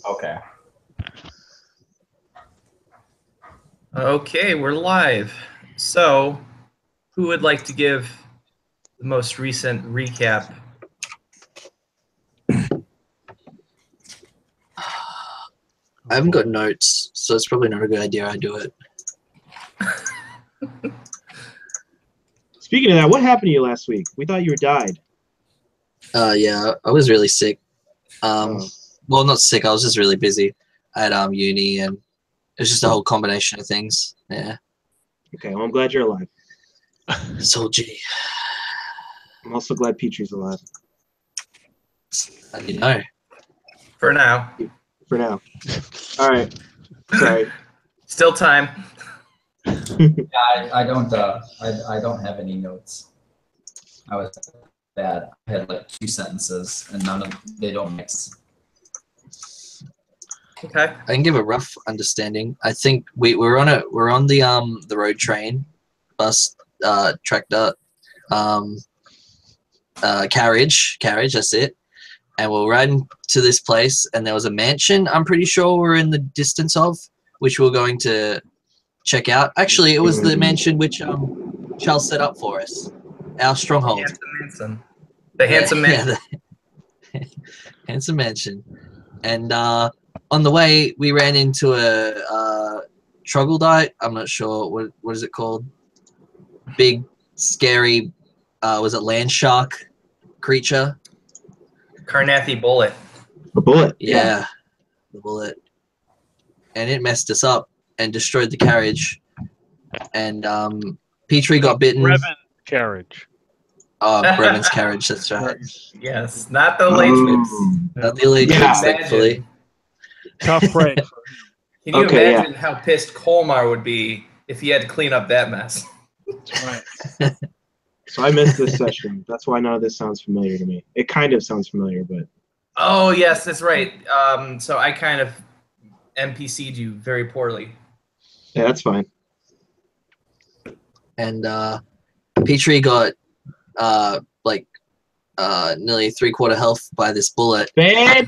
Okay. Okay, we're live. So, who would like to give the most recent recap? I haven't got notes, so it's probably not a good idea I do it. Speaking of that, what happened to you last week? We thought you died. Yeah, I was really sick. Well, not sick. I was just really busy at uni, and it was just a whole combination of things. Yeah. Okay, well, I'm glad you're alive. So, gee. I'm also glad Peitri's alive. How do you know? For now. For now. All right. Sorry. Still time. Yeah, I don't have any notes. I was bad. I had like 2 sentences, and they don't mix. Okay. I can give a rough understanding. I think we're on the road train, bus, tractor, carriage. That's it. And we're riding to this place, and there was a mansion. I'm pretty sure we're in the distance of, which we're going to check out. Actually, it was the mansion which Charles set up for us, our stronghold. The handsome mansion. Yeah, the handsome mansion. And on the way, we ran into a troglodyte. I'm not sure what is it called. Big, scary. Was it land shark creature? Carnathy bullet. A bullet. Yeah, the bullet. And it messed us up and destroyed the carriage. And Peitri got bitten. Brevan carriage. Oh, Brevan's carriage, that's right. Yes, not the late trips. Not the elite trips, thankfully. Tough break. Can you imagine how pissed Kolmar would be if he had to clean up that mess? That's right. So I missed this session. That's why none of this sounds familiar to me. It kind of sounds familiar, but... Oh, yes, that's right. So I kind of NPC'd you very poorly. Yeah, that's fine. And Peitri got nearly 3/4 health by this bullet. Babe!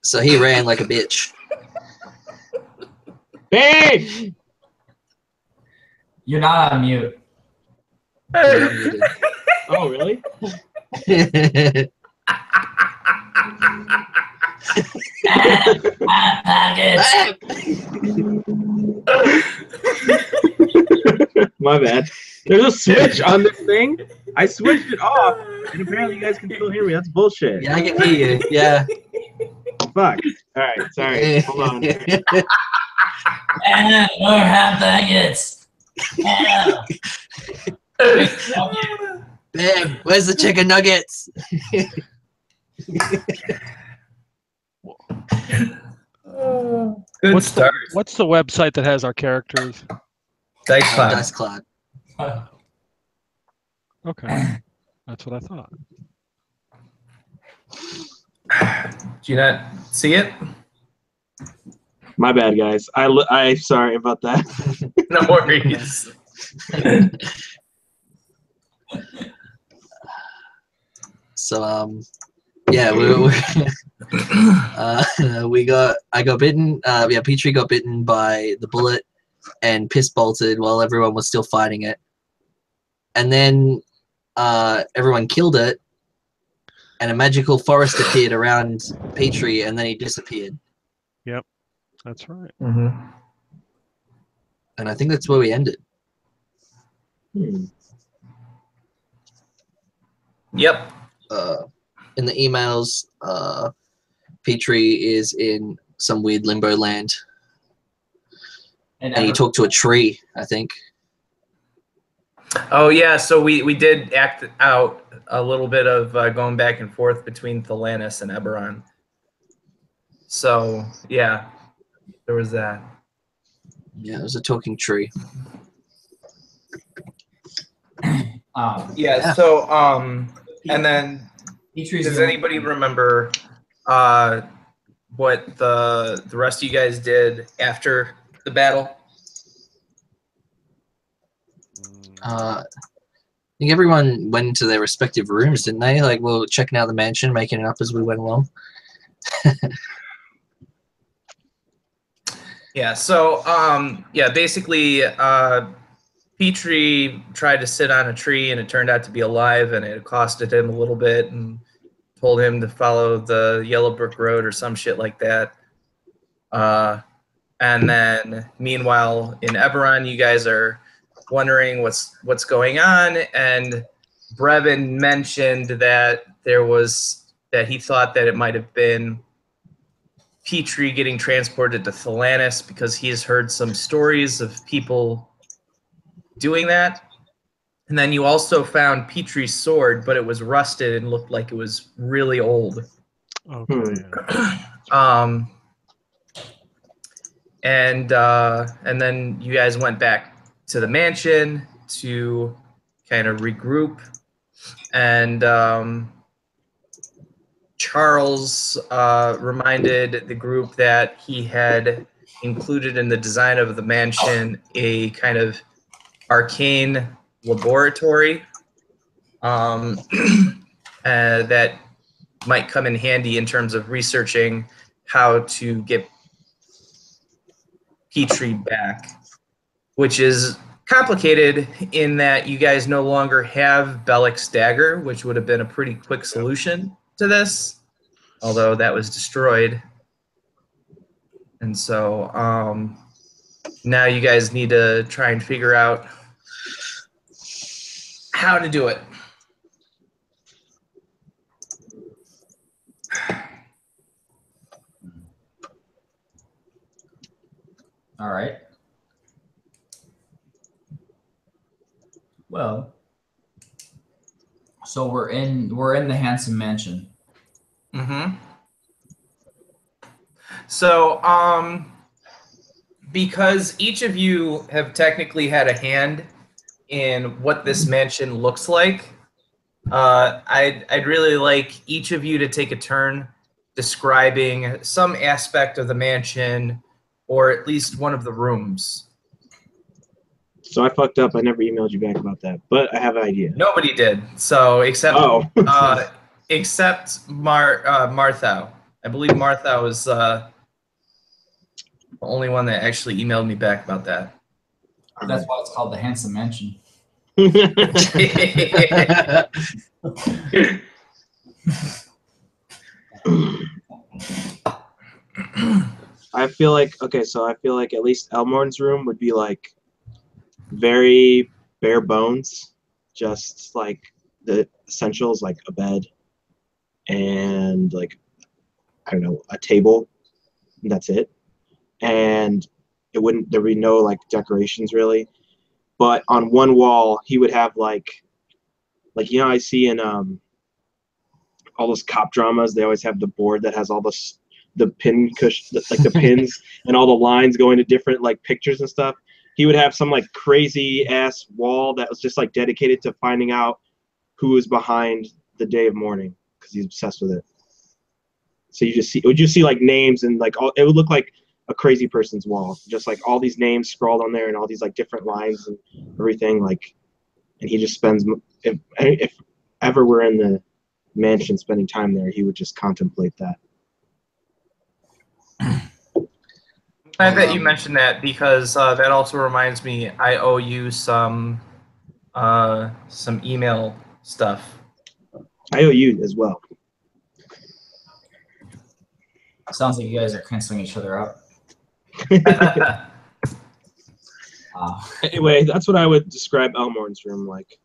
So he ran like a bitch. Babe! You're not on mute. Oh, really? My bad. There's a switch on this thing. I switched it off, and apparently you guys can still hear me. That's bullshit. Yeah, I can hear you. Yeah. Fuck. All right. Sorry. Hold on. More hot nuggets. Babe, where's the chicken nuggets? Good start. What's the website that has our characters? Dice Cloud. Dice Cloud. Okay, that's what I thought. Do you not see it? My bad, guys. I'm sorry about that. No worries. So yeah, I got bitten. Yeah, Peitri got bitten by the bullet and piss bolted while everyone was still fighting it. And then everyone killed it, and a magical forest appeared around Peitri, and then he disappeared. Yep, that's right. Mm-hmm. And I think that's where we ended. Yep. In the emails, Peitri is in some weird limbo land. And he talked to a tree, I think. Oh, yeah, so we did act out a little bit of going back and forth between Thelanis and Eberron. So, yeah, there was that. Yeah, it was a talking tree. Yeah, so, and then, does anybody remember what the rest of you guys did after the battle? I think everyone went into their respective rooms, didn't they? Like, we were checking out the mansion, making it up as we went along. Yeah. So yeah, basically, Peitri tried to sit on a tree, and it turned out to be alive, and it accosted him a little bit and told him to follow the Yellow Brick Road or some shit like that. And then, meanwhile, in Eberron, you guys are wondering what's going on, and Brevan mentioned that he thought that it might have been Peitri getting transported to Thelanis because he's heard some stories of people doing that. And then you also found Peitri's sword, but it was rusted and looked like it was really old. Okay. And then you guys went back to the mansion to kind of regroup. And Charles reminded the group that he had included in the design of the mansion a kind of arcane laboratory that might come in handy in terms of researching how to get Peitri back, which is complicated in that you guys no longer have Bellic's dagger, which would have been a pretty quick solution to this, although that was destroyed. And so now you guys need to try and figure out how to do it. All right. Well, so we're in the handsome mansion. Mm-hmm. So, because each of you have technically had a hand in what this mansion looks like, I'd really like each of you to take a turn describing some aspect of the mansion, or at least one of the rooms. So I fucked up. I never emailed you back about that, but I have an idea. Nobody did. So except except Martha. I believe Martha was the only one that actually emailed me back about that. That's why it's called the handsome mansion. I feel like at least Elmorn's room would be like very bare bones, just like the essentials, like a bed and like I don't know, a table. And that's it. And there would be no like decorations really. But on one wall he would have like you know I see in all those cop dramas, they always have the board that has all the pin cushion, like the pins and all the lines going to different like pictures and stuff. He would have some like crazy ass wall that was just like dedicated to finding out who was behind the day of mourning because he's obsessed with it. So you just see like names and like it would look like a crazy person's wall, just like all these names scrawled on there and all these like different lines and everything, like, and he just spends, if ever we're in the mansion spending time there, he would just contemplate that. I bet you mentioned that because that also reminds me I owe you some email stuff. I owe you as well. Sounds like you guys are canceling each other out. Anyway, that's what I would describe Elmorn's room like.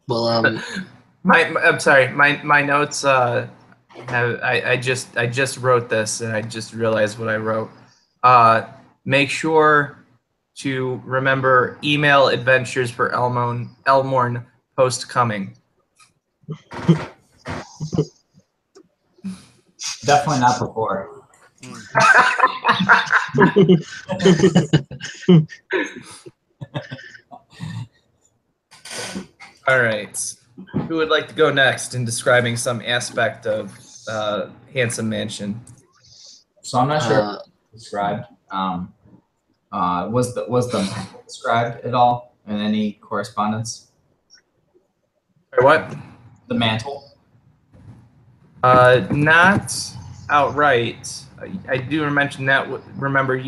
Well, I'm sorry. My notes. I just wrote this and I just realized what I wrote. Make sure to remember email adventures for Elmorn post coming. Definitely not before. All right. Who would like to go next in describing some aspect of Handsome Mansion? So I'm not sure if it's described. Was the mantle described at all in any correspondence? Or what? The mantle. Not outright. I do mention that. Remember,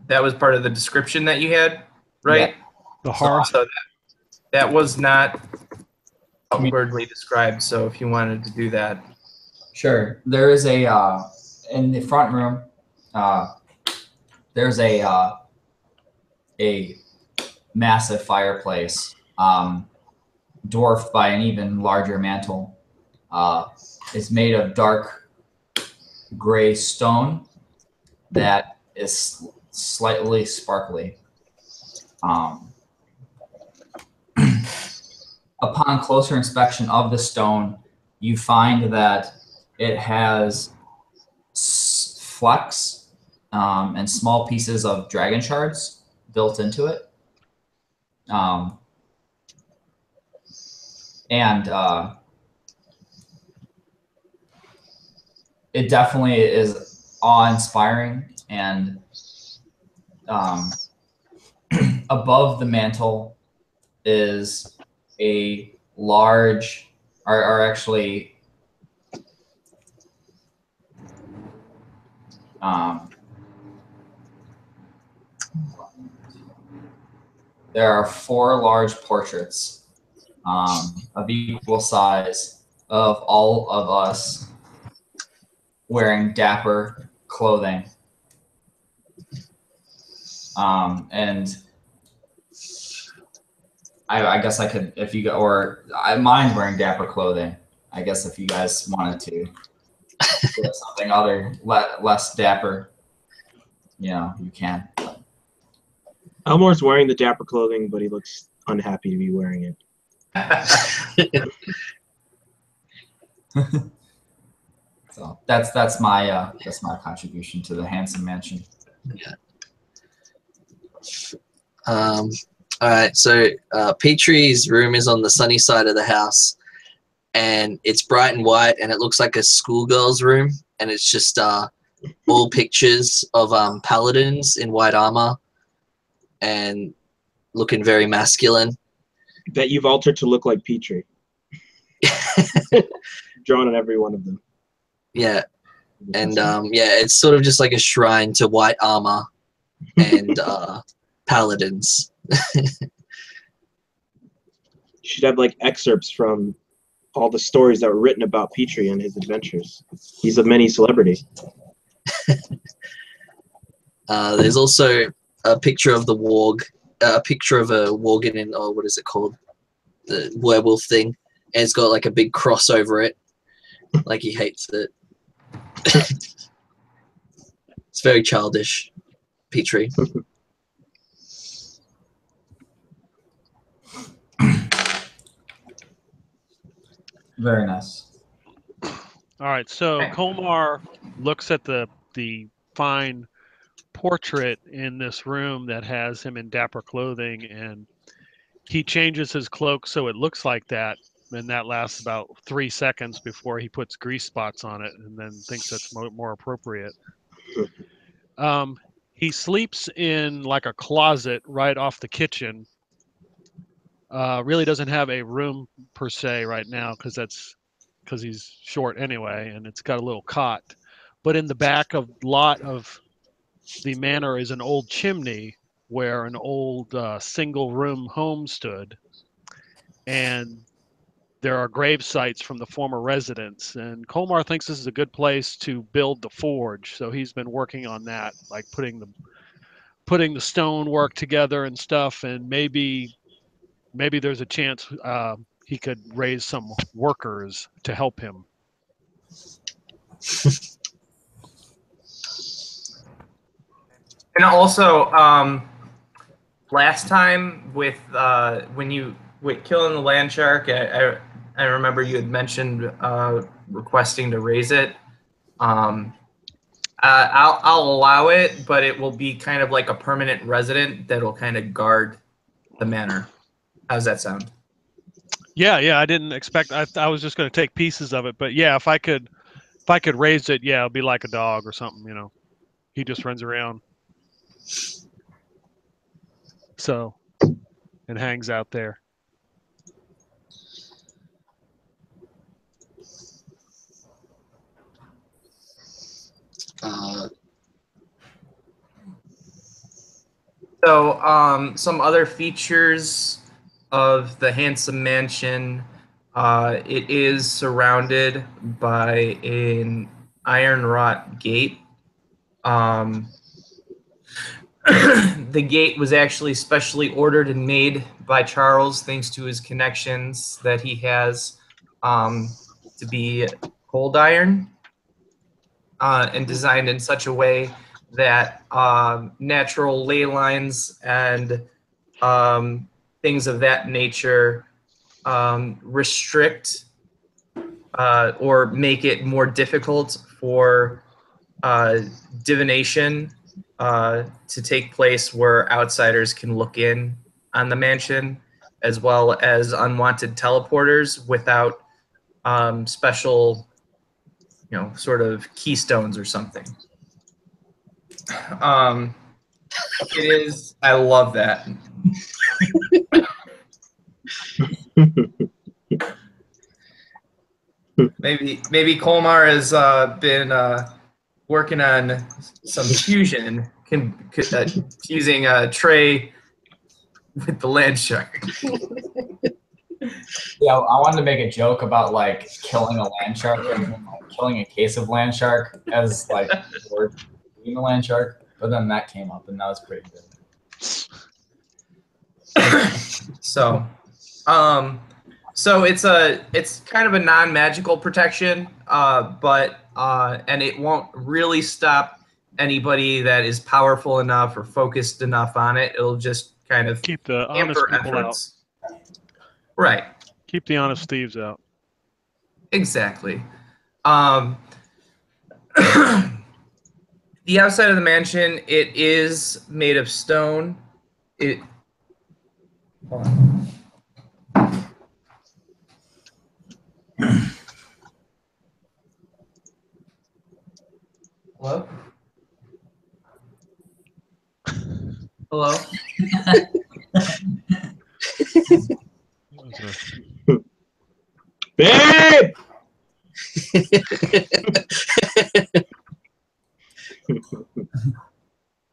that was part of the description that you had, right? The hearth. So that was not outwardly described. So if you wanted to do that, Sure. There is a in the front room. There's a massive fireplace, dwarfed by an even larger mantle. It's made of dark gray stone that is slightly sparkly. Upon closer inspection of the stone, you find that it has flecks and small pieces of dragon shards built into it. It definitely is awe-inspiring, and above the mantle is a large, are actually there are 4 large portraits of equal size of all of us wearing dapper clothing. And I guess I could, if you, or I mind wearing dapper clothing. I guess if you guys wanted to do something less dapper, you can. Elmor's wearing the dapper clothing, but he looks unhappy to be wearing it. So that's my contribution to the handsome mansion. Yeah. All right. So Peitri's room is on the sunny side of the house, and it's bright and white, and it looks like a schoolgirl's room, and it's just all pictures of paladins in white armor and looking very masculine. That you've altered to look like Peitri. Drawn on every one of them. Yeah. And yeah, it's sort of just like a shrine to white armor and paladins. You should have like excerpts from all the stories that were written about Peitri and his adventures. He's a mini celebrity. There's also a picture of the warg, a picture of a worgen in, what is it called? The werewolf thing. And it's got like a big cross over it. Like he hates it. It's very childish, Peitri. Very nice. All right, so Kolmar looks at the fine portrait in this room that has him in dapper clothing, and he changes his cloak so it looks like that, and that lasts about 3 seconds before he puts grease spots on it and then thinks that's more appropriate. He sleeps in like a closet right off the kitchen. Really doesn't have a room per se right now because he's short anyway, and it's got a little cot. But in the back of lot of the manor is an old chimney where an old single room home stood, and there are grave sites from the former residents, and Kolmar thinks this is a good place to build the forge, so he's been working on that, like putting the stone work together and stuff, and maybe there's a chance he could raise some workers to help him. and also last time with killing the land shark, I remember you had mentioned requesting to raise it. I'll allow it, but it will be kind of like a permanent resident that will kind of guard the manor. How's that sound? Yeah, I didn't expect. I was just going to take pieces of it, but yeah, if I could raise it, yeah, it'll be like a dog or something, He just runs around, so, and hangs out there. So some other features of the handsome mansion. It is surrounded by an iron wrought gate. The gate was actually specially ordered and made by Charles, thanks to his connections that he has, to be cold iron, and designed in such a way that natural ley lines and things of that nature restrict or make it more difficult for divination to take place where outsiders can look in on the mansion, as well as unwanted teleporters without special, sort of keystones or something. It is. I love that. Maybe Kolmar has been working on some fusion, fusing Trey with the land shark. Yeah, I wanted to make a joke about like killing a land shark and like, killing a case of land shark as like or eating a land shark, but then that came up and that was pretty good. So it's kind of a non-magical protection, but and it won't really stop anybody that is powerful enough or focused enough on it. It'll just kind of Keep the honest people out. Right. Keep the honest thieves out. Exactly. The outside of the mansion, it is made of stone. Hold on. Hello? Hello? Babe!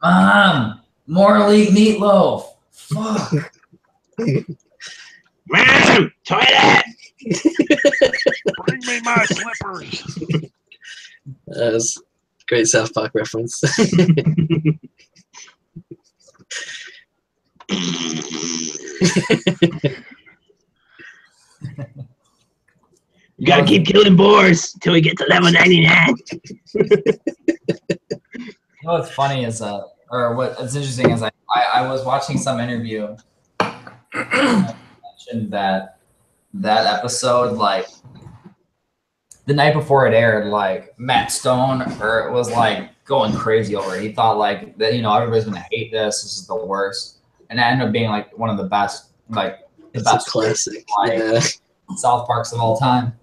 Mom, more elite meatloaf. Fuck. Mom, toilet! Bring me my slippers. That was a great South Park reference. You gotta keep killing boars till we get to level 99. What's funny is or what's interesting is I was watching some interview and mentioned that episode, like the night before it aired, like Matt Stone was like going crazy over it. He thought like that, everybody's gonna hate this. This is the worst, and it ended up being like one of the best, like the It's best a classic. like, Yeah. South Parks of all time.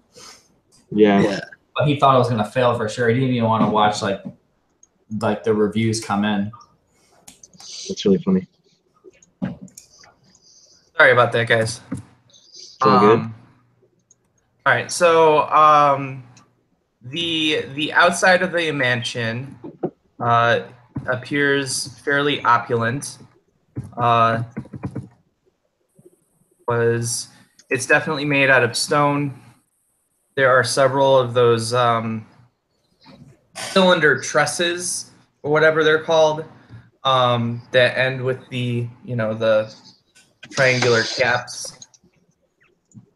Yeah. But he thought it was gonna fail for sure. He didn't even want to watch like the reviews come in. That's really funny. Sorry about that, guys. It's all good. All right, so the outside of the mansion appears fairly opulent. It's definitely made out of stone. There are several of those cylinder trusses or whatever they're called that end with the the triangular caps.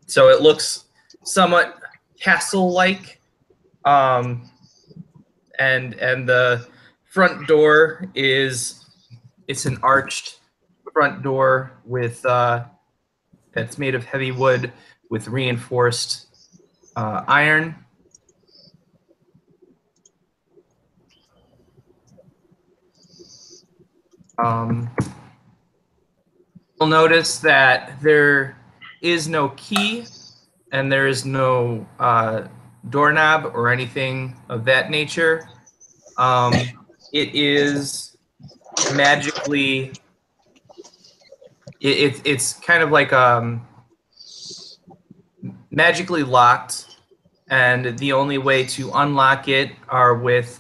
So it looks somewhat castle-like, and the front door it's an arched front door with that's made of heavy wood with reinforced iron. You'll notice that there is no key and there is no doorknob or anything of that nature. It is magically, it's kind of like magically locked, and the only way to unlock it are with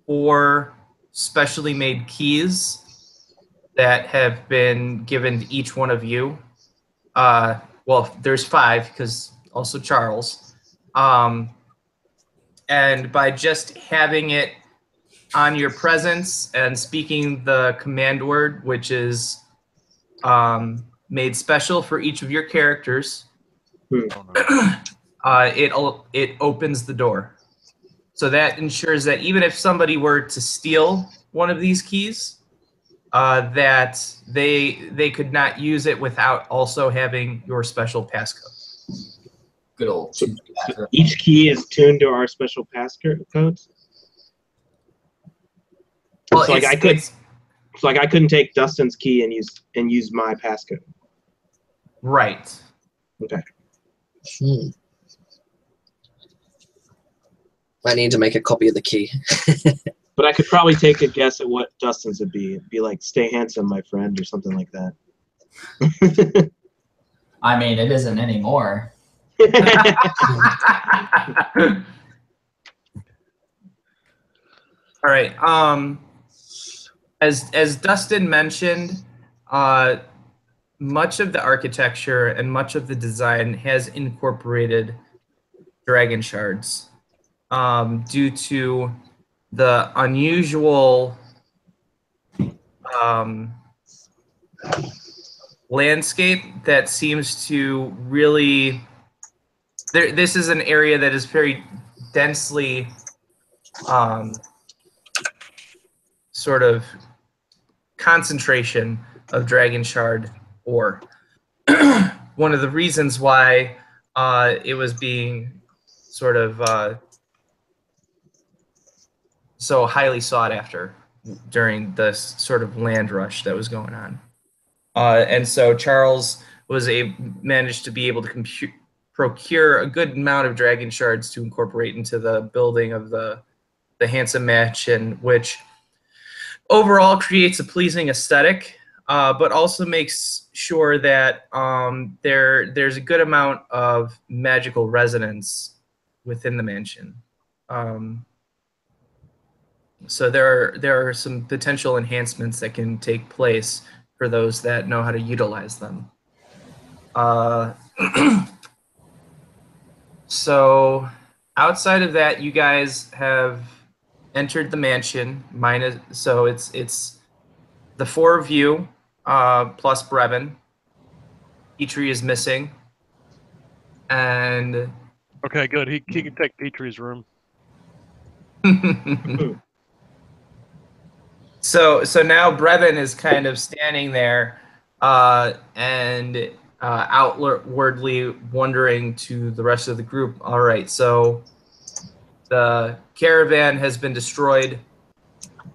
4 specially made keys that have been given to each one of you. Well, there's 5 because also Charles. And by just having it on your presence and speaking the command word, which is made special for each of your characters, it opens the door. So that ensures that even if somebody were to steal one of these keys, that they could not use it without also having your special passcode. Good old. So each key is tuned to our special passcodes. Well, So I couldn't take Dustin's key and use my passcode. Right. Okay. I need to make a copy of the key. But I could probably take a guess at what Dustin's would be. It'd be like, "Stay handsome, my friend," or something like that. I mean, it isn't anymore. All right. As Dustin mentioned, much of the architecture and much of the design has incorporated dragon shards due to the unusual landscape that seems to really. This is an area that is very densely sort of concentration of dragon shard ore. One of the reasons why it was being sort of so highly sought after during this sort of land rush that was going on. And so Charles managed to be able to procure a good amount of dragon shards to incorporate into the building of the handsome mansion, which overall creates a pleasing aesthetic, but also makes sure that there's a good amount of magical resonance within the mansion. So there are some potential enhancements that can take place for those that know how to utilize them. So outside of that, you guys have entered the mansion. So it's the 4 of you plus Brevan. Peitri is missing, and Okay, good. He can take Peitri's room. So now Brevan is kind of standing there and outwardly wondering to the rest of the group, all right, so the caravan has been destroyed.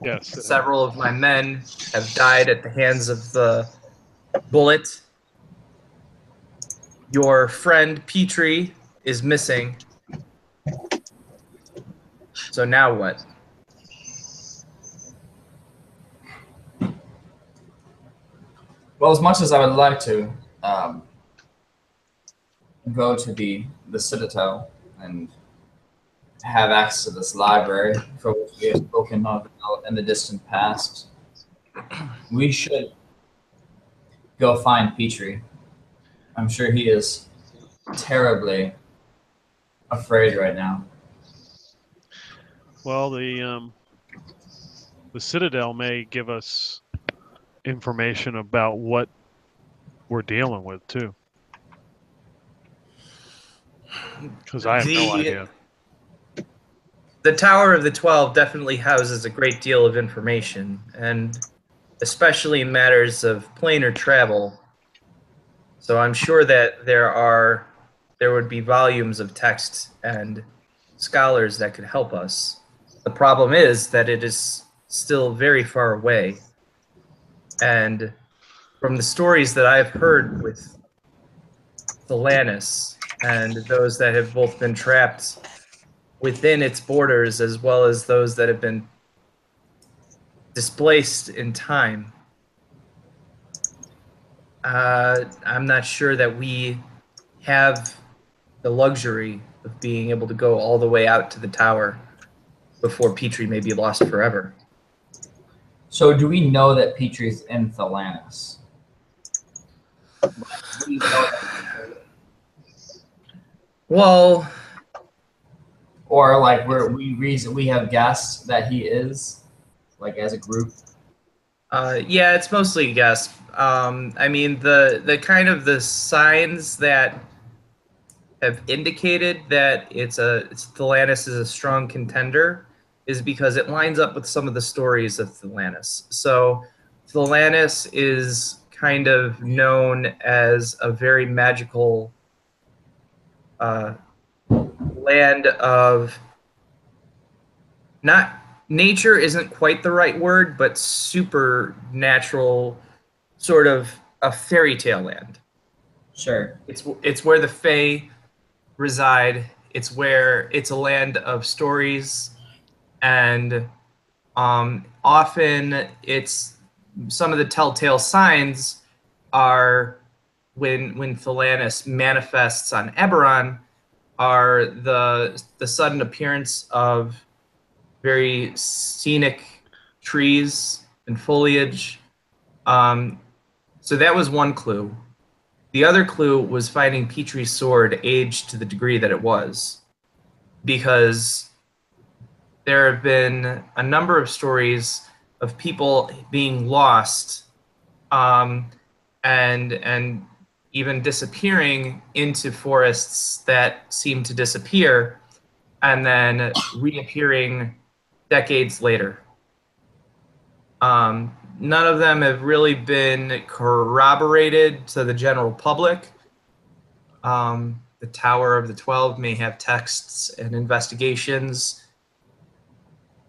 Yes. Several of my men have died at the hands of the bulette. Your friend Peitri is missing. So now what? Well, as much as I would like to go to the Citadel and have access to this library for which we have spoken of in the distant past, we should go find Peitri. I'm sure he is terribly afraid right now. Well, the Citadel may give us information about what we're dealing with too, because I have no idea. The Tower of the 12 definitely houses a great deal of information, and especially in matters of planar travel. So I'm sure that there would be volumes of text and scholars that could help us. The problem is that it is still very far away. And from the stories that I've heard with Thelanis and those that have both been trapped within its borders as well as those that have been displaced in time, I'm not sure that we have the luxury of being able to go all the way out to the tower before Peitri may be lost forever. So do we know that Peitri's in Thelanis? We know that. Well, Or like we have guessed that he is, like as a group. yeah, it's mostly a guess. I mean, the kind of the signs that have indicated that Thelanis is a strong contender is because it lines up with some of the stories of Thelanis. So Thelanis is kind of known as a very magical land of, not nature isn't quite the right word, but supernatural, sort of a fairy tale land. Sure. It's where the Fae reside. It's a land of stories, and often it's some of the telltale signs are when Thelanis manifests on Eberron are the sudden appearance of very scenic trees and foliage. So that was one clue. The other clue was finding Peitri's sword aged to the degree that it was, because there have been a number of stories of people being lost, and even disappearing into forests that seem to disappear and then reappearing decades later. None of them have really been corroborated to the general public. The Tower of the 12 may have texts and investigations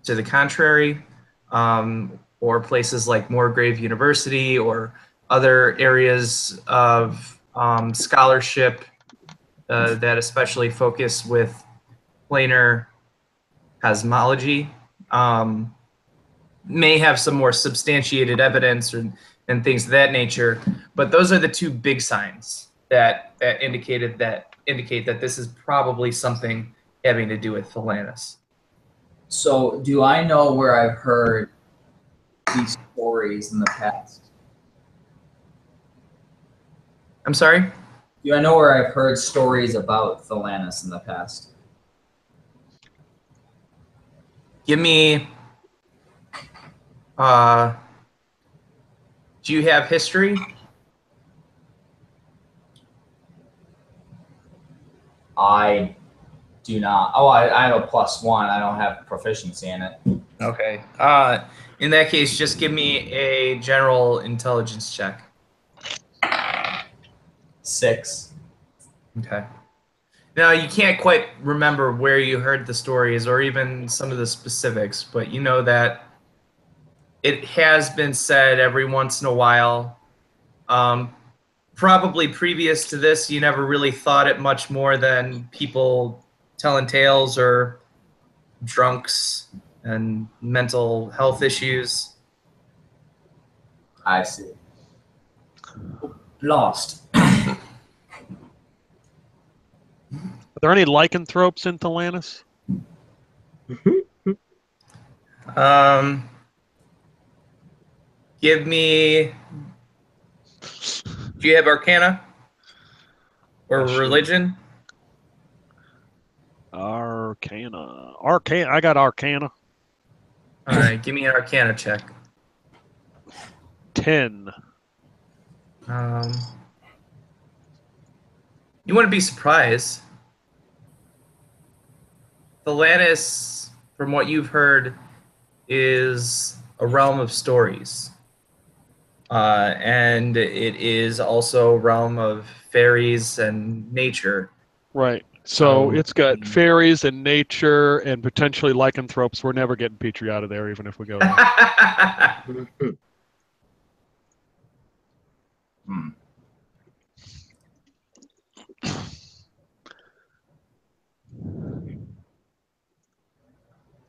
to the contrary, or places like Moorgrave University or other areas of scholarship that especially focus with planar cosmology may have some more substantiated evidence and things of that nature. But those are the two big signs that indicate that this is probably something having to do with Thelanis. So do I know where I've heard these stories in the past? I'm sorry? Do I know where I've heard stories about Thelanis in the past? Give me, do you have history? I do not. Oh, I have a +1. I don't have proficiency in it. Okay. In that case, just give me a general intelligence check. 6. Okay. Now, you can't quite remember where you heard the stories or even some of the specifics, but you know that it has been said every once in a while. Probably previous to this, you never really thought it much more than people telling tales or drunks and mental health issues. I see. Lost. Are there any lycanthropes in Thelanis? Give me. Do you have Arcana or religion? Arcana. I got Arcana. All right, give me an Arcana check. 10. You wouldn't be surprised. Thelanis, from what you've heard, is a realm of stories. And it is also a realm of fairies and nature. Right. So it's got fairies and nature and potentially lycanthropes. We're never getting Peitri out of there, even if we go there.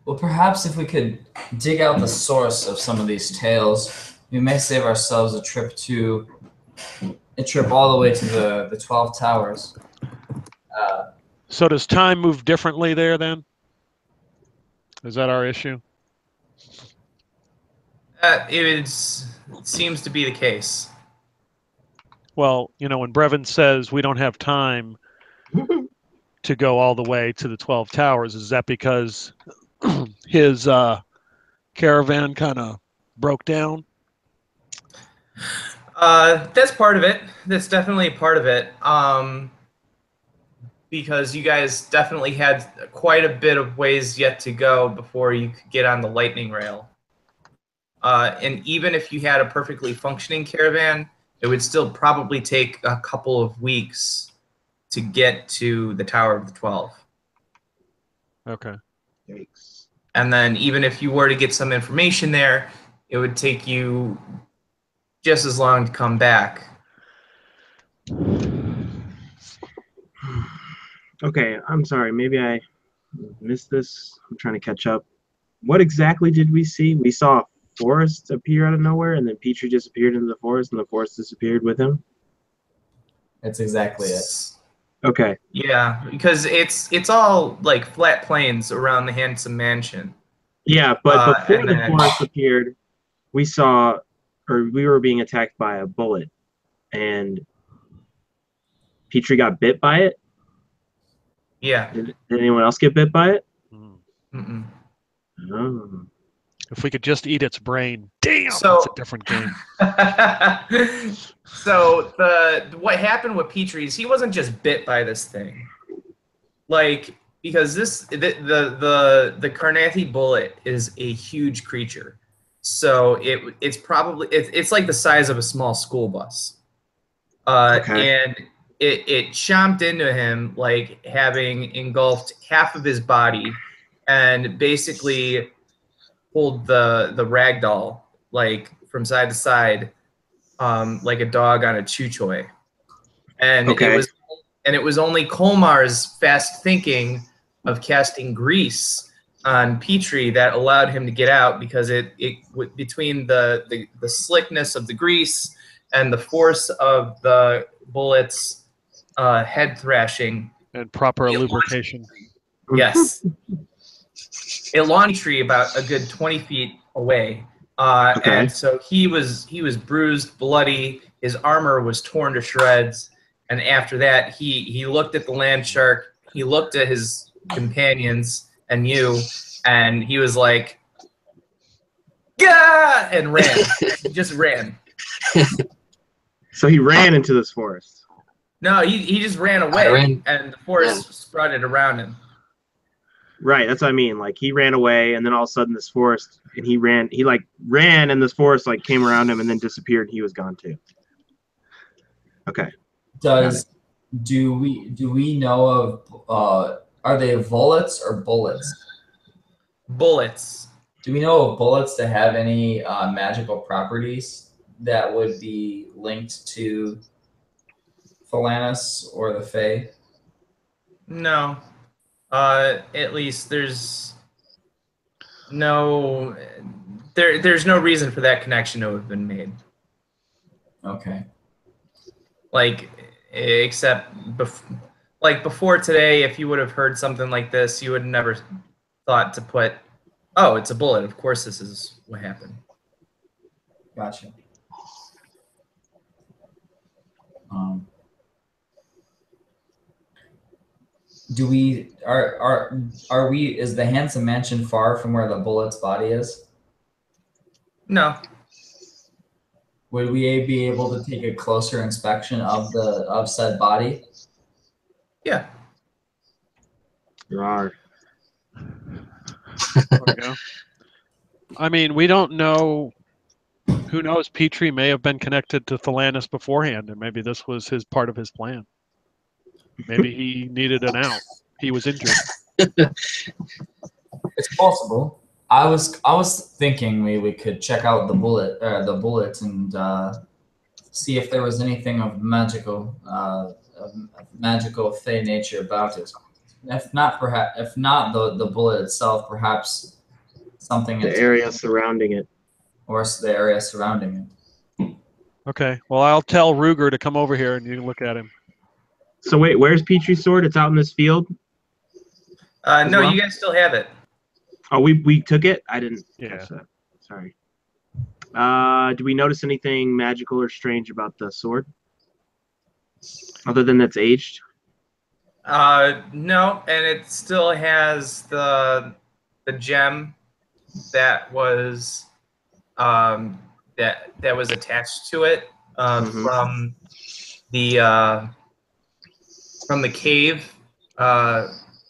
Well, perhaps if we could dig out the source of some of these tales, we may save ourselves a trip all the way to the 12 towers. So does time move differently there then? Is that our issue? It seems to be the case. Well, you know, when Brevan says we don't have time to go all the way to the 12 towers, is that because his caravan kind of broke down? That's part of it. That's definitely part of it. Because you guys definitely had quite a bit of ways yet to go before you could get on the lightning rail. And even if you had a perfectly functioning caravan, it would still probably take a couple of weeks to get to the Tower of the 12. Okay. Yikes. And then even if you were to get some information there, it would take you just as long to come back. Okay, I'm sorry. Maybe I missed this. I'm trying to catch up. What exactly did we see? We saw a forest appear out of nowhere, and then Peitri disappeared into the forest, and the forest disappeared with him. That's exactly it. Okay. Yeah, because it's all like flat plains around the handsome mansion. Yeah, but before and the then- forest appeared, we saw, or we were being attacked by a bullet, and Peitri got bit by it. Yeah. Did anyone else get bit by it? Mm-mm. Oh. If we could just eat its brain, damn, So- that's a different game. So what happened with Peitri is he wasn't just bit by this thing, like because the Carnathi bullet is a huge creature, so it's probably it's like the size of a small school bus, Okay. and it chomped into him like having engulfed half of his body, and basically pulled the ragdoll like from side to side, like a dog on a chew toy, and Okay. it was only Kolmar's fast thinking of casting grease on Peitri that allowed him to get out, because between the slickness of the grease and the force of the bullets head thrashing And proper it lubrication. yes it launched Peitri about a good 20 feet away. Okay. And so he was bruised, bloody. His armor was torn to shreds. And after that, he looked at the land shark. He looked at his companions and you, and he was like, "Gah!" and ran. He just ran. So he ran into this forest. No, he just ran away, ran- and the forest sprouted around him. Right, that's what I mean. Like he ran away, and then all of a sudden this forest, and he ran, and this forest like came around him and then disappeared. And he was gone too. Okay. Do we know of are they bullets or bullets? Bullets. Do we know of bullets that have any magical properties that would be linked to Thelanis or the Fae? No. At least there's no reason for that connection to have been made. Okay. Like, except before today, if you would have heard something like this, you would have never thought to put, oh, it's a bullet. Of course, this is what happened. Gotcha. Do we are we is the handsome mansion far from where the bullet's body is? No. Would we be able to take a closer inspection of said body? Yeah. Rawr. There we go. I mean, we don't know. Who knows? Peitri may have been connected to Thelanis beforehand, and maybe this was part of his plan. Maybe he needed an out. He was injured. It's possible. I was thinking we could check out the bullet and see if there was anything of magical Fey nature about it. If not the bullet itself, perhaps something The area surrounding it. or the area surrounding it. Okay. Well, I'll tell Ruger to come over here and you can look at him. So wait, where's Peitri's sword? It's out in this field. No, well? you guys still have it. Oh, we took it. I didn't. Yeah. catch that. Sorry. Do we notice anything magical or strange about the sword? Other than it's aged? No, and it still has the gem that was that was attached to it from the cave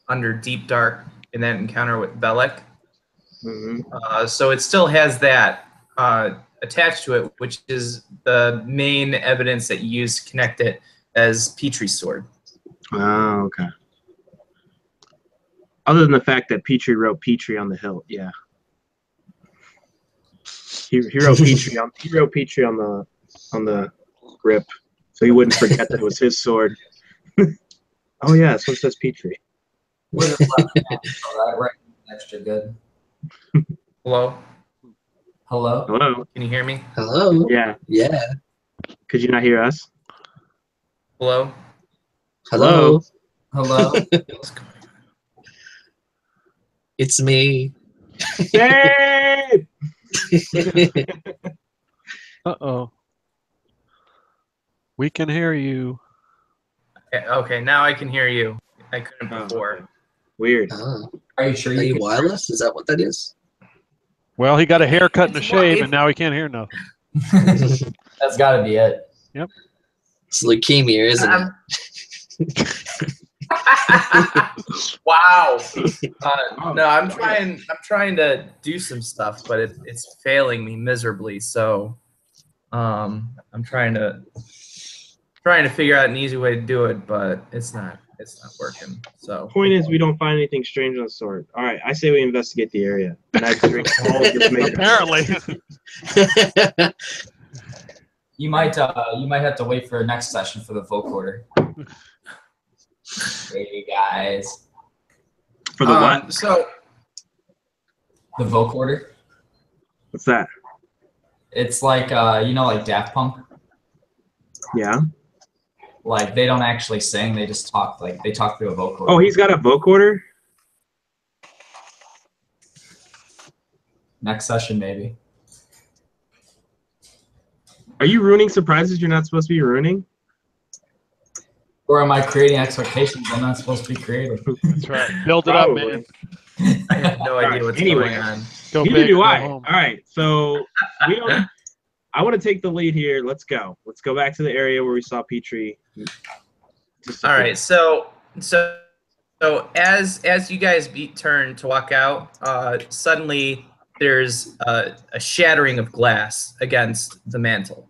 under Deep Dark in that encounter with Belek. So it still has that attached to it, which is the main evidence that you use to connect it as Peitri's sword. Oh, okay. Other than the fact that Peitri wrote Peitri on the hilt, yeah. He wrote Peitri on the grip, so he wouldn't forget that it was his sword. Oh yeah, this one says Peitri. With his left hand, so that right extra good. Hello? Hello? Hello? Can you hear me? Hello? Yeah. Yeah. Could you not hear us? Hello? Hello? Hello? It's me. Dave! Uh-oh. We can hear you. Okay, now I can hear you. I couldn't Oh, before. okay. Weird. Oh. Are you sure Are you can- wireless? Is that what that is? Well, he got a haircut and a It's shave, what- and now he can't hear nothing. That's got to be it. It's leukemia, isn't it? Wow. No, I'm trying to do some stuff, but it's failing me miserably. So, I'm trying to figure out an easy way to do it, but it's not working. So. Point is, we don't find anything strange on the sword. All right, I say we investigate the area, and I drink all of this major. Apparently. You might have to wait for next session for the folk order. Hey guys. For the what? So The Voc order? What's that? It's like like Daft Punk. Yeah. Like they don't actually sing, they just talk they talk through a vocal order. Oh, he's got a voc order? Next session maybe. Are you ruining surprises you're not supposed to be ruining? Or am I creating expectations I'm not supposed to be creating? That's right. Build it up, man. I have no idea what's going on. Go Neither big, do go I. home. All right, so we don't. I want to take the lead here. Let's go. Let's go back to the area where we saw Peitri. All right, so as you guys turn to walk out, suddenly there's a shattering of glass against the mantle.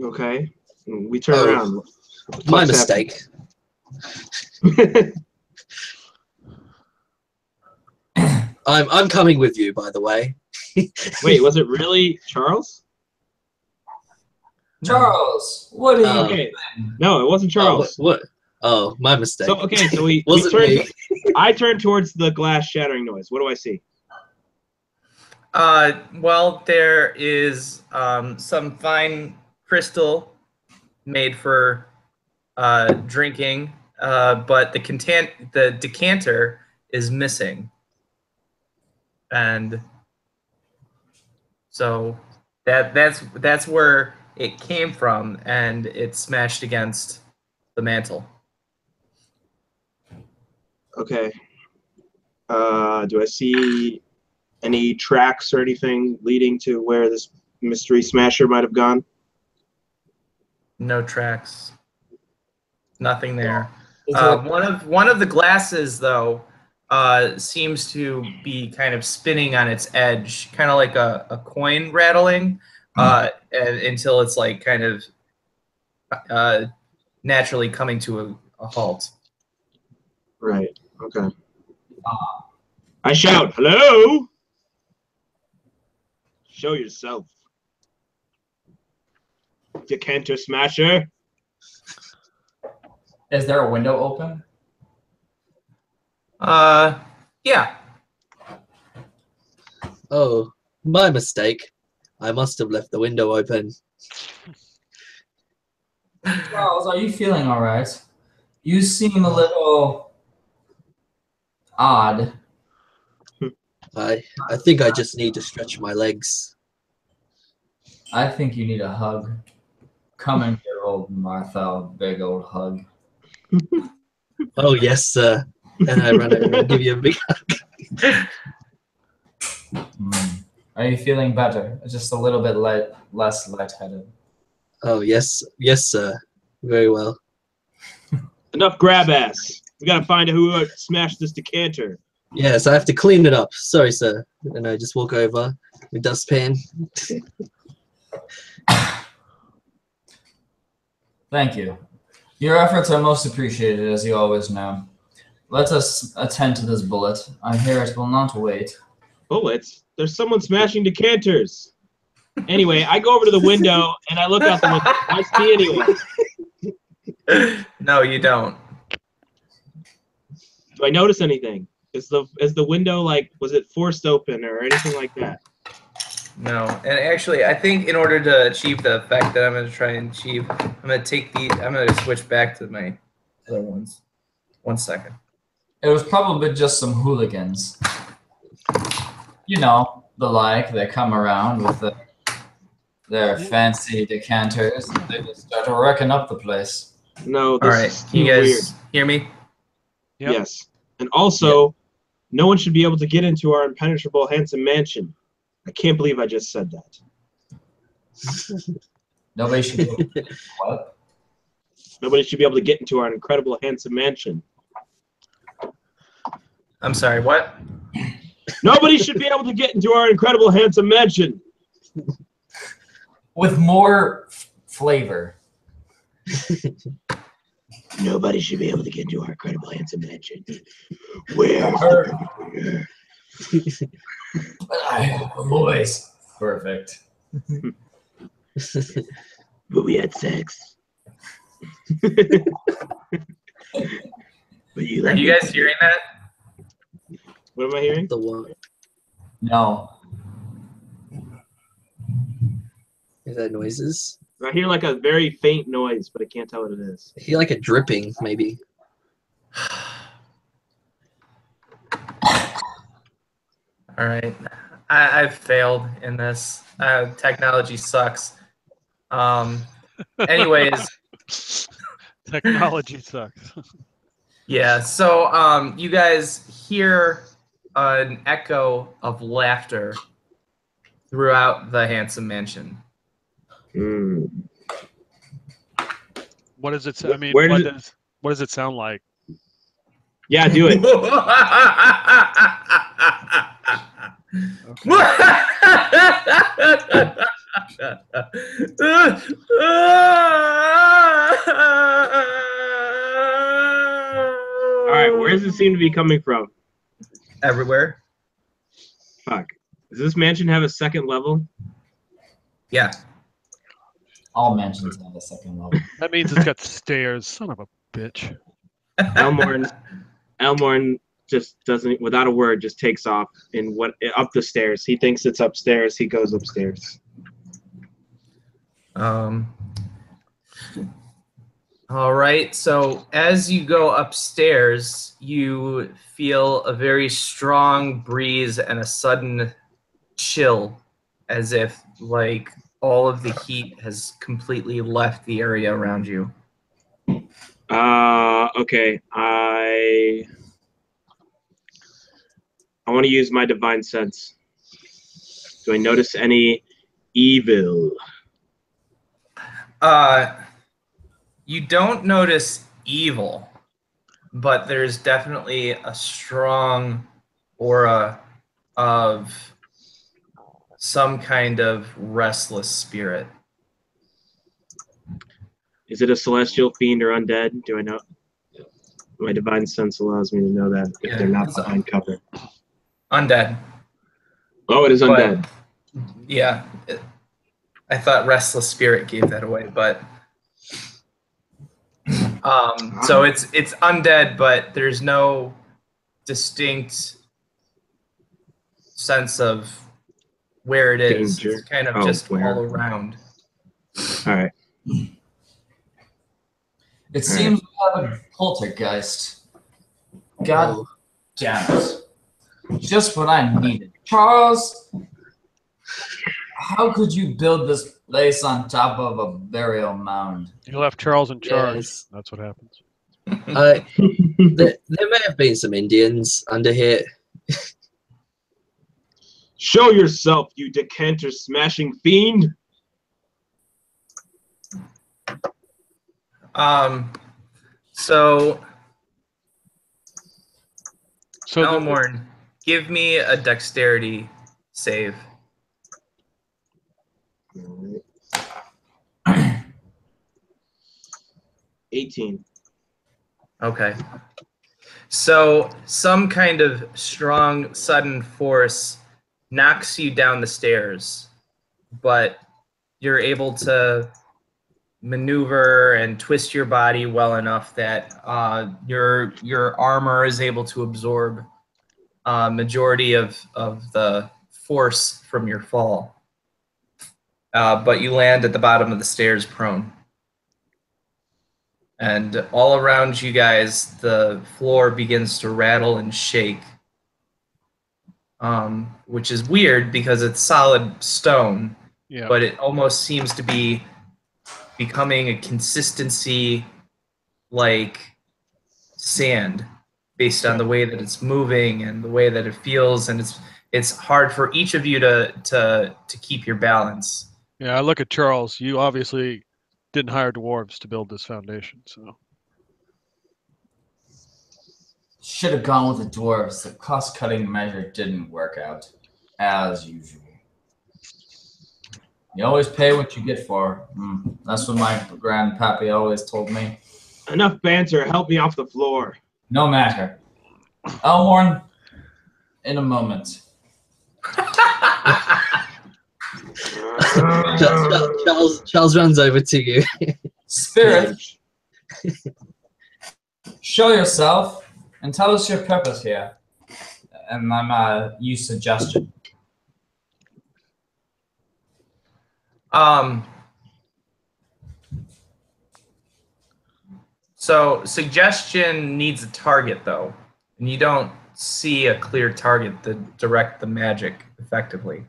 Okay. We turn Oh. around. My What's mistake. happening? I'm coming with you, by the way. Wait, was it really Charles? Charles, what are you Okay. No, it wasn't Charles. Oh, what? Oh, my mistake. So okay, so we Wasn't turned. me. I turned towards the glass shattering noise. What do I see? Well, there is some fine crystal made for drinking, but the decanter is missing, and so that's where it came from, and it smashed against the mantle. Okay. Do I see any tracks or anything leading to where this mystery smasher might have gone? No tracks. Nothing there. Is there- One of the glasses, though, seems to be kind of spinning on its edge, kind of like a coin rattling, until it's like kind of naturally coming to a halt. Right. Okay. I shout, "Hello! Show yourself, decanter smasher." Is there a window open? Yeah. Oh, my mistake. I must have left the window open. Charles, are you feeling all right? You seem a little odd. I think I just need to stretch my legs. I think you need a hug. Come and give old Martha a big old hug. Oh, yes, sir. And I run over and give you a big hug. Are you feeling better? Just a little bit less lightheaded. Oh, yes. Yes, sir. Very well. Enough grab ass. We gotta find out who smashed this decanter. Yes, I have to clean it up. Sorry, sir. And I just walk over with dustpan. Thank you. Your efforts are most appreciated, as you always know. Let us attend to this bullet. I hear it will not wait. Bullets? There's someone smashing decanters. Anyway, I go over to the window and I look out the window. I see anyone. No, you don't. Do I notice anything? Is the window like, was it forced open or anything like that? No. And actually, I think in order to achieve the effect that I'm going to try and achieve, I'm going to switch back to my other ones. 1 second. It was probably just some hooligans. You know, the like, they come around with their fancy decanters and they just start wrecking up the place. No, All right. is Can you weird. guys hear me? Yep. Yes. And also, no one should be able to get into our impenetrable handsome mansion. I can't believe I just said that. Nobody should do what? Nobody should be able to get into our incredible handsome mansion. I'm sorry, what? Nobody should be able to get into our incredible handsome mansion. With more flavor. Nobody should be able to get into our incredible handsome mansion. Where's Boys. Perfect. But we had sex. But you Are you guys hearing that? What am I hearing? The one. No. Is that noises? I hear like a very faint noise, but I can't tell what it is. I hear like a dripping, maybe. All right. I've failed in this. Technology sucks. Anyways. Technology sucks. Yeah, so you guys hear an echo of laughter throughout the handsome mansion. Mm. What does it? I mean, Where what does does it sound like? Yeah, do it. All right, where does it seem to be coming from? Everywhere. Fuck. Does this mansion have a second level? Yeah. All mansions have a second level. That means it's got stairs. Son of a bitch. Elmorn just doesn't, without a word, just takes off up the stairs. He thinks it's upstairs. He goes upstairs. All right. So as you go upstairs, you feel a very strong breeze and a sudden chill, as if like all of the heat has completely left the area around you. Okay. I want to use my divine sense. Do I notice any evil? You don't notice evil, but there's definitely a strong aura of some kind of restless spirit. Is it a celestial, fiend, or undead? Do I know? My divine sense allows me to know that if they're not behind cover. Undead. Oh, it is undead. Yeah. I thought restless spirit gave that away, but so it's undead, but there's no distinct sense of where it is. Danger. It's kind of just where? all around. All right. It seems we have a poltergeist. God damn it. Just what I needed. Charles, How could you build this place on top of a burial mound? You left Charles in charge. Yes. That's what happens. There may have been some Indians under here. Show yourself, you decanter smashing fiend. So So Elmorn, give me a dexterity save. 18. Okay. So some kind of strong, sudden force knocks you down the stairs, but you're able to maneuver and twist your body well enough that your armor is able to absorb majority of the force from your fall. But you land at the bottom of the stairs prone. And all around you guys, the floor begins to rattle and shake, which is weird because it's solid stone, yeah. but it almost seems to be becoming a consistency like sand based on the way that it's moving and the way that it feels, and it's hard for each of you to keep your balance. Yeah, I look at Charles. You obviously didn't hire dwarves to build this foundation, so. Should have gone with the dwarves. The cost-cutting measure didn't work out, as usual. You always pay what you get for. That's what my grandpappy always told me. Enough banter. Help me off the floor. No matter. Elmorn, in a moment. Charles runs over to you. Spirit, show yourself and tell us your purpose here. And I'm use suggestion. So suggestion needs a target though, and you don't see a clear target to direct the magic effectively.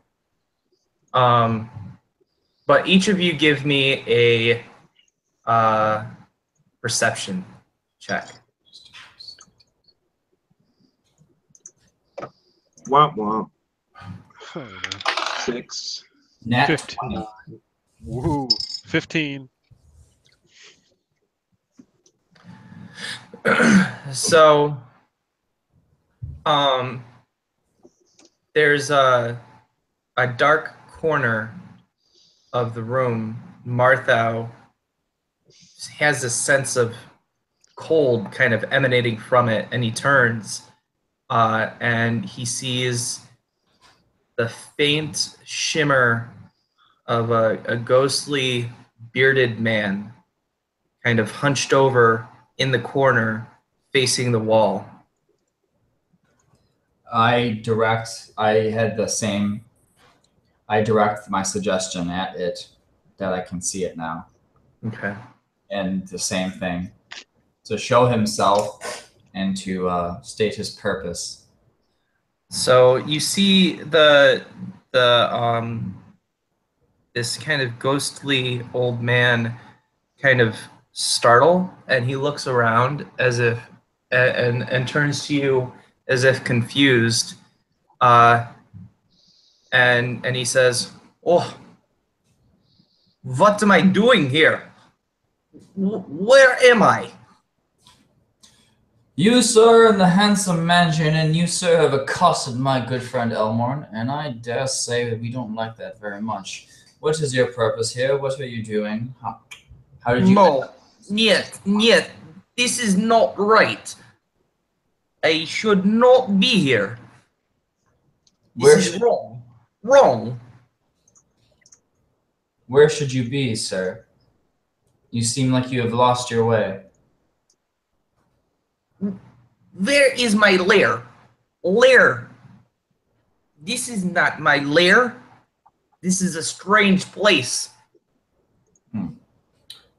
But each of you give me a perception check. Womp womp. Oh, 6. Nat 15. 20. woohoo. 15. So, there's a dark corner of the room. Marthau has a sense of cold kind of emanating from it, and he turns and he sees the faint shimmer of a ghostly bearded man kind of hunched over in the corner facing the wall. I direct my suggestion at it that I can see it now. Okay. And the same thing. To show himself and to state his purpose. So you see this kind of ghostly old man kind of startle, and he looks around as if and turns to you as if confused, and he says, "Oh, what am I doing here? Where am I?" You, sir, in the handsome mansion, and you, sir, have accosted my good friend Elmorn, and I dare say that we don't like that very much. What is your purpose here? What are you doing? How did you... No, yet, this is not right. I should not be here. This is wrong. Wrong. Where should you be, sir? You seem like you have lost your way. Where is my lair? Lair. This is not my lair. This is a strange place.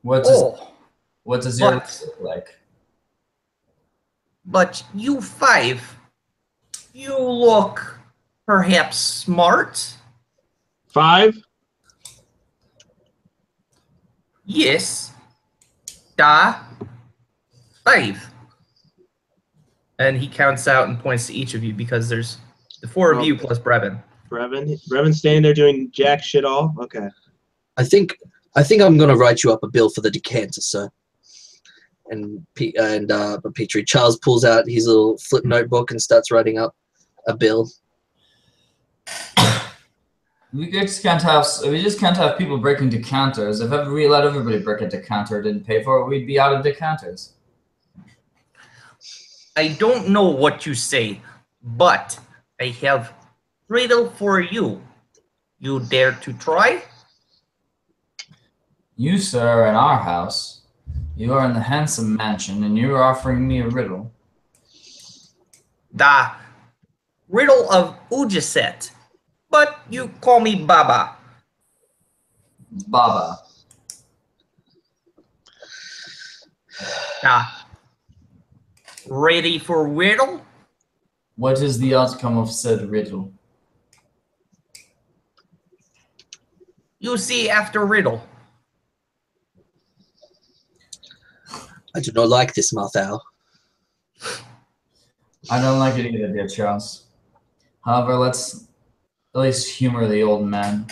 What does your life look like? But you five, you look perhaps smart. 5? Yes. Da. 5. And he counts out and points to each of you because there's the 4 of you plus Brevan. Brevan's standing there doing jack shit all. Okay. I think I'm gonna write you up a bill for the decanter, sir. And Peitri, Charles pulls out his little flip notebook and starts writing up a bill. We just can't have people breaking decanters. If we let everybody break a decanter, didn't pay for it, we'd be out of decanters. I don't know what you say, but I have riddle for you. You dare to try? You, sir, are in our house. You are in the handsome mansion, and you are offering me a riddle. The riddle of Ujaset, but you call me Baba. Baba. Ready for riddle? What is the outcome of said riddle? You see after riddle. I do not like this, Marthal. I don't like it either, dear Charles. However, let's at least humor the old man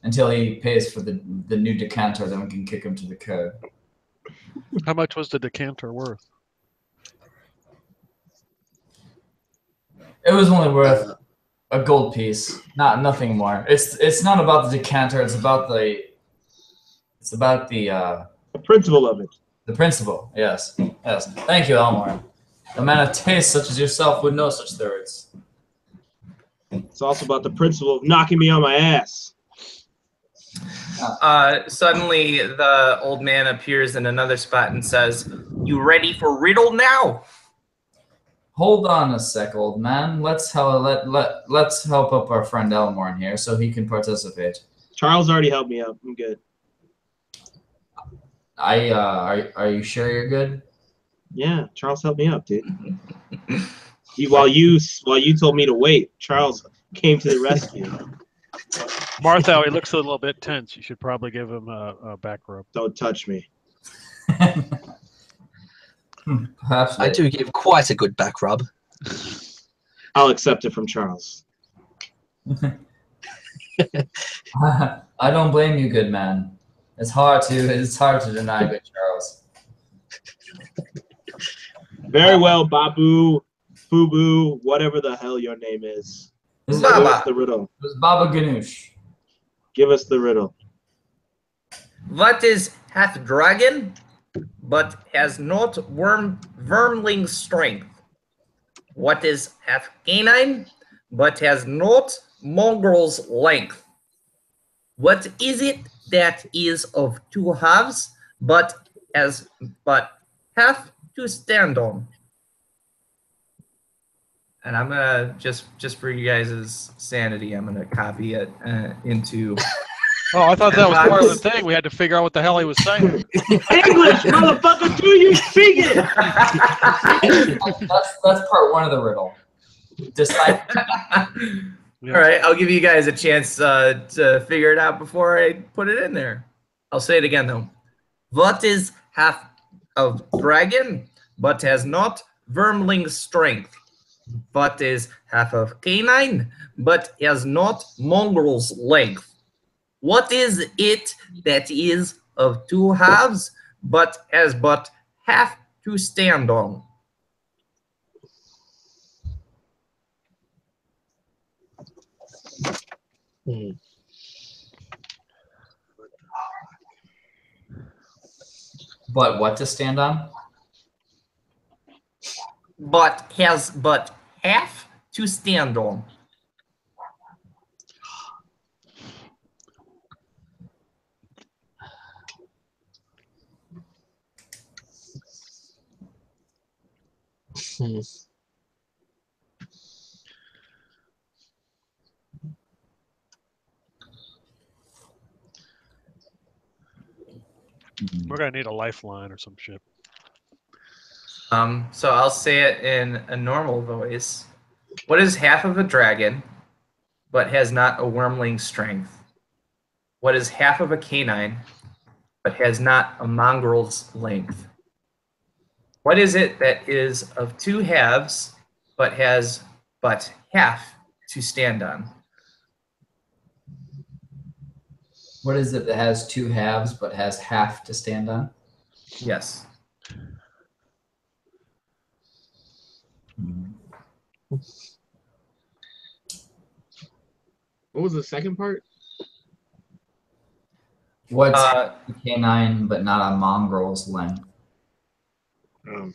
until he pays for the new decanter, then we can kick him to the curb. How much was the decanter worth? It was only worth a gold piece, nothing more. It's not about the decanter. It's about the principle of it. The principle. Yes. Yes. Thank you, Elmorn. A man of taste such as yourself would know such words. It's also about the principle of knocking me on my ass. Suddenly, the old man appears in another spot and says, "You ready for riddle now?" Hold on a sec, old man. Let's help up our friend Elmorn here so he can participate. Charles already helped me up. I'm good. Are you sure you're good? Yeah, Charles helped me up, dude. While you told me to wait, Charles came to the rescue. Martha, he looks a little bit tense. You should probably give him a back rub. Don't touch me. Perhaps I do give quite a good back rub. I'll accept it from Charles. I don't blame you, good man. It's hard to deny good Charles. Very well, Babu, Fubu, whatever the hell your name is. Give us the riddle. It was Baba Ganoush. Give us the riddle. What is half dragon, but has not wormling strength? What is half canine, but has not mongrel's length? What is it that is of 2 halves, but half to stand on? And I'm gonna just for you guys' sanity, I'm gonna copy it into. Oh, I thought that was part of the thing. We had to figure out what the hell he was saying. English, motherfucker, do you speak it? That's part 1 of the riddle. Decide. Yeah. All right, I'll give you guys a chance to figure it out before I put it in there. I'll say it again though. What is half of dragon, but has not vermling strength? What is half of canine, but has not mongrel's length? What is it that is of 2 halves, but has but half to stand on? But what to stand on? But has but half to stand on. We're gonna need a lifeline or some shit. So I'll say it in a normal voice. What is half of a dragon, but has not a wormling strength? what is half of a canine, but has not a mongrel's length? What is it that is of two halves, but has but half to stand on? What is it that has two halves but has half to stand on? Yes. What was the second part? What's a canine but not a mongrel's length? Um,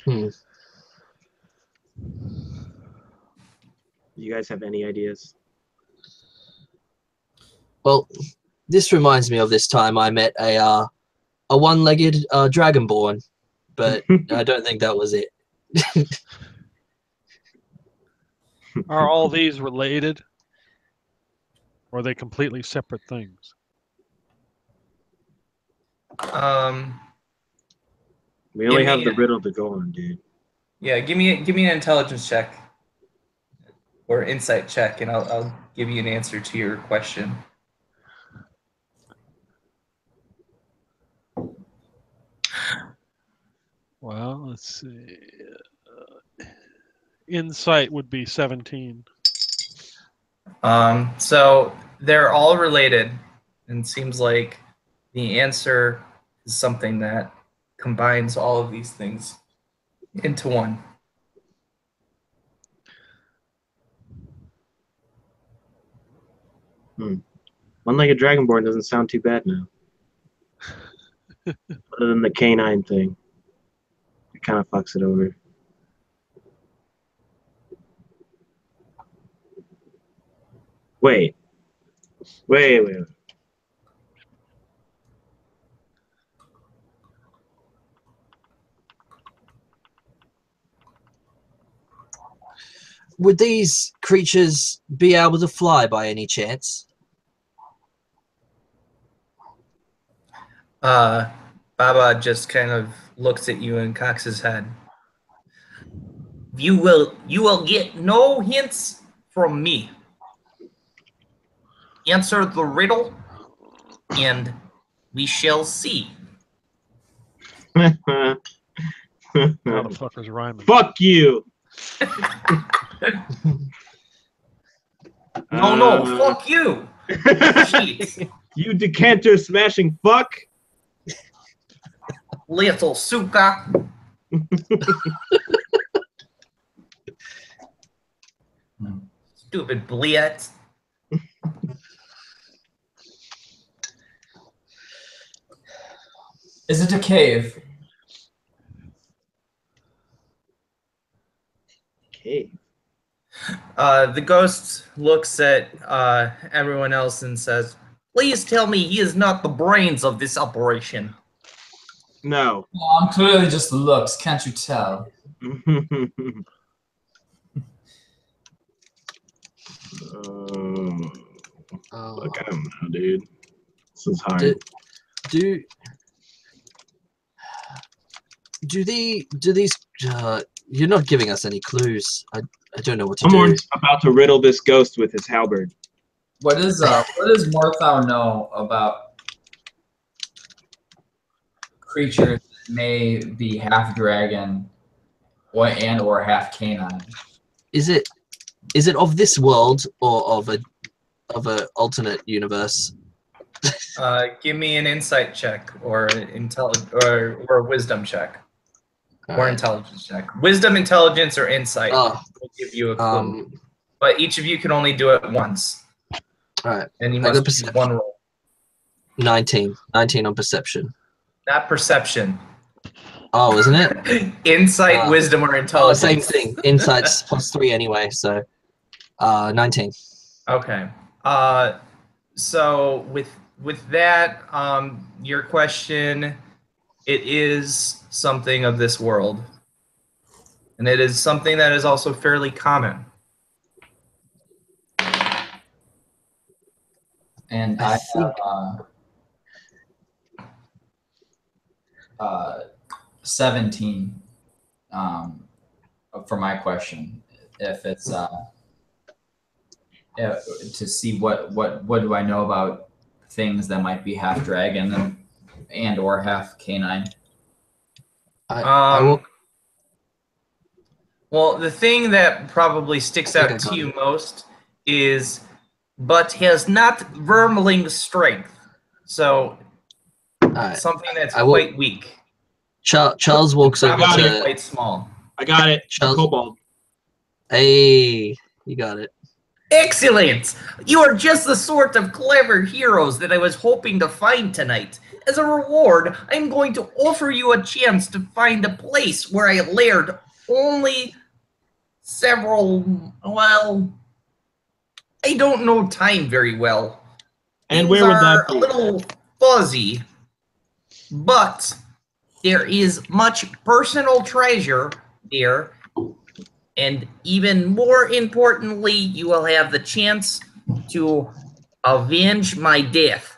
Hmm. you guys have any ideas? Well, this reminds me of this time I met a one-legged dragonborn, but I don't think that was it. Are all these related? Or are they completely separate things? We only Give have me the a- riddle to go on, dude. Yeah, give me an intelligence check or insight check, and I'll give you an answer to your question. Well, let's see. Insight would be 17. So they're all related, and it seems like the answer is something that combines all of these things into one. One-legged dragonborn doesn't sound too bad now. Other than the canine thing. It kind of fucks it over. Wait. Would these creatures be able to fly by any chance? Baba just kind of looks at you and cocks his head. You will get no hints from me. Answer the riddle, and we shall see. Motherfucker's rhyming. Fuck you! No, fuck you. Shit. You decanter smashing fuck! Little suka. Stupid bulette. Is it a cave? Okay. The ghost looks at everyone else and says, "Please tell me he is not the brains of this operation." No. Well, I'm clearly just the looks, can't you tell? Look, I don't know, dude. This is hard. Do these you're not giving us any clues. I don't know what to do. Elmorn's about to riddle this ghost with his halberd. What does Morthau know about creatures that may be half dragon or half canine? Is it of this world or of a alternate universe? Give me an insight check or or a wisdom check. Or intelligence check. Wisdom, intelligence, or insight will give you a clue. But each of you can only do it once. All right. And you must choose one roll. 19 on perception. Not perception. Oh, isn't it? Insight, wisdom, or intelligence. Same thing. Insight's +3 anyway, so 19. Okay. So with that, your question, it is something of this world. And it is something that is also fairly common. And I have 17 for my question. If it's to see what do I know about things that might be half dragon and or half canine. I will. Well, the thing that probably sticks out to you most is, but has not vermling strength. So something that's quite weak. Charles walks over Probably to. quite small. I got it. Charles, Kobold. Hey, you got it. Excellent! You are just the sort of clever heroes that I was hoping to find tonight. As a reward, I'm going to offer you a chance to find a place where I laired only several, well, I don't know time very well. And Things where would that are be? a little fuzzy, but there is much personal treasure there. And even more importantly, you will have the chance to avenge my death.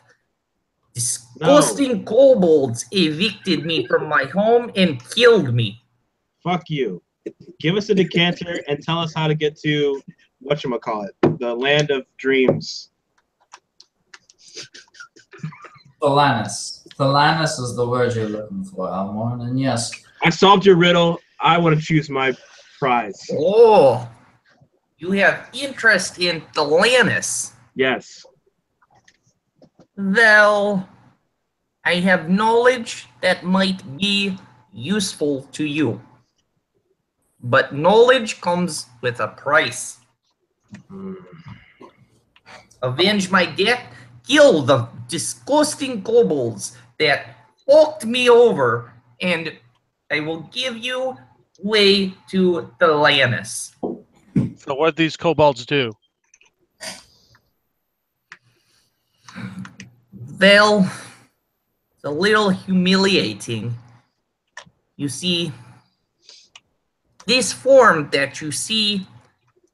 Disgusting kobolds evicted me from my home and killed me. Fuck you. Give us a decanter and tell us how to get to whatchamacallit, the land of dreams. Thelanis. Thelanis is the word you're looking for, Elmorn, and yes. I solved your riddle. I want to choose my prize. Oh, you have interest in Thelanis. Yes. Well, I have knowledge that might be useful to you. But knowledge comes with a price. Avenge my death, kill the disgusting kobolds that fucked me over, and I will give you way to Thelanis. So what these kobolds do? Well, it's a little humiliating. You see, this form that you see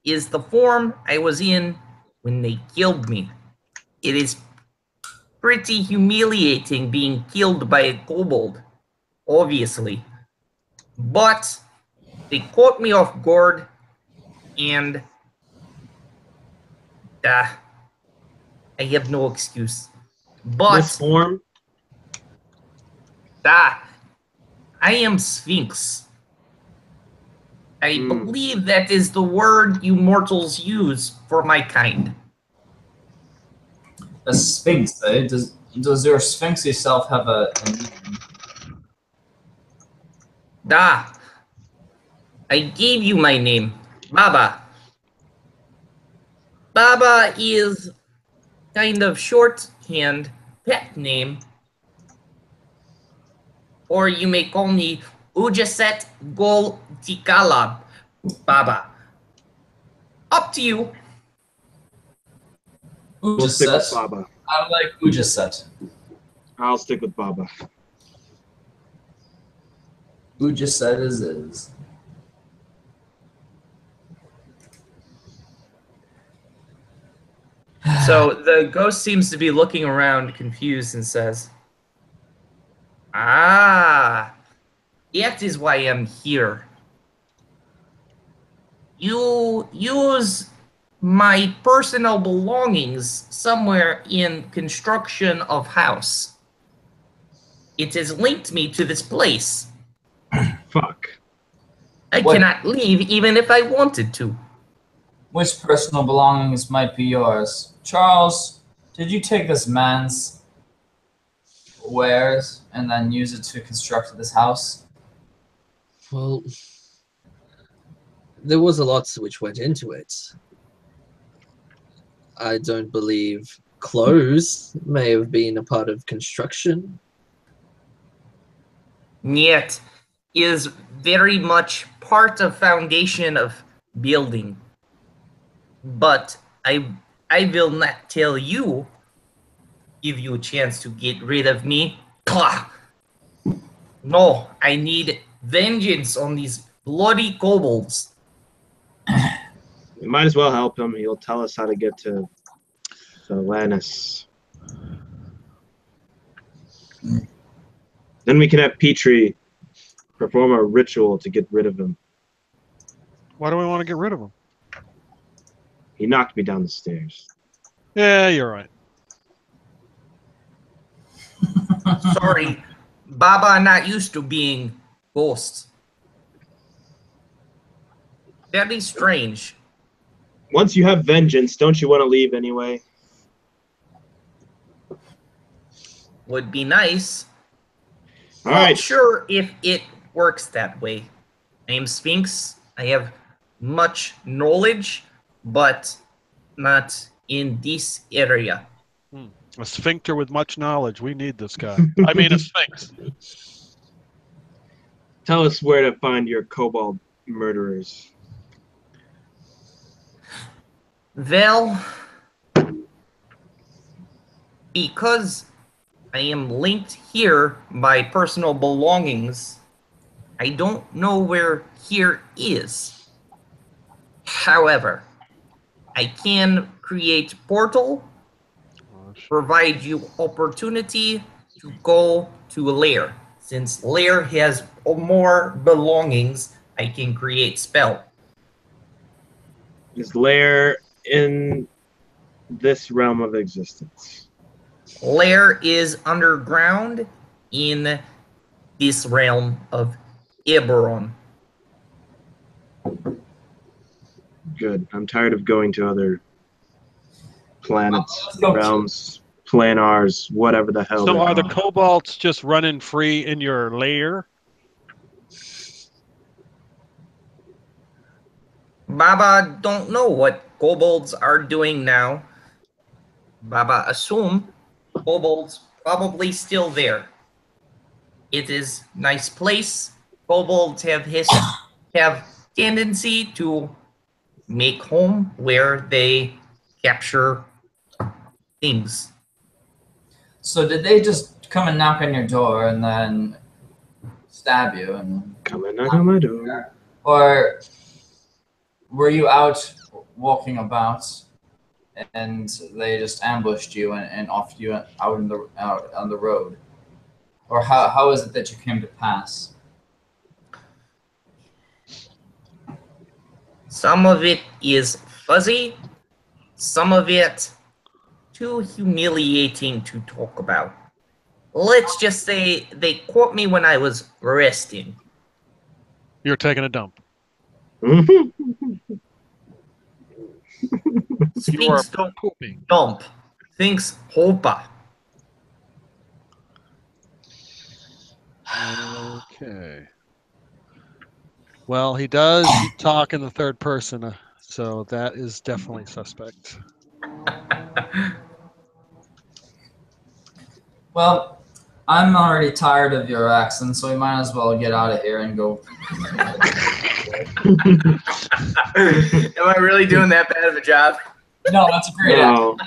is the form I was in when they killed me. It is pretty humiliating being killed by a kobold, obviously. But they caught me off guard, and I have no excuse. But This form? I am Sphinx. I believe that is the word you mortals use for my kind. A sphinx, eh? Does your sphinxy self have a meaning? I gave you my name, Baba. Baba is kind of shorthand pet name. Or you may call me Ujaset Gol Tikalab Baba. Up to you. We'll stick with Ujaset? Baba. I like Ujaset. I'll stick with Baba. Ujaset is. So the ghost seems to be looking around confused and says, that is why I'm here. You use my personal belongings somewhere in construction of house. It has linked me to this place. Fuck. I cannot leave even if I wanted to. Which personal belongings might be yours? Charles, did you take this man's wares and then use it to construct this house? Well, there was a lot which went into it. I don't believe clothes may have been a part of construction. Yet is very much part of foundation of building. But I will not tell you, give you a chance to get rid of me. No, I need vengeance on these bloody kobolds. We might as well help him. He'll tell us how to get to Thelanis. Then we can have Peitri perform a ritual to get rid of him. Why do we want to get rid of him? He knocked me down the stairs. Yeah, you're right. Sorry, Baba not used to being ghosts. Very strange. Once you have vengeance, don't you want to leave anyway? Would be nice. All Not right. sure if it works that way. I am Sphinx. I have much knowledge, but not in this area. A sphincter with much knowledge. We need this guy. I mean, a sphinx. Tell us where to find your kobold murderers. Well, because I am linked here by personal belongings, I don't know where here is. However, I can create portal, provide you opportunity to go to a lair. Since lair has more belongings, I can create spell. Is lair in this realm of existence? Lair is underground in this realm of Eberron. Good. I'm tired of going to other planets, Let's go. realms, planars, whatever the hell. So they're are the called. kobolds just running free in your lair? Baba don't know what kobolds are doing now. Baba assume kobolds probably still there. It is nice place. Kobolds have tendency to make home where they capture things. So did they just come and knock on your door and then stab you? And Come and knock on my door. or were you out walking about and they just ambushed you and offed you out on the road? Or how is it that you came to pass? Some of it is fuzzy. Some of it too humiliating to talk about. Let's just say they caught me when I was resting. You're taking a dump. Mhm. You are Sphinx don't pooping. dump. Sphinx hopa. Okay. Well, he does talk in the third person, so that is definitely suspect. Well, I'm already tired of your accent, so we might as well get out of here and go. Am I really doing that bad of a job? No, that's a great accent. No.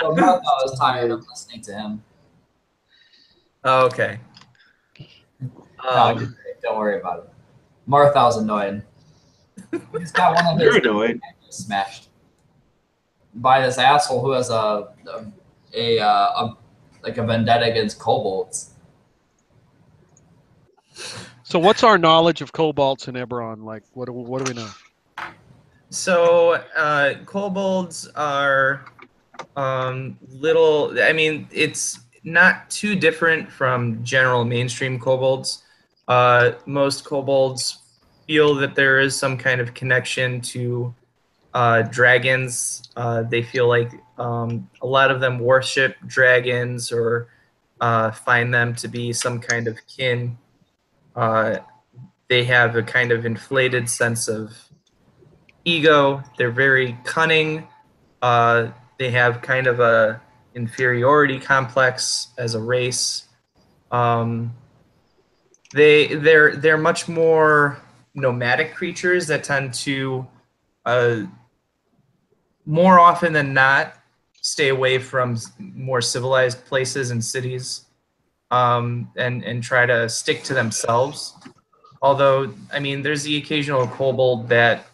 Well, Martha was tired of listening to him. Oh, okay. No, you're great. Don't worry about it. Martha's annoyed. He's got one of his You're annoyed. smashed by this asshole who has a vendetta against kobolds. So what's our knowledge of kobolds in Eberron? Like, what do we know? So, kobolds are little. I mean, it's not too different from general mainstream kobolds. Most kobolds feel that there is some kind of connection to dragons. They feel like a lot of them worship dragons or find them to be some kind of kin. They have a kind of inflated sense of ego. They're very cunning. They have kind of a inferiority complex as a race. They're much more nomadic creatures that tend to more often than not stay away from more civilized places and cities, and try to stick to themselves. Although, I mean, there's the occasional kobold that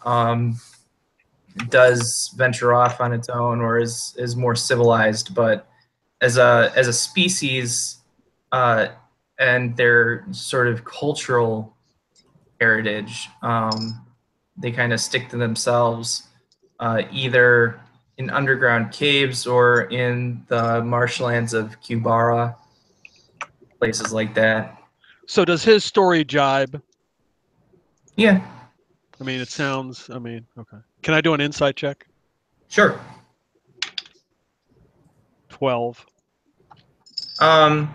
does venture off on its own or is more civilized, but as a species and their sort of cultural heritage. They kind of stick to themselves, either in underground caves or in the marshlands of Kubara, places like that. So does his story jibe? Yeah, I mean, it sounds. I mean, okay. Can I do an insight check? sure. 12. I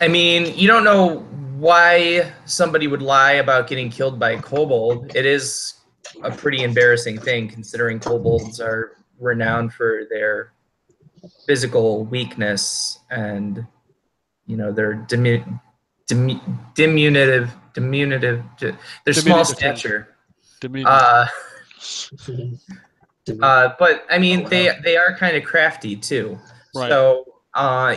mean, you don't know why somebody would lie about getting killed by a kobold. It is a pretty embarrassing thing, considering kobolds are renowned for their physical weakness and, you know, their diminutive, their small Diminutive. stature. Diminutive. But I mean, they are kind of crafty too. Right. So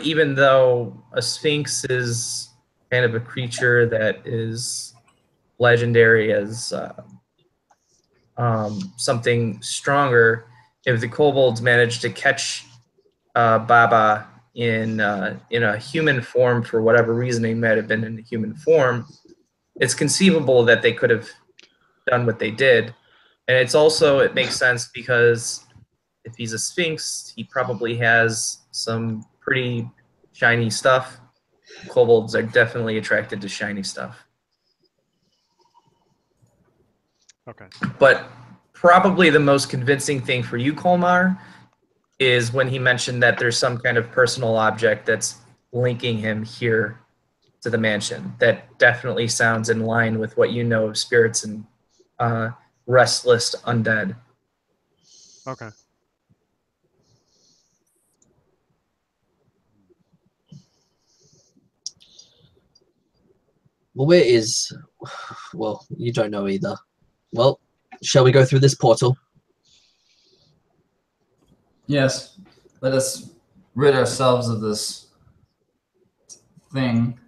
even though a sphinx is kind of a creature that is legendary as something stronger, if the kobolds manage to catch Baba in a human form for whatever reason, he might have been in a human form, it's conceivable that they could have done what they did. And it makes sense because if he's a sphinx, he probably has some pretty shiny stuff. Kobolds are definitely attracted to shiny stuff. Okay. But probably the most convincing thing for you, Kolmar, is when he mentioned that there's some kind of personal object that's linking him here to the mansion. That definitely sounds in line with what you know of spirits and restless undead. Okay. Well, where is... Well, you don't know either. Well, shall we go through this portal? Yes. Let us rid ourselves of this thing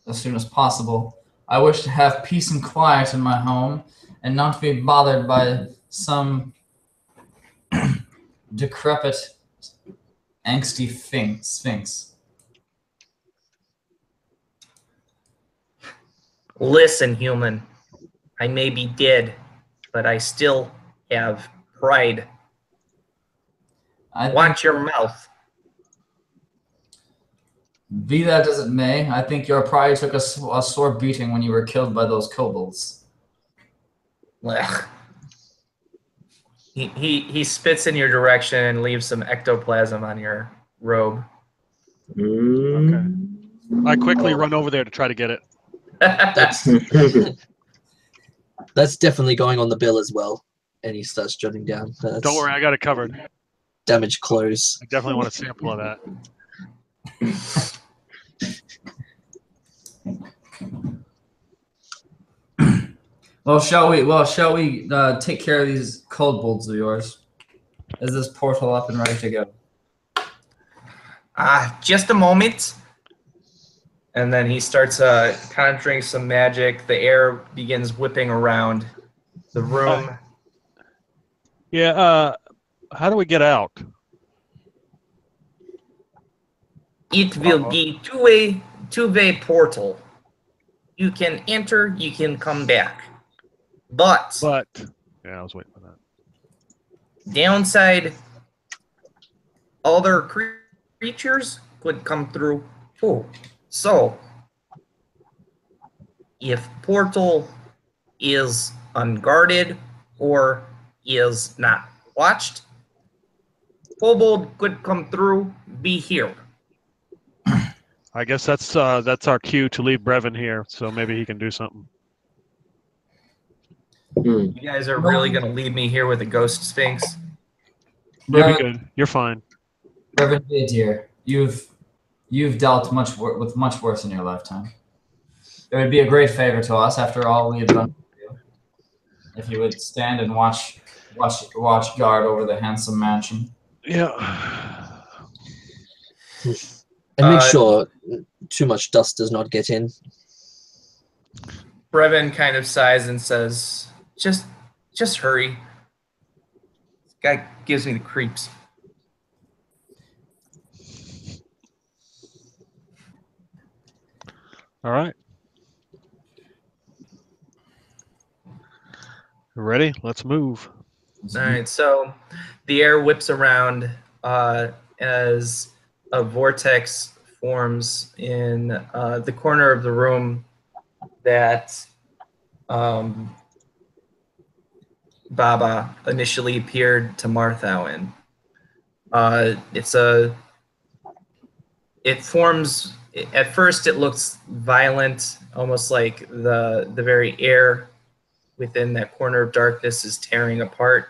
as soon as possible. I wish to have peace and quiet in my home and not to be bothered by some decrepit, angsty sphinx. Listen, human, I may be dead, but I still have pride. Watch your mouth. Be that as it may, I think your pride took a sore beating when you were killed by those kobolds. Ugh. He spits in your direction and leaves some ectoplasm on your robe. Okay. I quickly run over there to try to get it. That's definitely going on the bill as well. And he starts jotting down. Don't worry, I got it covered. Damaged clothes. I definitely want a sample of that. Well, shall we take care of these kobolds of yours? Is this portal up and ready to go? Just a moment. And then he starts conjuring some magic. The air begins whipping around the room. Yeah, how do we get out? It will be two-way portal. You can enter, you can come back. But yeah, I was waiting for that. Downside, other creatures could come through too. So, if portal is unguarded or is not watched, kobold could come through, be here. I guess that's our cue to leave Brevan here, so maybe he can do something. You guys are really going to leave me here with a ghost sphinx? You'll be good. You're fine. Brevan, dear, you've dealt with much worse in your lifetime. It would be a great favor to us, after all we have done for you, if you would stand and watch guard over the handsome mansion. Yeah. And make sure too much dust does not get in. Brevan kind of sighs and says, just hurry. This guy gives me the creeps. All right. Ready? Let's move. All right, so the air whips around as a vortex forms in the corner of the room that Baba initially appeared to Marthau in. It forms, at first it looks violent, almost like the very air within that corner of darkness is tearing apart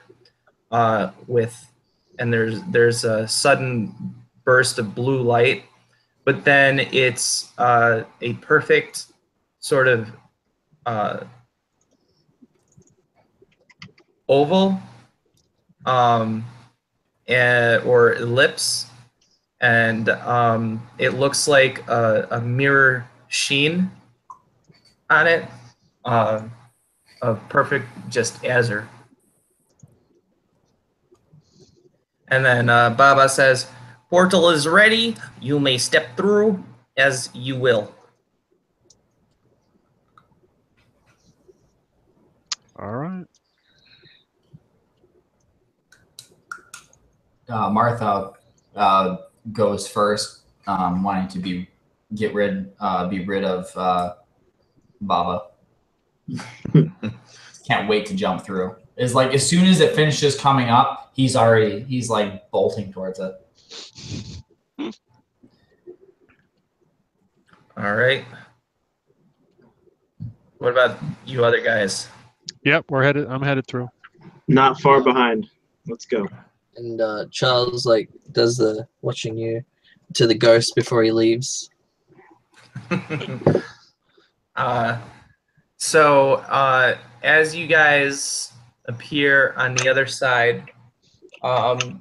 and there's a sudden burst of blue light, but then it's a perfect sort of oval or ellipse, and it looks like a mirror sheen on it of perfect just azure. And then Baba says, "Portal is ready. You may step through as you will." All right. Martha goes first, wanting to be rid of Baba. Can't wait to jump through. It's like as soon as it finishes coming up, he's like bolting towards it. All right. What about you other guys? Yep, I'm headed through. Not far behind. Let's go. And Charles like does the watching you to the ghost before he leaves. So as you guys appear on the other side,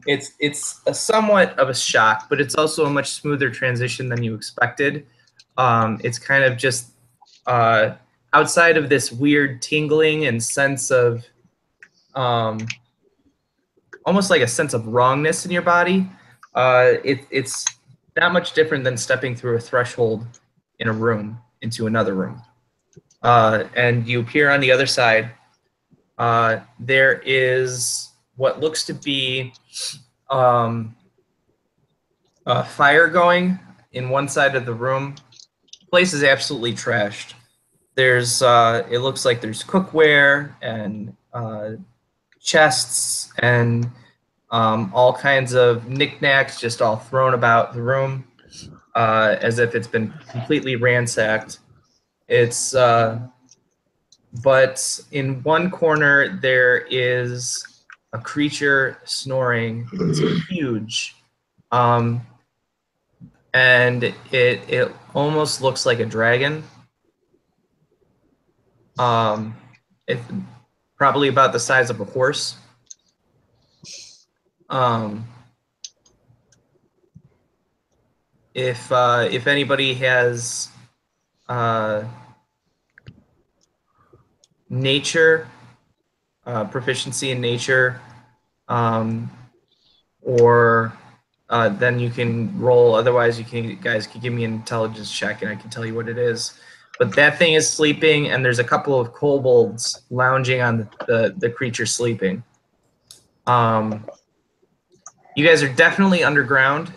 it's a somewhat of a shock, but it's also a much smoother transition than you expected. It's kind of just outside of this weird tingling and sense of almost like a sense of wrongness in your body. It's not much different than stepping through a threshold in a room into another room. And you appear on the other side. There is what looks to be a fire going in one side of the room. The place is absolutely trashed. There's it looks like there's cookware and chests and all kinds of knickknacks just all thrown about the room as if it's been completely ransacked. It's but in one corner there is a creature snoring. It's huge, and it almost looks like a dragon. It's probably about the size of a horse. If anybody has nature, proficiency in nature, or then you can roll. Otherwise, guys can give me an intelligence check, and I can tell you what it is. But that thing is sleeping, and there's a couple of kobolds lounging on the creature sleeping. You guys are definitely underground,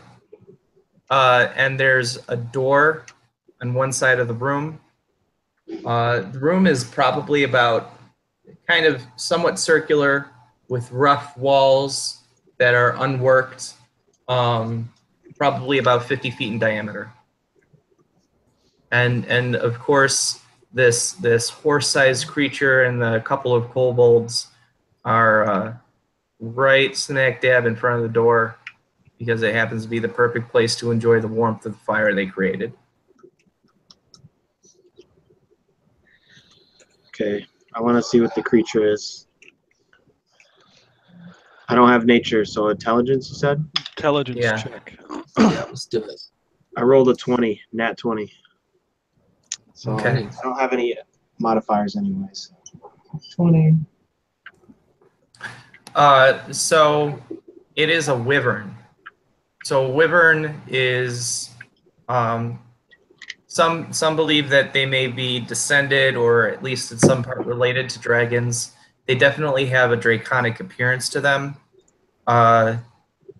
and there's a door on one side of the room. The room is probably about kind of somewhat circular with rough walls that are unworked, probably about 50 feet in diameter. And of course, this horse-sized creature and the couple of kobolds are right smack dab in front of the door because it happens to be the perfect place to enjoy the warmth of the fire they created. Okay, I want to see what the creature is. I don't have nature, so intelligence, you said? Intelligence Yeah. check. Yeah, let's do it. I rolled a 20, nat 20. So Okay. I don't have any modifiers anyways. 20. So it is a wyvern. So a wyvern is some believe that they may be descended or at least in some part related to dragons. They definitely have a draconic appearance to them.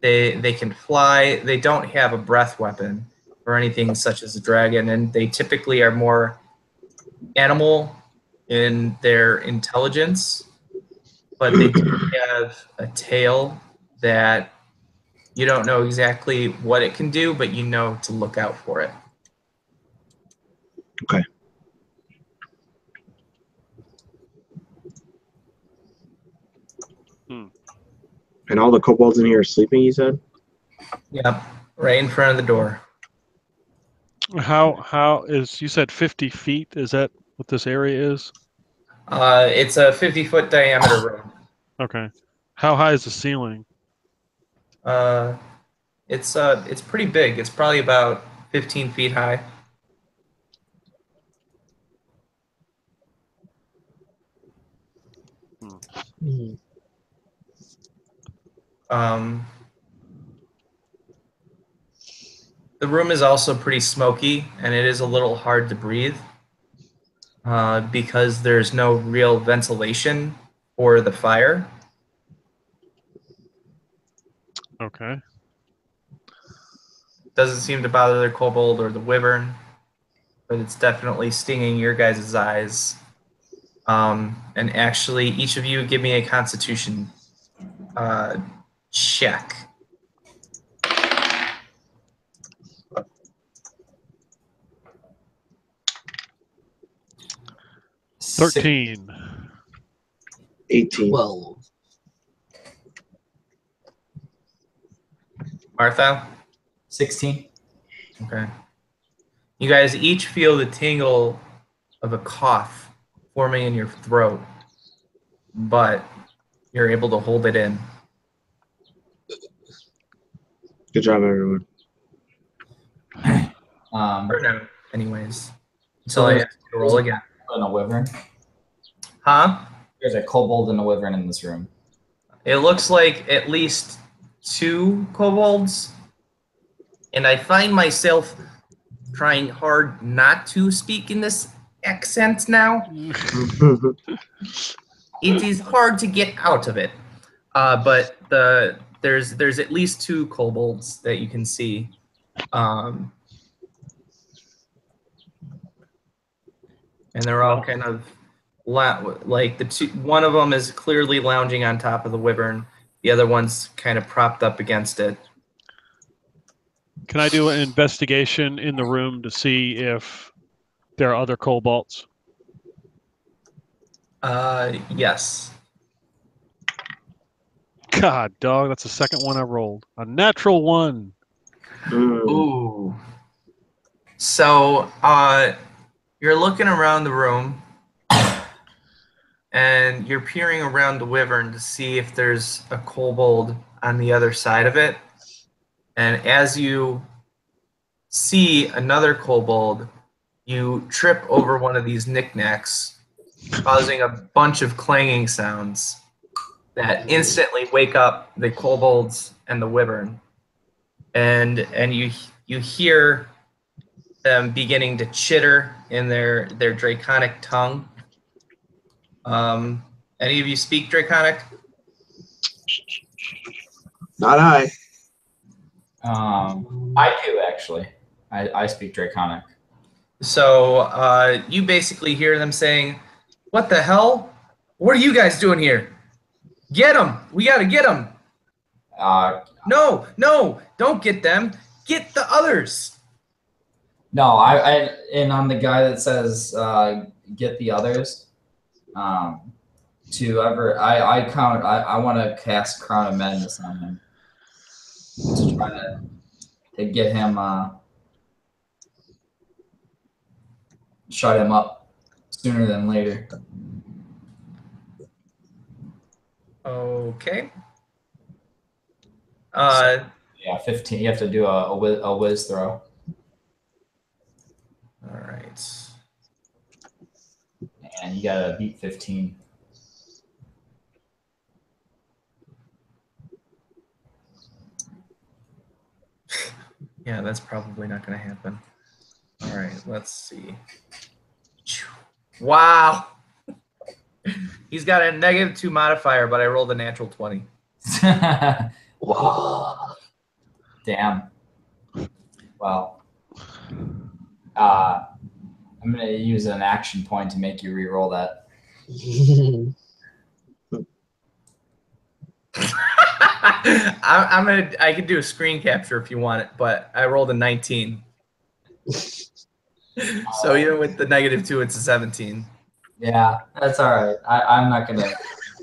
They can fly. They don't have a breath weapon or anything such as a dragon, and they typically are more animal in their intelligence, but they do have a tail that you don't know exactly what it can do, but you know to look out for it. Okay. And all the kobolds in here are sleeping, you said? Yep, right in front of the door. How is, you said 50 feet? Is that what this area is? It's a 50-foot diameter room. Okay. How high is the ceiling? It's pretty big. It's probably about 15 feet high. Hmm. The room is also pretty smoky, and it is a little hard to breathe because there's no real ventilation for the fire. Okay. Doesn't seem to bother the kobold or the wyvern, but it's definitely stinging your guys' eyes. And actually, each of you give me a Constitution check. Six- 13. 18. 12. Martha? 16. Okay. You guys each feel the tingle of a cough forming in your throat, but you're able to hold it in. Good job, everyone. For now, anyways. So Until I there's- have to roll again. And a wyvern. Huh? There's a kobold and a wyvern in this room. It looks like at least 2 kobolds, and I find myself trying hard not to speak in this accent now. It is hard to get out of it, but there's at least 2 kobolds that you can see. And they're all kind of like one of them is clearly lounging on top of the wyvern. The other one's kind of propped up against it. Can I do an investigation in the room to see if there are other kobolds? Yes. God, dog, that's the second one I rolled. A natural 1. Ooh. So, you're looking around the room, and you're peering around the wyvern to see if there's a kobold on the other side of it. And as you see another kobold, you trip over one of these knickknacks, causing a bunch of clanging sounds that instantly wake up the kobolds and the wyvern. And you hear them beginning to chitter in their draconic tongue. Any of you speak Draconic? Not I. I do actually. I speak Draconic. So you basically hear them saying, "What the hell? What are you guys doing here? Get them! We gotta get them! No, don't get them. Get the others." No, and I'm the guy that says get the others. I want to cast Crown of Madness on him to try to get him shut him up sooner than later. Okay. Yeah, 15. You have to do a whiz throw. All right. And you gotta beat 15. Yeah, that's probably not going to happen. All right, let's see. Wow. He's got a -2 modifier, but I rolled a natural 20. Wow. Damn. Well, I'm gonna use an action point to make you re-roll that. I could do a screen capture if you want it, but I rolled a 19. So even with the -2, it's a 17. Yeah, that's all right. I'm not gonna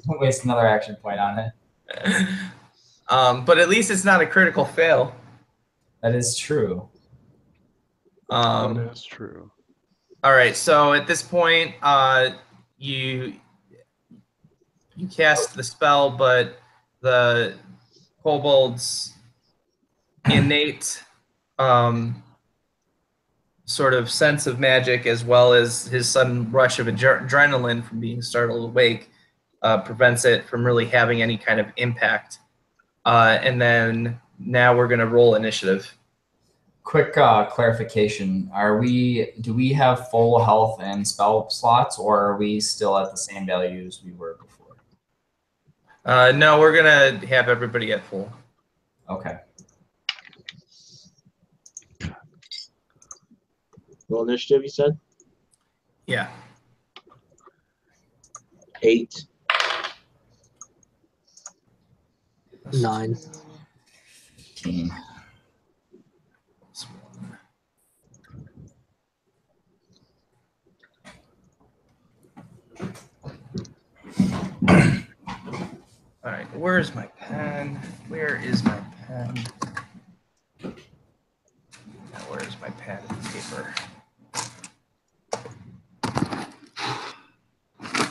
waste another action point on it. But at least it's not a critical fail. That is true. That is true. All right, so at this point, you cast the spell, but the kobold's innate sort of sense of magic, as well as his sudden rush of adrenaline from being startled awake, prevents it from really having any kind of impact. And then now we're going to roll initiative. Quick clarification: do we have full health and spell slots, or are we still at the same values we were before? No, we're going to have everybody at full. Okay. Roll initiative, you said? Yeah. 8. 9. 15. All right, where's my pen? Where is my pen? Now, where's my pad and paper?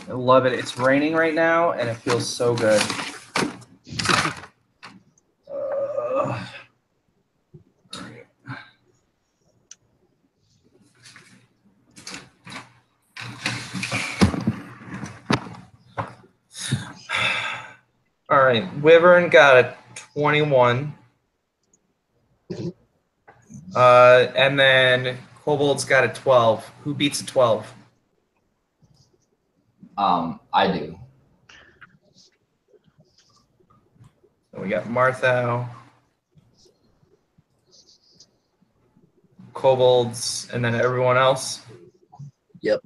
I love it. It's raining right now, and it feels so good. All right, Wyvern got a 21. And then Kobold's got a 12. Who beats a 12? I do. So we got Marthau, Kobolds, and then everyone else. Yep.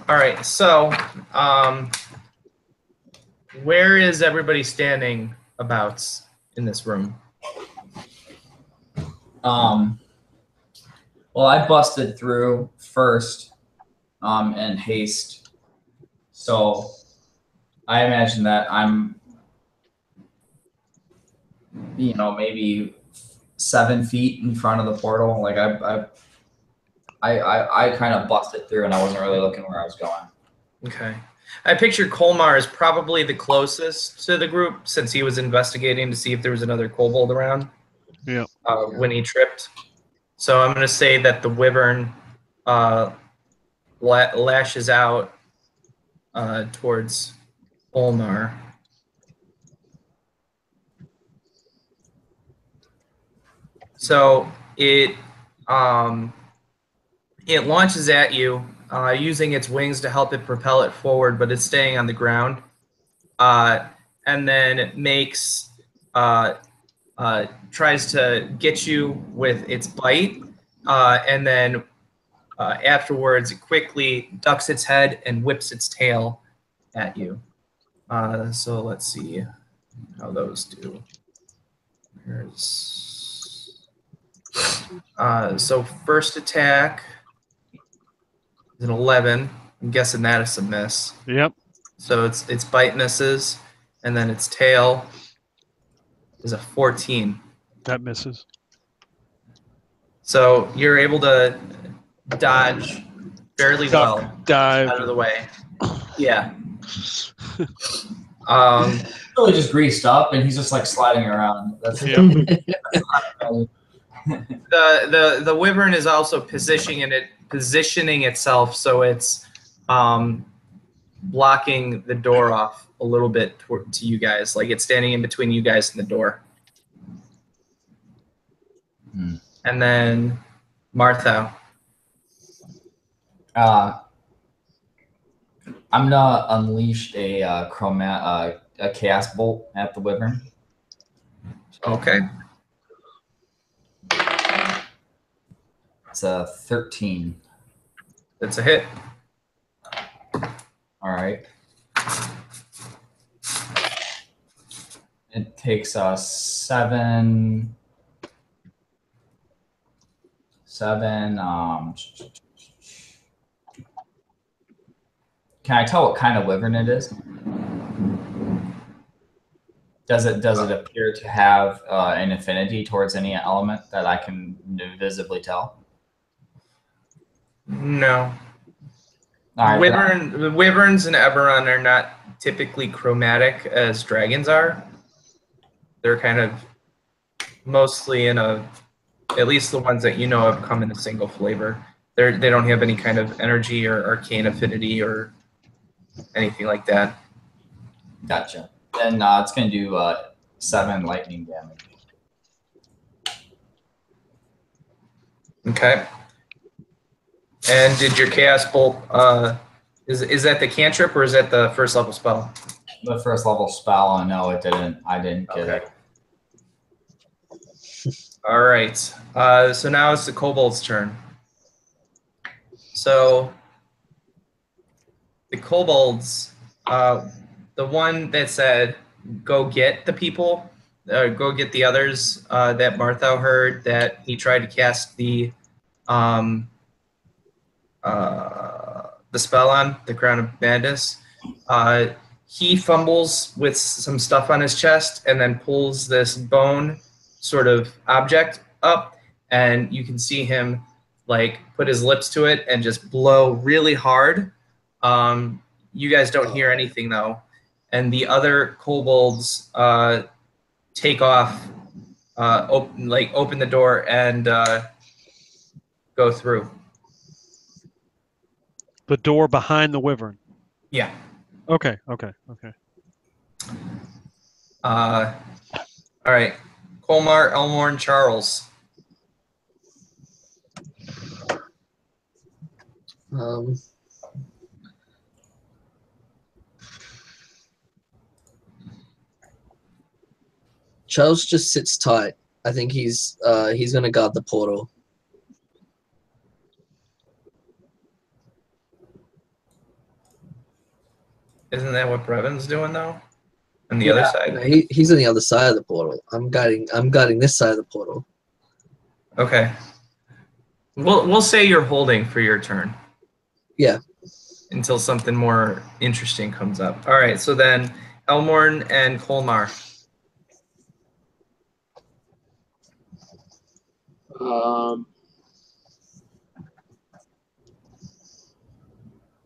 All right, so where is everybody standing about in this room? Well, I busted through first in haste, so I imagine that I'm, maybe 7 feet in front of the portal. Like I kind of busted through, and I wasn't really looking where I was going. Okay. I picture Kolmar as probably the closest to the group, since he was investigating to see if there was another kobold around. Yeah. When he tripped. So I'm going to say that the wyvern lashes out towards Kolmar. So it launches at you, using its wings to help it propel it forward, but it's staying on the ground. And then it makes tries to get you with its bite, and then afterwards it quickly ducks its head and whips its tail at you. So let's see how those do. So first attack is an 11. I'm guessing that is a miss. Yep. So its bite misses, and then its tail is a 14. That misses. So you're able to dodge fairly well Dive. out of the way. Yeah. Really just greased up, and he's just like sliding around. That's Yep. The wyvern is also positioning itself so it's blocking the door off a little bit to you guys, like it's standing in between you guys and the door. And then Martha. I'm gonna unleash a chaos bolt at the wyvern. Okay. It's a 13. That's a hit. All right. It takes us 7. Can I tell what kind of wyvern it is? Does it appear to have an affinity towards any element that I can visibly tell? No. All right, Wyverns and Eberron are not typically chromatic as dragons are. They're kind of mostly in a, at least the ones that you know of, come in a single flavor. They don't have any kind of energy or arcane affinity or anything like that. Gotcha. Then it's going to do 7 lightning damage. Okay. And did your chaos bolt? Is that the cantrip or is that the first level spell? The first level spell. No, it didn't. I didn't get it. All right. So now it's the kobold's turn. So the kobolds, the one that said, "Go get the people," go get the others. That Martha heard that he tried to cast the spell on the Crown of Madness. He fumbles with some stuff on his chest and then pulls this bone sort of object up, and you can see him like put his lips to it and just blow really hard. You guys don't hear anything though, and the other kobolds take off, open the door and go through. The door behind the wyvern. Yeah. Okay. All right. Kolmar, Elmorn, Charles. Charles just sits tight. I think he's gonna guard the portal. Isn't that what Brevan's doing though? On the other side. No, he's on the other side of the portal. I'm guarding this side of the portal. Okay. We'll say you're holding for your turn. Yeah. Until something more interesting comes up. All right. So then, Elmorn and Kolmar.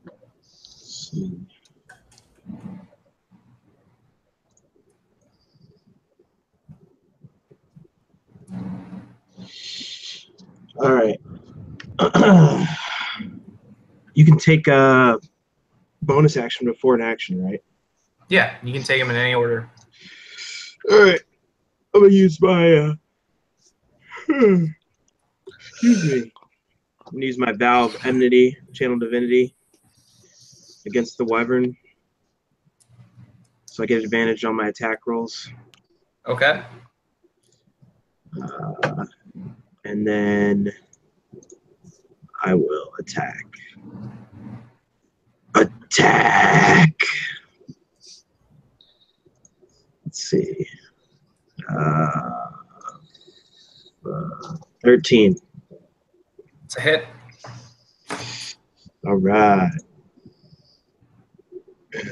Let's see. All right. You can take a bonus action before an action, right? Yeah, you can take them in any order. All right. I'm gonna use my excuse me. I'm gonna use my vow of enmity, channel divinity, against the wyvern, so I get advantage on my attack rolls. Okay. And then I will attack. Attack! Let's see. 13. It's a hit. All right.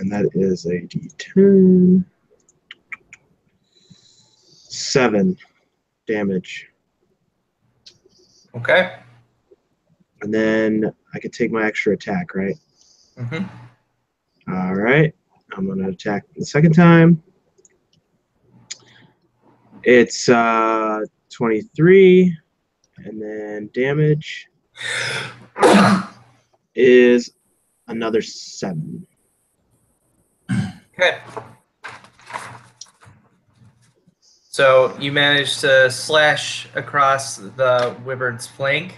And that is a D10. 7 damage. Okay. And then I can take my extra attack, right? Mm-hmm. All right. I'm going to attack the second time. It's 23. And then damage is another 7. Okay. So you managed to slash across the wyvern's flank,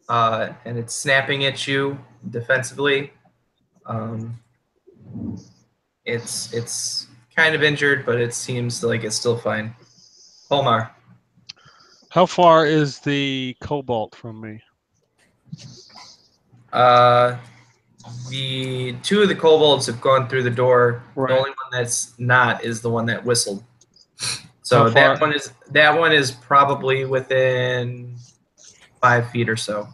and it's snapping at you defensively. It's kind of injured, but it seems like it's still fine. Kolmar. How far is the cobalt from me? The 2 of the kobolds have gone through the door. Right. The only one that's not is the one that whistled. So How far? that one is probably within 5 feet or so.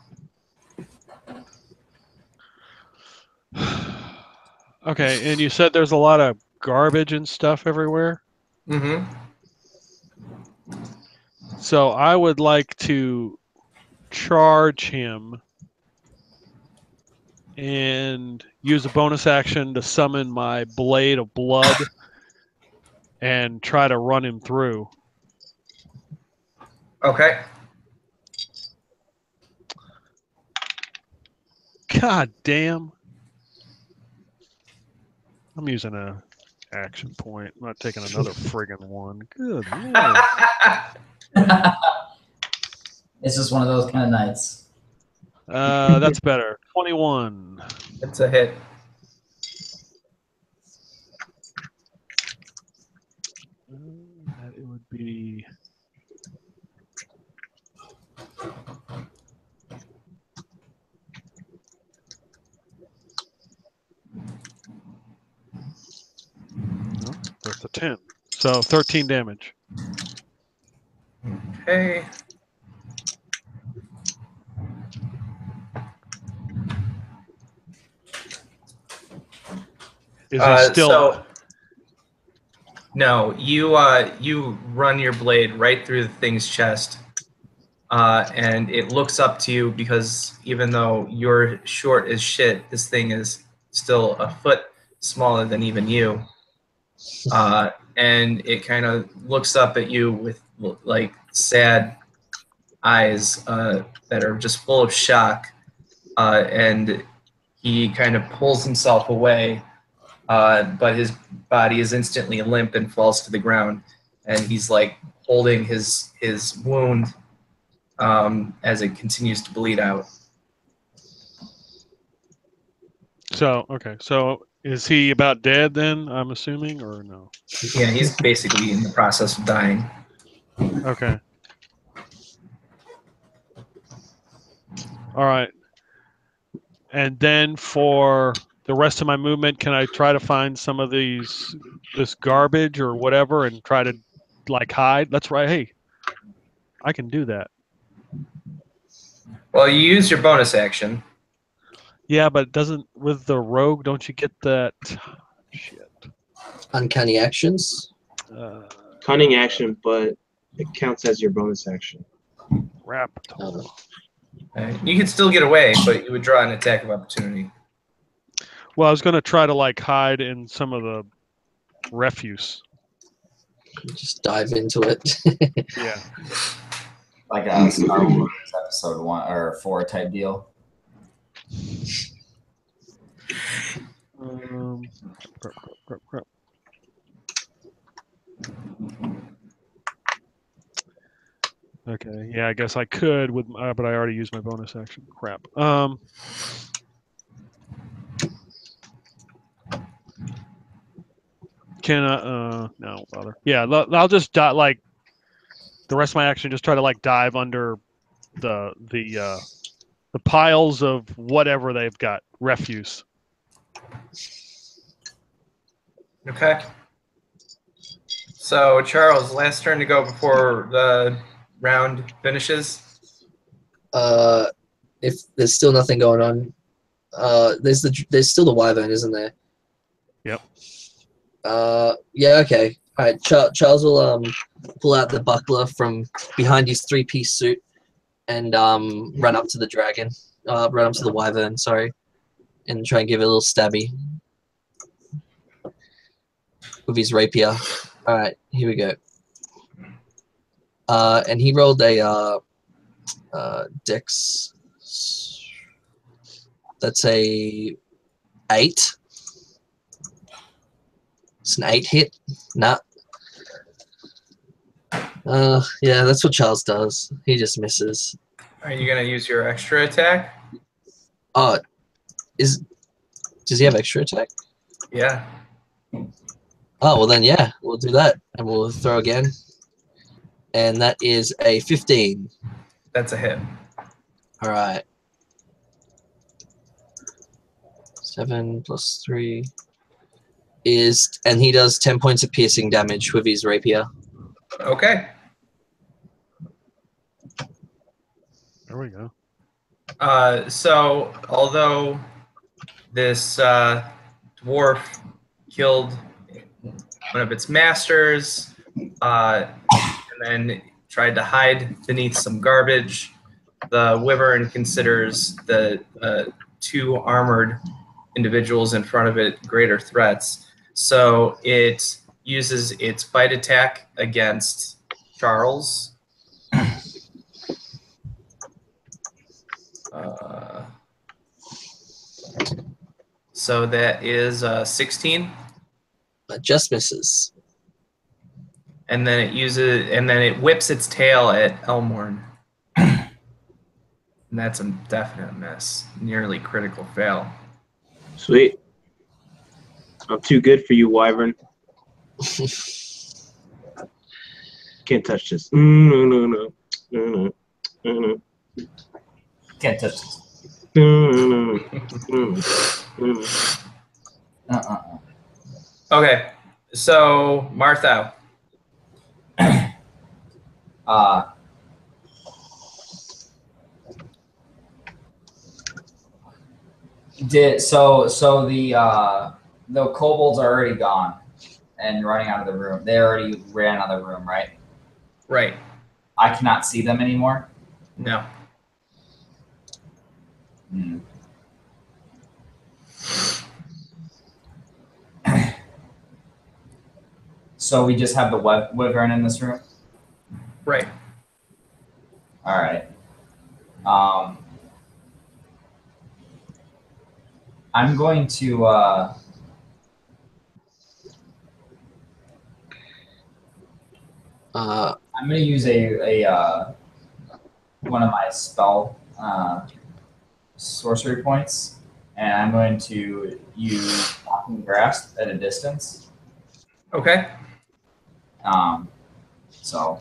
Okay, and you said there's a lot of garbage and stuff everywhere? Mm-hmm. So I would like to charge him and use a bonus action to summon my blade of blood and try to run him through. Okay. God damn. I'm using a action point. I'm not taking another friggin' one. Good lord. It's just one of those kind of nights. That's better. 21. It's a hit. That it would be. No, that's a 10. So 13 damage. Okay. Is he still? No, you run your blade right through the thing's chest, and it looks up to you because even though you're short as shit, this thing is still a foot smaller than even you. And it kind of looks up at you with like sad eyes that are just full of shock, and he kind of pulls himself away, but his body is instantly limp and falls to the ground, and he's like holding his wound as it continues to bleed out. So, okay. So is he about dead then, I'm assuming, or no? Yeah, he's basically in the process of dying. Okay. All right. And then for the rest of my movement, can I try to find some of this garbage or whatever and try to like hide? That's right. Hey, I can do that. Well, you use your bonus action. Yeah, but with the rogue, don't you get that shit? Uncanny actions. Cunning action, but it counts as your bonus action. Crap. You could still get away, but you would draw an attack of opportunity. Well, I was going to try to like hide in some of the refuse. Just dive into it. Yeah. Like a Star Wars episode 1 or 4 type deal. Crap. Okay, yeah, I guess I could with, but I already used my bonus action. Crap. Can I? No, bother. Yeah, I'll just like the rest of my action. Just try to like dive under the piles of whatever they've got, refuse. Okay. So, Charles, last turn to go before the round finishes. If there's still nothing going on, there's still the wyvern, isn't there? Yep. Yeah. Okay. All right. Charles will pull out the buckler from behind his 3-piece suit and run up to the dragon. Run up to the wyvern. Sorry, and try and give it a little stabby with his rapier. All right. Here we go. And he rolled a Dex. That's a 8. It's an 8 hit. Nah. Yeah, that's what Charles does. He just misses. Are you gonna use your extra attack? Oh, does he have extra attack? Yeah. Oh, well then, yeah, we'll do that, and we'll throw again. And that is a 15. That's a hit. All right. 7 plus 3 is, and he does 10 points of piercing damage with his rapier. Okay. There we go. So although this dwarf killed one of its masters, and then tried to hide beneath some garbage, the wyvern considers the 2 armored individuals in front of it greater threats. So it uses its bite attack against Charles. So that is 16. That just misses. And then it whips its tail at Elmorn. And that's a definite miss. Nearly critical fail. Sweet. I'm too good for you, wyvern. Can't touch this. No. Can't touch this. Okay, so Martha. The kobolds are already gone and running out of the room. They already ran out of the room, right? Right. I cannot see them anymore. No. Hmm. So we just have the wyvern in this room? Right. All right. I'm going to I'm going to use a one of my spell sorcery points, and I'm going to use Talking Grasp at a distance. Okay. So,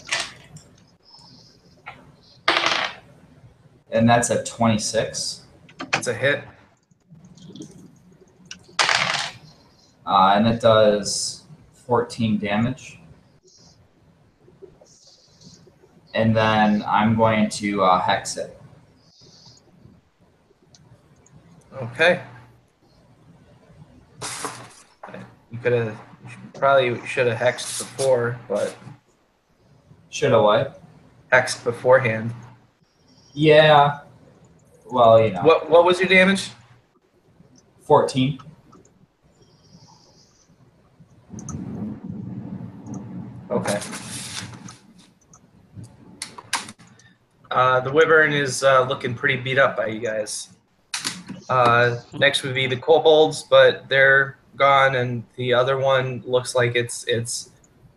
and that's a 26. It's a hit. And it does 14 damage. And then I'm going to hex it. Okay. You probably should have hexed before, but Should have what? hexed beforehand. Yeah. Well, you know. What was your damage? 14. Okay. The wyvern is looking pretty beat up by you guys. Next would be the kobolds, but they're gone, and the other one looks like its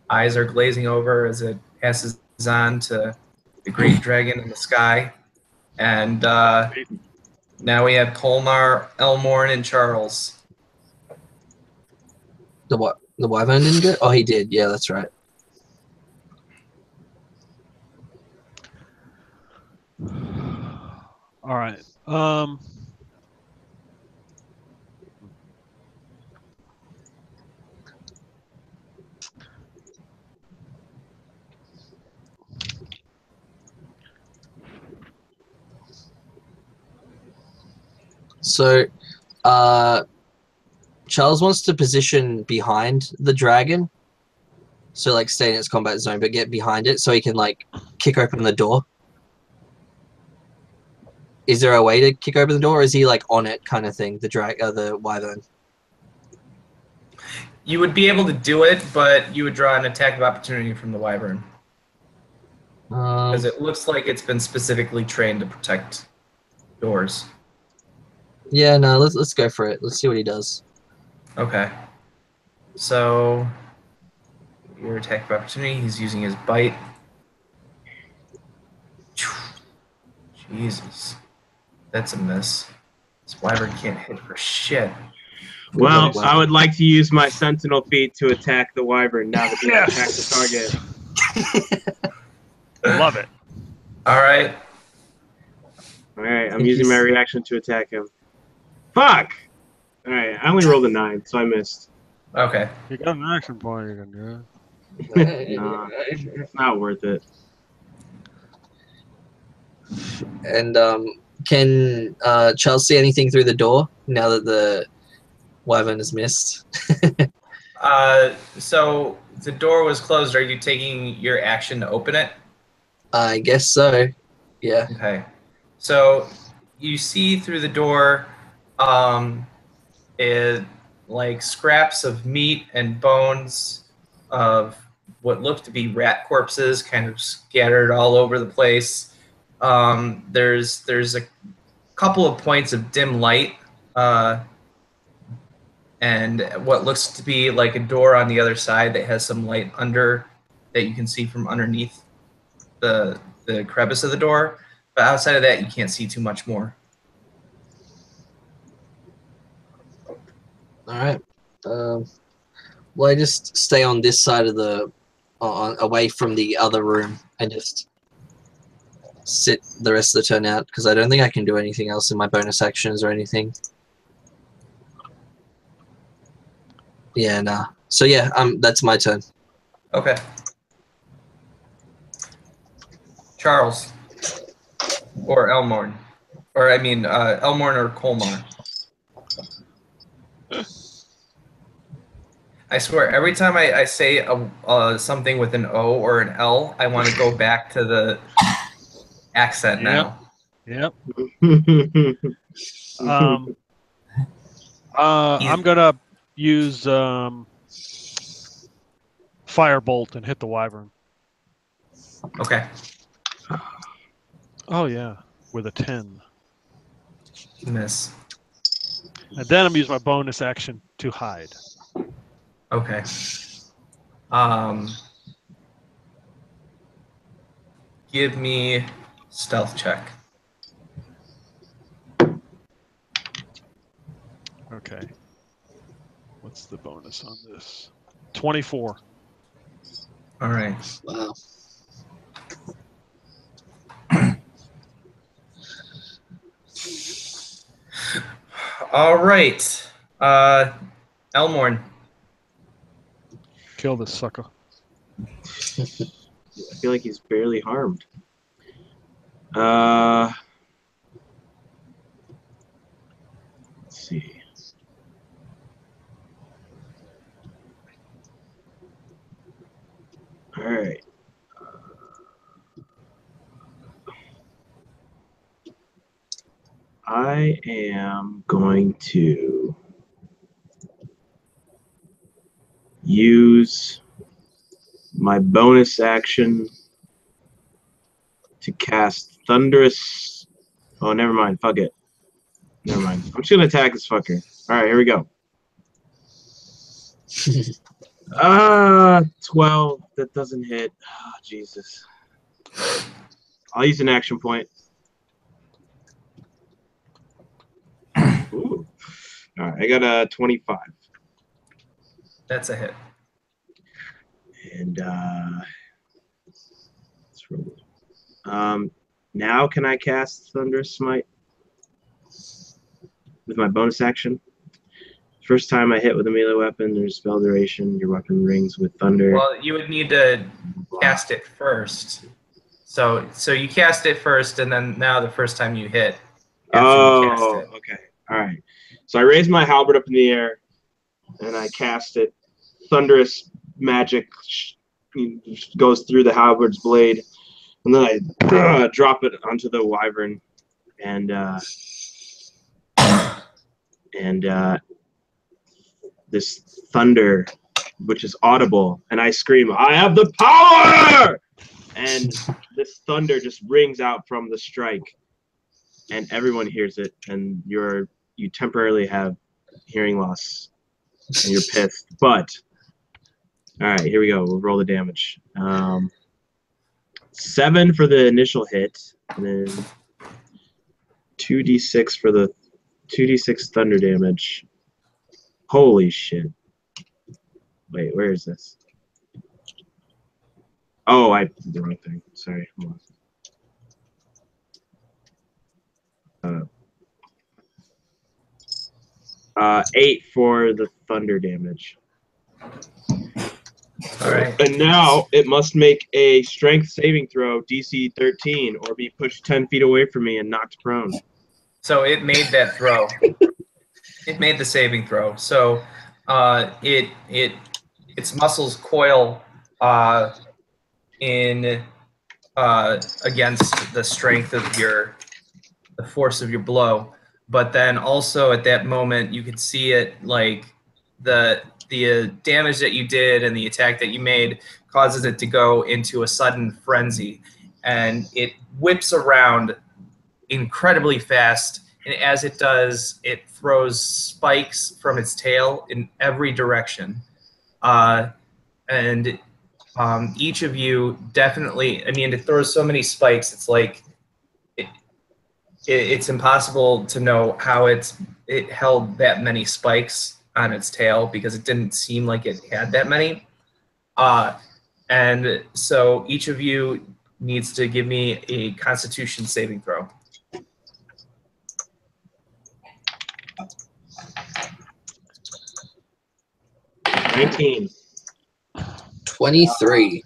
eyes are glazing over as it passes on to the great dragon in the sky. And now we have Kolmar, Elmorn, and Charles. The what? The wyvern didn't go? Oh, he did. Yeah, that's right. All right. So, Charles wants to position behind the dragon. So, like, stay in its combat zone, but get behind it so he can, like, kick open the door. Is there a way to kick open the door, or is he, like, on it kind of thing, the wyvern? You would be able to do it, but you would draw an attack of opportunity from the wyvern. Because it looks like it's been specifically trained to protect doors. Yeah, no, let's go for it. Let's see what he does. Okay. So your attack of opportunity, he's using his bite. Jesus. That's a miss. This wyvern can't hit for shit. Well, I would like to use my sentinel feat to attack the wyvern now that he's attacked the target. Love it. Alright. Alright, I'm using my reaction to attack him. Fuck! Alright, I only rolled a 9, so I missed. Okay. You got an action point you can do. Nah, it's not worth it. And can Charles see anything through the door now that the wyvern is missed? So the door was closed. Are you taking your action to open it? I guess so. Yeah. Okay. So you see through the door like scraps of meat and bones of what look to be rat corpses kind of scattered all over the place. There's a couple of points of dim light and what looks to be like a door on the other side that has some light under that you can see from underneath the crevice of the door. But outside of that, you can't see too much more. All right. Well, I just stay on this side of the, away from the other room, and just sit the rest of the turn out because I don't think I can do anything else in my bonus actions or anything. Yeah, nah. So yeah, that's my turn. Okay. Charles. Or Elmorn. Or, I mean, Elmorn or Kolmar. I swear, every time I say something with an O or an L, I want to go back to the accent now. Yep. I'm gonna use firebolt and hit the wyvern. Okay. Oh yeah, with a 10. Miss. And then I'm using my bonus action to hide. Okay. Give me stealth check. Okay. What's the bonus on this? 24. All right. Wow. All right. Elmorn. Kill this sucker. I feel like he's barely harmed. Let's see. All right. I am going to use my bonus action to cast Thunderous. Oh, never mind. Fuck it. Never mind. I'm just going to attack this fucker. All right, here we go. 12. That doesn't hit. Oh, Jesus. I'll use an action point. Ooh. All right, I got a 25. That's a hit. And let's roll it. Now can I cast Thunderous Smite with my bonus action? First time I hit with a melee weapon, there's spell duration. Your weapon rings with thunder. Well, you would need to cast it first. So you cast it first, and then now the first time you hit. Oh, okay. All right. So I raise my halberd up in the air, and I cast it. Thunderous magic goes through the halberd's blade, and then I drop it onto the wyvern, and this thunder, which is audible, and I scream, "I have the power!" and this thunder just rings out from the strike, and everyone hears it, and you temporarily have hearing loss, and you're pissed. But all right, here we go. We'll roll the damage. 7 for the initial hit, and then 2d6 for the 2d6 thunder damage. Holy shit! Wait, where is this? Oh, I did the wrong thing. Sorry. Hold on. 8 for the thunder damage. All right. And now it must make a strength saving throw, DC 13, or be pushed 10 feet away from me and knocked prone. So it made that throw. It made the saving throw. So its muscles coil in against the strength of the force of your blow. But then also at that moment you could see it, like the damage that you did and the attack that you made causes it to go into a sudden frenzy, and it whips around incredibly fast. And as it does, it throws spikes from its tail in every direction. And each of you definitely, I mean, it throws so many spikes, it's like it's impossible to know how it held that many spikes on its tail, because it didn't seem like it had that many. And so each of you needs to give me a Constitution saving throw. 19. 23.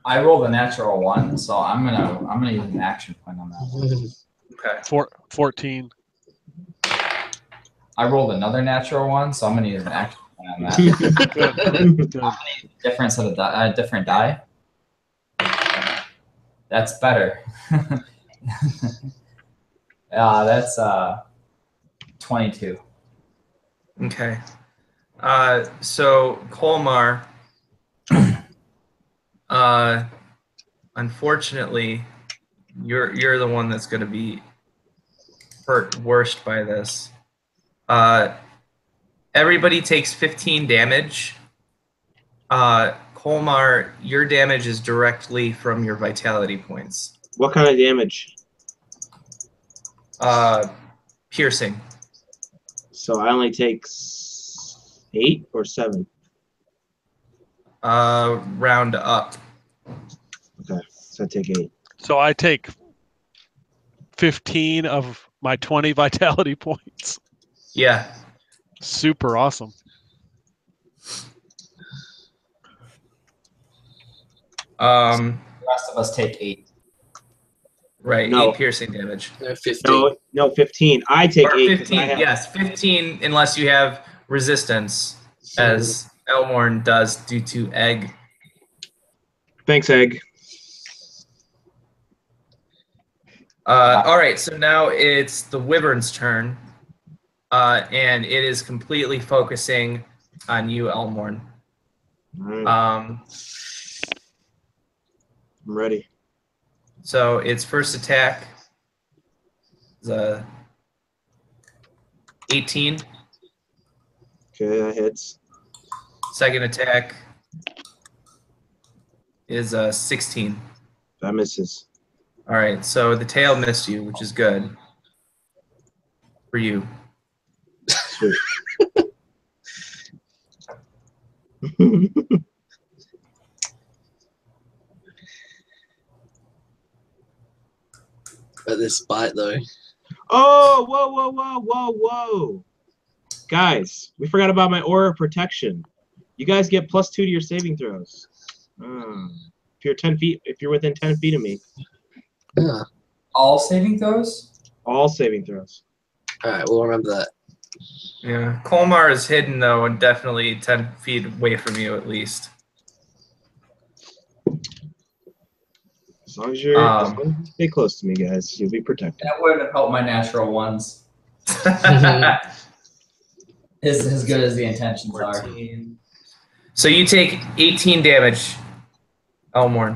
I rolled a natural 1, so I'm gonna use an action point on that. Okay. 14. I rolled another natural 1, so I'm gonna use an action point on that. Good. How many difference of the different die? That's better. That's 22. Okay. So Kolmar, unfortunately, you're the one that's going to be hurt worst by this. Everybody takes 15 damage. Kolmar, your damage is directly from your vitality points. What kind of damage? Piercing. So I only take 8 or 7? Round up. Okay, so I take 8. So I take 15 of my 20 vitality points. Yeah. Super awesome. The rest of us take 8. Right, No. 8 piercing damage. 15. No, 15. I take Or 8. 15, yes, 15 unless you have resistance, as Elmorn does due to egg. Thanks, Egg. All right, so now it's the Wyvern's turn, and it is completely focusing on you, Elmorn. All right, Um, I'm ready. so its first attack is a 18. Okay, that hits. Second attack is a 16. That misses. All right, so the tail missed you, which is good for you. Sweet. But this bite, though. Oh, whoa. Guys, we forgot about my aura of protection. You guys get +2 to your saving throws. If you're 10 feet, if you're within 10 feet of me. Yeah. All saving throws? All saving throws. All right, we'll remember that. Yeah, Kolmar is hidden though, and definitely 10 feet away from you at least. As long as you stay close to me, guys, you'll be protected. That would have helped my natural 1s. As good as the intentions are. 14. So you take 18 damage, Elmorn.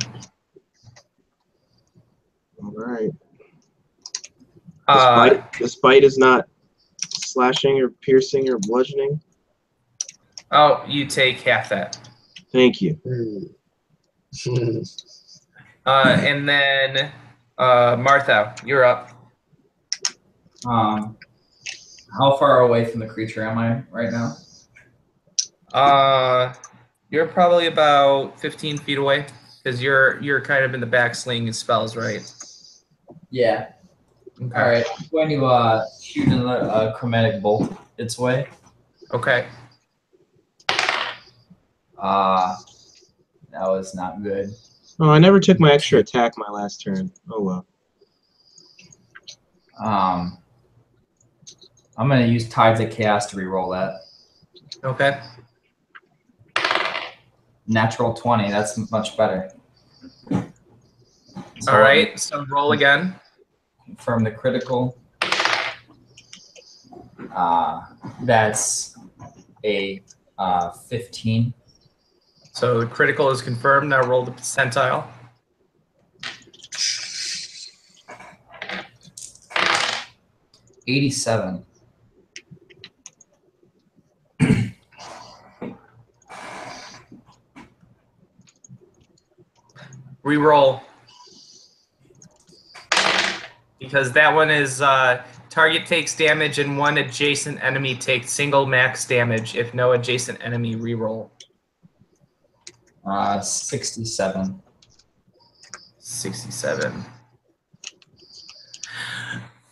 All right. Uh, This bite is not slashing or piercing or bludgeoning. oh, you take half that. Thank you. And then Martha, you're up. How far away from the creature am I right now? You're probably about 15 feet away because you're kind of in the back slinging spells, right? Yeah. Okay. All right. I'm going to shoot a chromatic bolt its way. Okay. That was not good. Oh, I never took my extra attack my last turn. Oh well. I'm going to use Tides of Chaos to reroll that. Okay. Natural 20. That's much better. So All right. So roll again. Confirm the critical. That's a 15. So critical is confirmed. Now roll the percentile. $87. Reroll. Because that one is target takes damage and one adjacent enemy takes single max damage if no adjacent enemy reroll. 67. 67.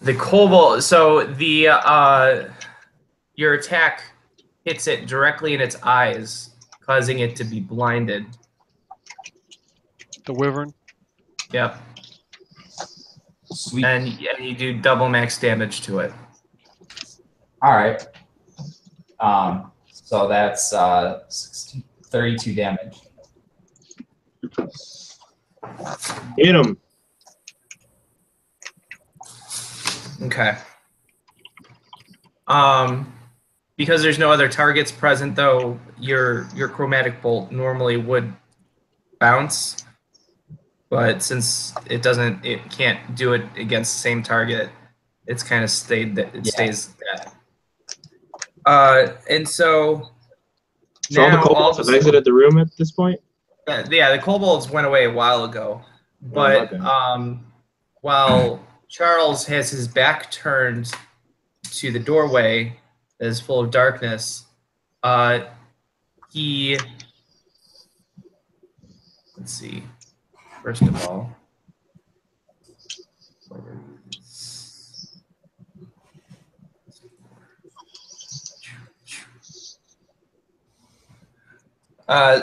The kobold. So the your attack hits it directly in its eyes, causing it to be blinded. The wyvern. Yep. Sweet. And you do double max damage to it. All right. So that's 32 damage. Hit him. Okay. Because there's no other targets present, though, your chromatic bolt normally would bounce, but since it can't do it against the same target, it's kind of stays dead. And so So now all the kobolds have exited the room at this point. yeah, the kobolds went away a while ago, but while Charles has his back turned to the doorway that is full of darkness, he, let's see, first of all,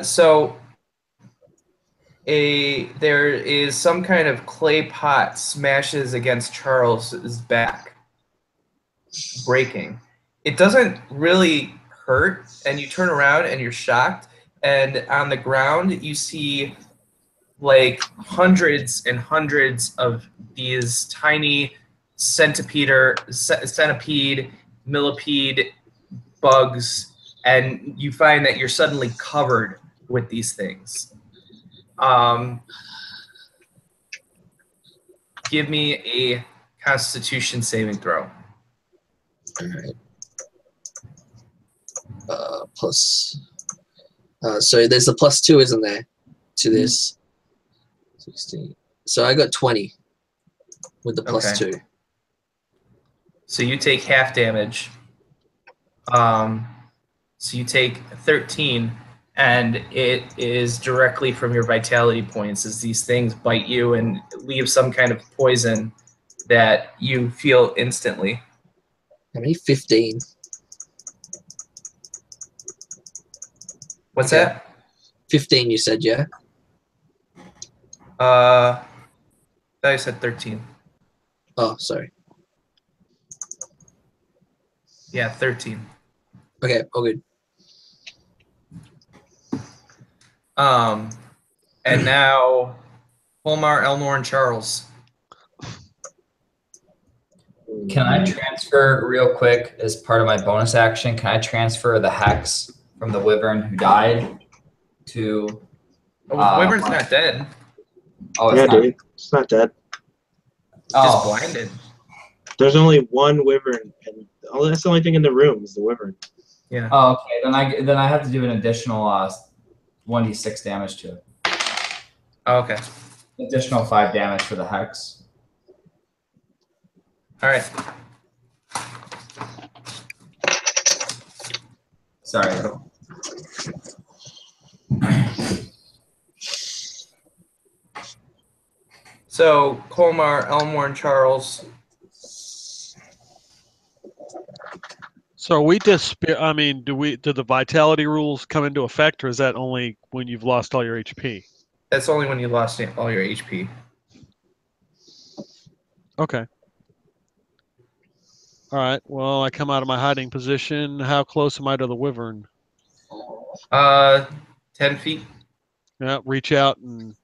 so there is some kind of clay pot smashes against Charles's back, breaking. It doesn't really hurt, and you turn around and you're shocked, and on the ground you see like hundreds and hundreds of these tiny centipede, millipede bugs, and you find that you're suddenly covered with these things. Give me a Constitution saving throw. All right. Plus. So there's a +2, isn't there, to this? 16. So I got 20 with the +2. So you take half damage. So you take 13, and it is directly from your vitality points as these things bite you and leave some kind of poison that you feel instantly. How many? 15. What's Okay. that? 15, you said, yeah? I thought you said 13. Oh, sorry. Yeah, 13. Okay, all good. And now Kolmar, Elmorn, Charles. Can I transfer real quick as part of my bonus action? Can I transfer the hex from the wyvern who died to Oh, Wyvern's not dead. Oh, it's Yeah, not. dude. It's not dead. Just Oh, blinded. There's only one wyvern, and that's the only thing in the room is the wyvern. Yeah. oh, okay. Then I have to do an additional 1d6 damage to it. Oh, okay. Additional 5 damage for the hex. All right. Sorry. So Kolmar, Elmorn, Charles. So are we I mean, do the vitality rules come into effect, or is that only when you've lost all your HP? That's only when you lost all your HP. Okay. All right. Well, I come out of my hiding position. How close am I to the wyvern? 10 feet. Yeah. Reach out and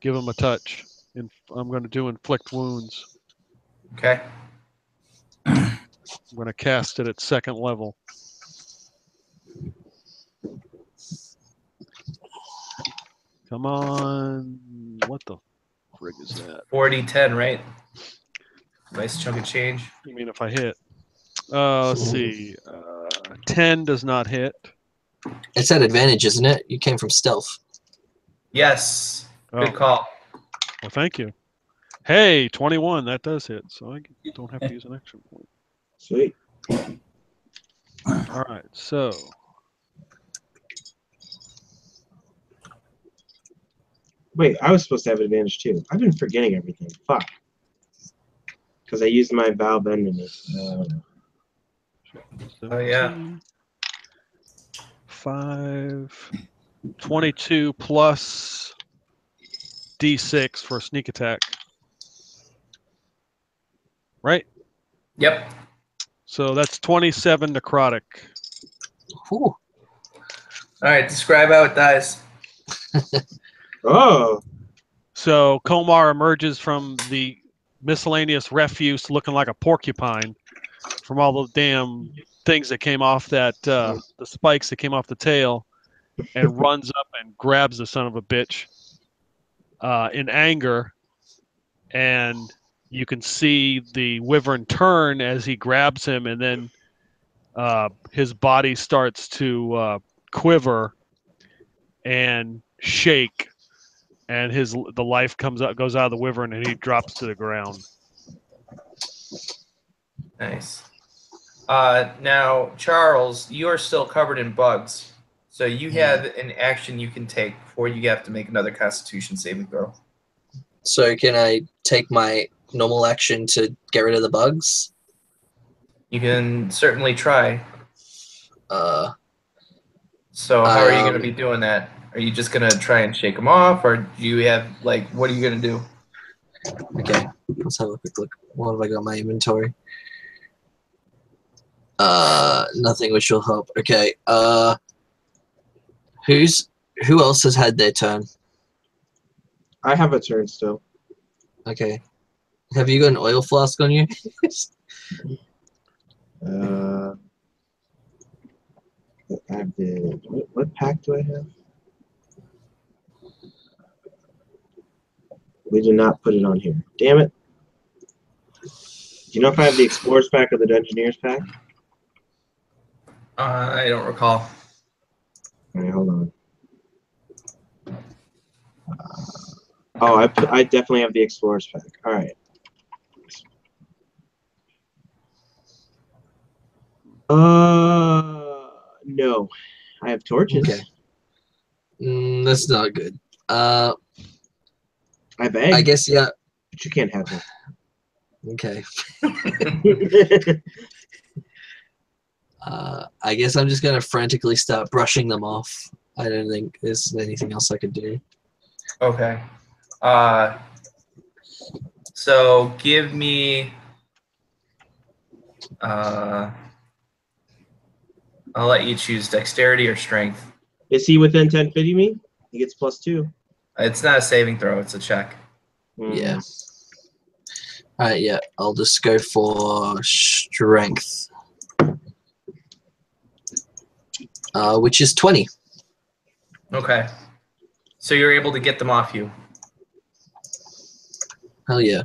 give him a touch. I'm going to do inflict wounds. Okay. I'm going to cast it at 2nd level. Come on. What the frig is that? 40-10, right? Nice chunk of change. You mean if I hit? Let's see. 10 does not hit. It's at advantage, isn't it? You came from stealth. Yes. Good Oh, call. well, thank you. Hey, 21. That does hit, so I don't have to use an action point. Sweet. All right, so Wait, I was supposed to have advantage too. I've been forgetting everything. Fuck. Because I used my Vow Bend in it. Oh, yeah. 17, 5, 22 plus D6 for a sneak attack. Right? Yep. So that's 27 necrotic. Whew. All right. Describe how it dies. Oh. So Kolmar emerges from the miscellaneous refuse looking like a porcupine from all the damn things that came off that, the spikes that came off the tail, and runs up and grabs the son of a bitch in anger. And you can see the wyvern turn as he grabs him, and then his body starts to quiver and shake, and the life goes out of the wyvern, and he drops to the ground. Nice. Now, Charles, you are still covered in bugs. So you have an action you can take before you have to make another Constitution saving throw. So can I take my normal action to get rid of the bugs? You can certainly try. So how are you going to be doing that? Are you just going to try and shake them off, or do you have, like, what are you going to do? Okay, let's have a quick look. What have I got in my inventory? Nothing which will help. Okay, who else has had their turn? I have a turn still. Okay. Have you got an oil flask on you? I have the what pack do I have? We did not put it on here. Damn it. Do you know if I have the Explorers pack or the Dungeoneers pack? I don't recall. All right, hold on. Oh, I definitely have the Explorers pack. All right. No. I have torches. Okay. That's not good. I have eggs. I guess, yeah. But you can't have them. Okay. I guess I'm just going to frantically start brushing them off. I don't think there's anything else I could do. Okay. So give me... I'll let you choose dexterity or strength. Is he within 10 feet of me? He gets +2. It's not a saving throw, it's a check. Yeah. Alright, yeah. I'll just go for strength. Which is 20. Okay. So you're able to get them off you. Hell yeah.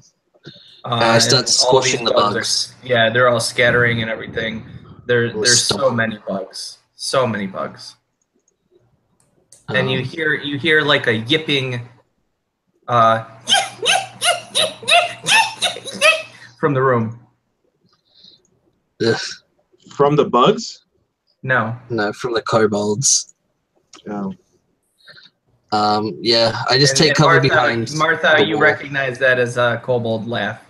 I And start all these squashing the are- bugs. yeah, they're all scattering and everything. There's so Stomp. many bugs. So many bugs. And Um, you hear like a yipping from the room. ugh, From the bugs? No. no, from the kobolds. Oh. Yeah, I just And- take and cover Martha, behind. Martha, the you wall. recognize that as a kobold laugh.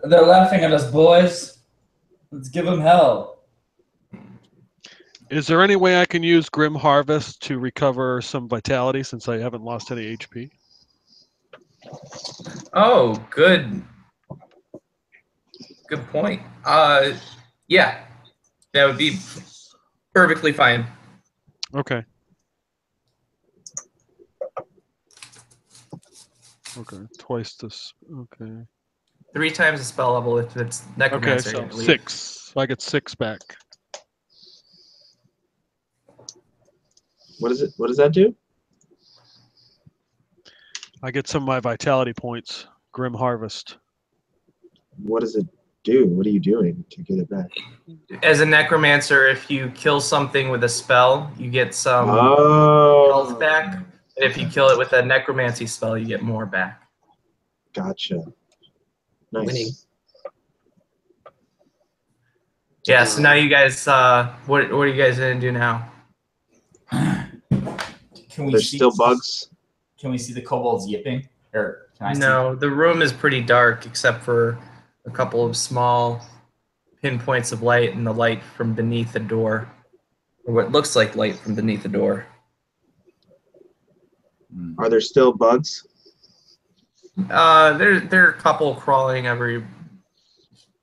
They're laughing at us, boys. Let's give them hell. Is there any way I can use Grim Harvest to recover some vitality since I haven't lost any HP? Oh, good point. Yeah, that would be perfectly fine. Okay. Okay, twice this. Okay. 3 times the spell level if it's Okay, necromancer. so I believe. 6. So I get 6 back. What is it? What does that do? I get some of my vitality points. Grim Harvest. What does it do? What are you doing to get it back? As a necromancer, if you kill something with a spell, you get some health Oh. back. And if you kill it with a necromancy spell, you get more back. Gotcha. Nice. Winning. Yeah, so now you guys, what are you guys gonna do now? Can we There's see, still bugs. Can we see the kobolds yipping? Or can I see? No, the room is pretty dark except for a couple of small pinpoints of light and the light from beneath the door. Or what looks like light from beneath the door. Are there still bugs? There are a couple crawling every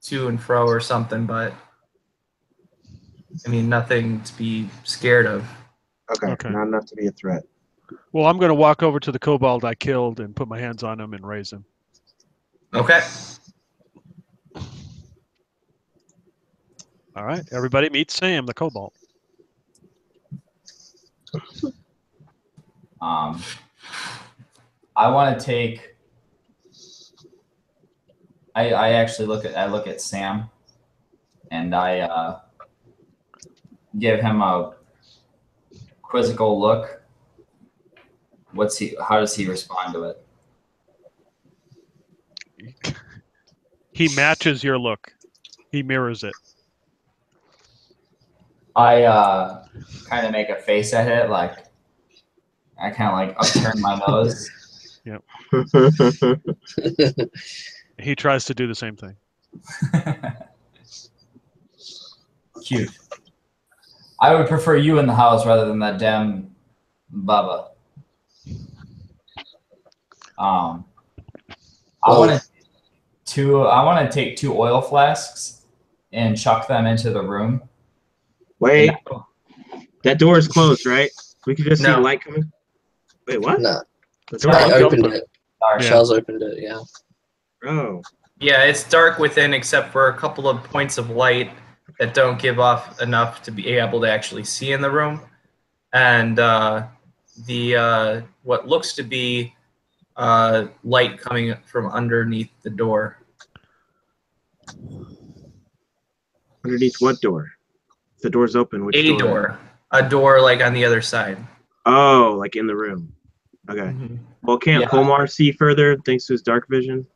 to and fro or something, but I mean nothing to be scared of. Okay, not enough to be a threat. Well, I'm going to walk over to the kobold I killed and put my hands on him and raise him. Okay. All right, everybody meet Sam, the kobold. I want to take. I actually look at Sam, and I give him a quizzical look. How does he respond to it? He matches your look. He mirrors it. I kind of make a face at it, like I kind of like upturn my nose. Yep. He tries to do the same thing. Cute. I would prefer you in the house rather than that damn Bubba. I want to take 2 oil flasks and chuck them into the room. Wait, that door is closed, right? We could just see No. the light coming. Wait, what? No, The door I is opened open. it. Sorry. Charles opened it, yeah. Oh, Yeah, it's dark within except for a couple of points of light that don't give off enough to be able to actually see in the room. And the what looks to be light coming from underneath the door. underneath what door? If the door's open, which A door. A door like on the other side. Oh, like in the room. Okay. Well, can't Yeah. Kolmar see further thanks to his dark vision?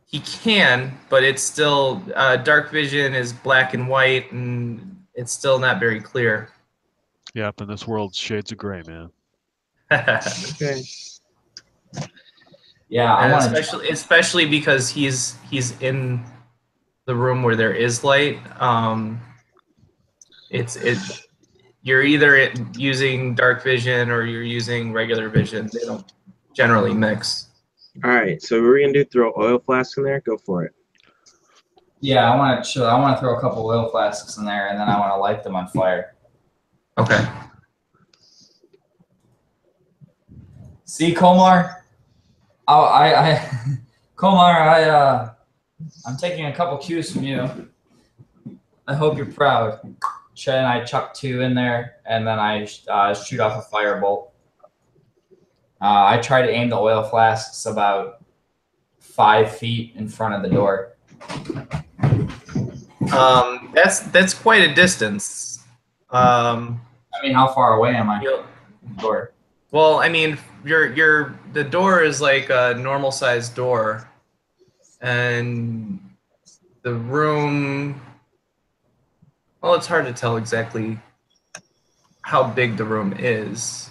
He can, but it's still dark vision is black and white, and it's still not very clear. Yep, and this world's shades of gray, man. Okay. Yeah, I And want to. especially because he's in the room where there is light. You're either using dark vision or you're using regular vision. They don't generally mix. All right. So what we're gonna do? Throw oil flasks in there. Go for it. Yeah, I want to throw a couple oil flasks in there, and then I want to light them on fire. Okay. See, Kolmar. Kolmar, I'm taking a couple cues from you. I hope you're proud. I chuck 2 in there, and then I shoot off a firebolt. I try to aim the oil flasks about 5 feet in front of the door. That's quite a distance. I mean, how far away am I? Door. Well, I mean, the door is like a normal sized door, and the room. Well, it's hard to tell exactly how big the room is.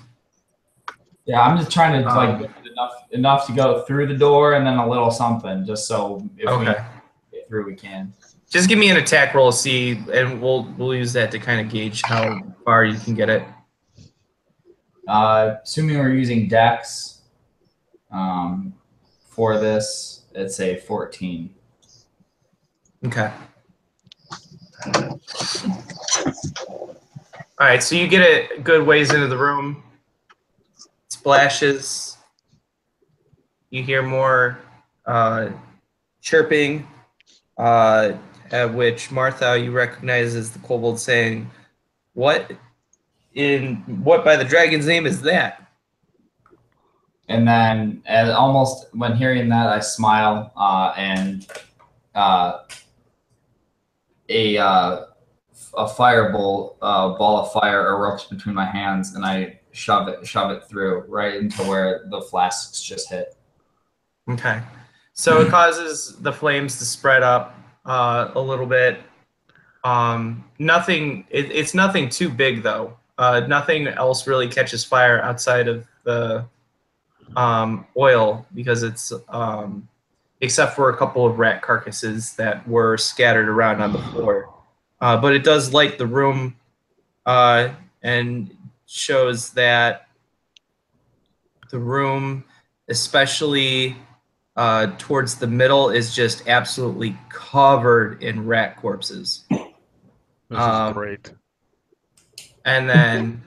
Yeah, I'm just trying to like enough to go through the door and then a little something, just so if we get through, we can. Just give me an attack roll, see, and we'll use that to kind of gauge how far you can get it. Assuming we're using Dex for this, it's a 14. Okay. All right, so you get it good ways into the room. Splashes. You hear more chirping, at which Martha you recognize as the kobold saying, what by the dragon's name is that? And then almost when hearing that, I smile and a firebolt, ball of fire erupts between my hands, and I shove it through right into where the flasks just hit. Okay, so it causes the flames to spread up a little bit. It's nothing too big though. Nothing else really catches fire outside of the oil, because it's except for a couple of rat carcasses that were scattered around on the floor. But it does light the room and shows that the room, especially towards the middle, is just absolutely covered in rat corpses. This is great. And then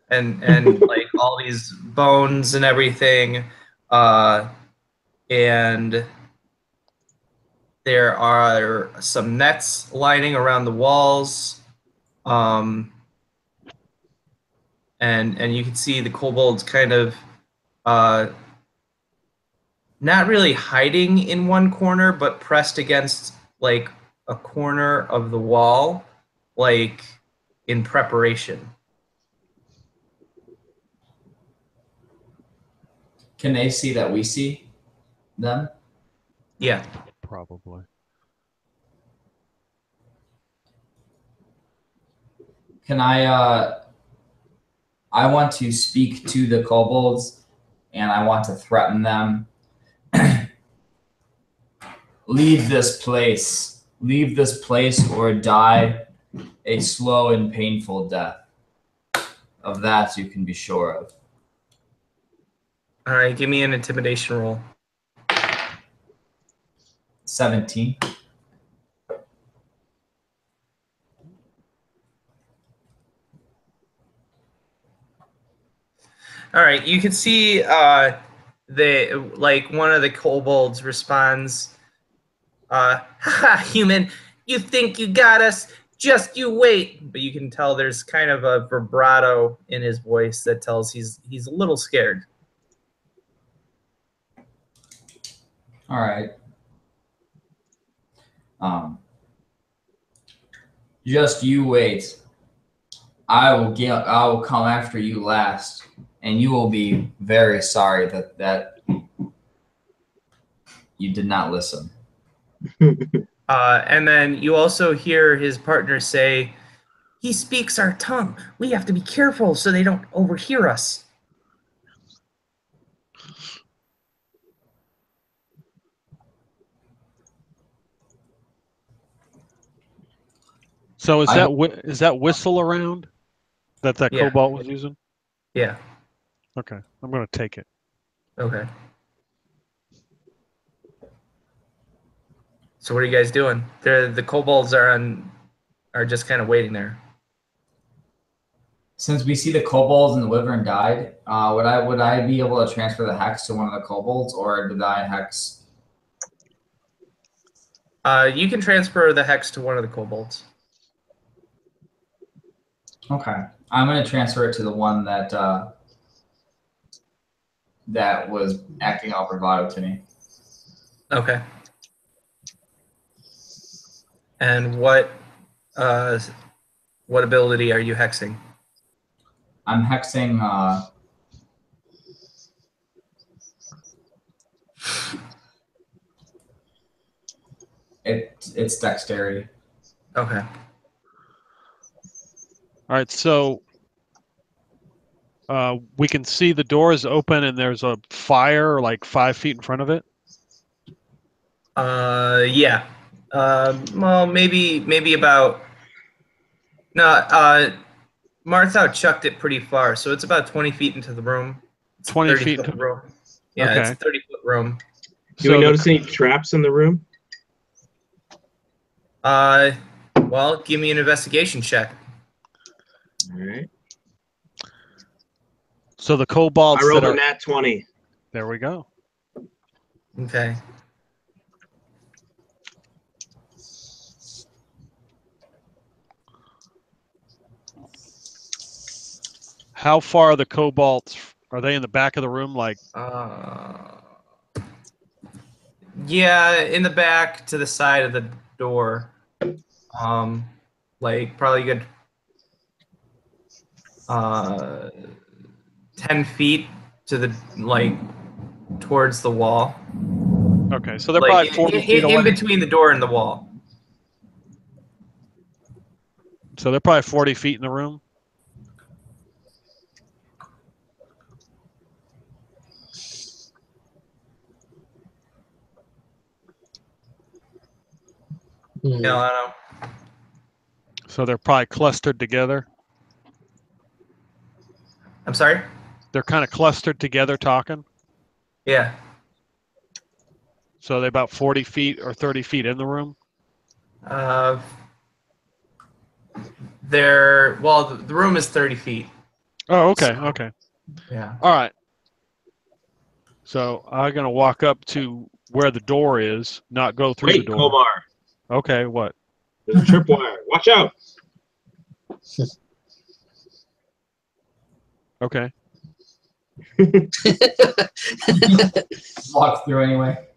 and like all these bones and everything, and there are some nets lining around the walls, and you can see the kobolds kind of not really hiding in one corner, but pressed against like a corner of the wall, like in preparation. Can they see that we see them? Yeah. Probably. Can I want to speak to the kobolds, and I want to threaten them. Leave this place. Leave this place or die a slow and painful death. Of that you can be sure of. All right, give me an intimidation roll. 17. All right, you can see one of the kobolds responds, haha, human, you think you got us? Just you wait. But you can tell there's kind of a vibrato in his voice that tells he's a little scared. All right. Just you wait. I will come after you last, and you will be very sorry that you did not listen. And then you also hear his partner say, he speaks our tongue. We have to be careful so they don't overhear us. So is that whistle around that Yeah. kobold was using? Yeah. Okay, I'm going to take it. Okay. So what are you guys doing? The kobolds are just kind of waiting there. Since we see the kobolds and the wyvern died, would I be able to transfer the hex to one of the kobolds, or did I hex? You can transfer the hex to one of the kobolds. Okay. I'm going to transfer it to the one that that was acting all bravado to me. Okay. And what ability are you hexing? I'm hexing it's dexterity. Okay. All right, so we can see the door is open and there's a fire like 5 feet in front of it. Yeah. Well, maybe about. No. Martha chucked it pretty far, so it's about 20 feet into the room. It's 20 30 feet foot into room. Yeah, okay. it's a 30-foot room. Do we notice any traps in the room? Well, give me an investigation check. All right. So the kobolds I rolled that are a nat 20. there we go. Okay. How far are the kobolds? Are they in the back of the room? Like, yeah, in the back to the side of the door. Like probably good 10 feet to the towards the wall. okay, so they're Like probably 40 feet away. in between the door and the wall. So they're probably 40 feet in the room. No, I don't know. So they're probably clustered together. I'm sorry? They're kind of clustered together talking. Yeah. So they're about 40 feet or 30 feet in the room. The room is 30 feet. Oh, okay, okay. Yeah. All right. So I'm going to walk up to where the door is, not go through the Wait, door. Kolmar. Okay, what? There's a tripwire. Watch out. Okay. Walk through anyway.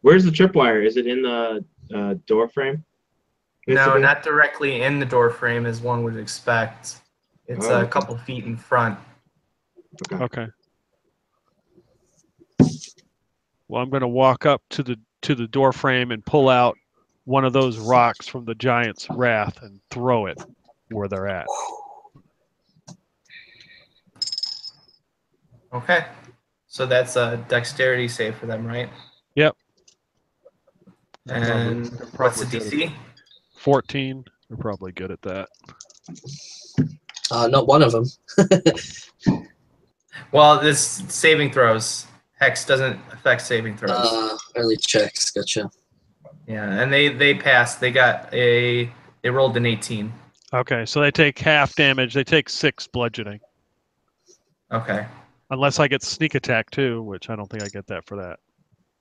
Where's the tripwire? Is it in the door frame? No, not directly in the door frame as one would expect. It's a couple feet in front. Okay. Well, I'm going to walk up to the door frame and pull out one of those rocks from the giant's wrath and throw it where they're at. Okay. So that's a dexterity save for them, right? Yep. And what's the DC? 14. They're probably good at that. Not one of them. Well, this saving throws. Hex doesn't affect saving throws. Early checks. Gotcha. Yeah, and they passed. They rolled an 18. Okay, so they take half damage. They take 6 bludgeoning. Okay. Unless I get sneak attack too, which I don't think I get that for that.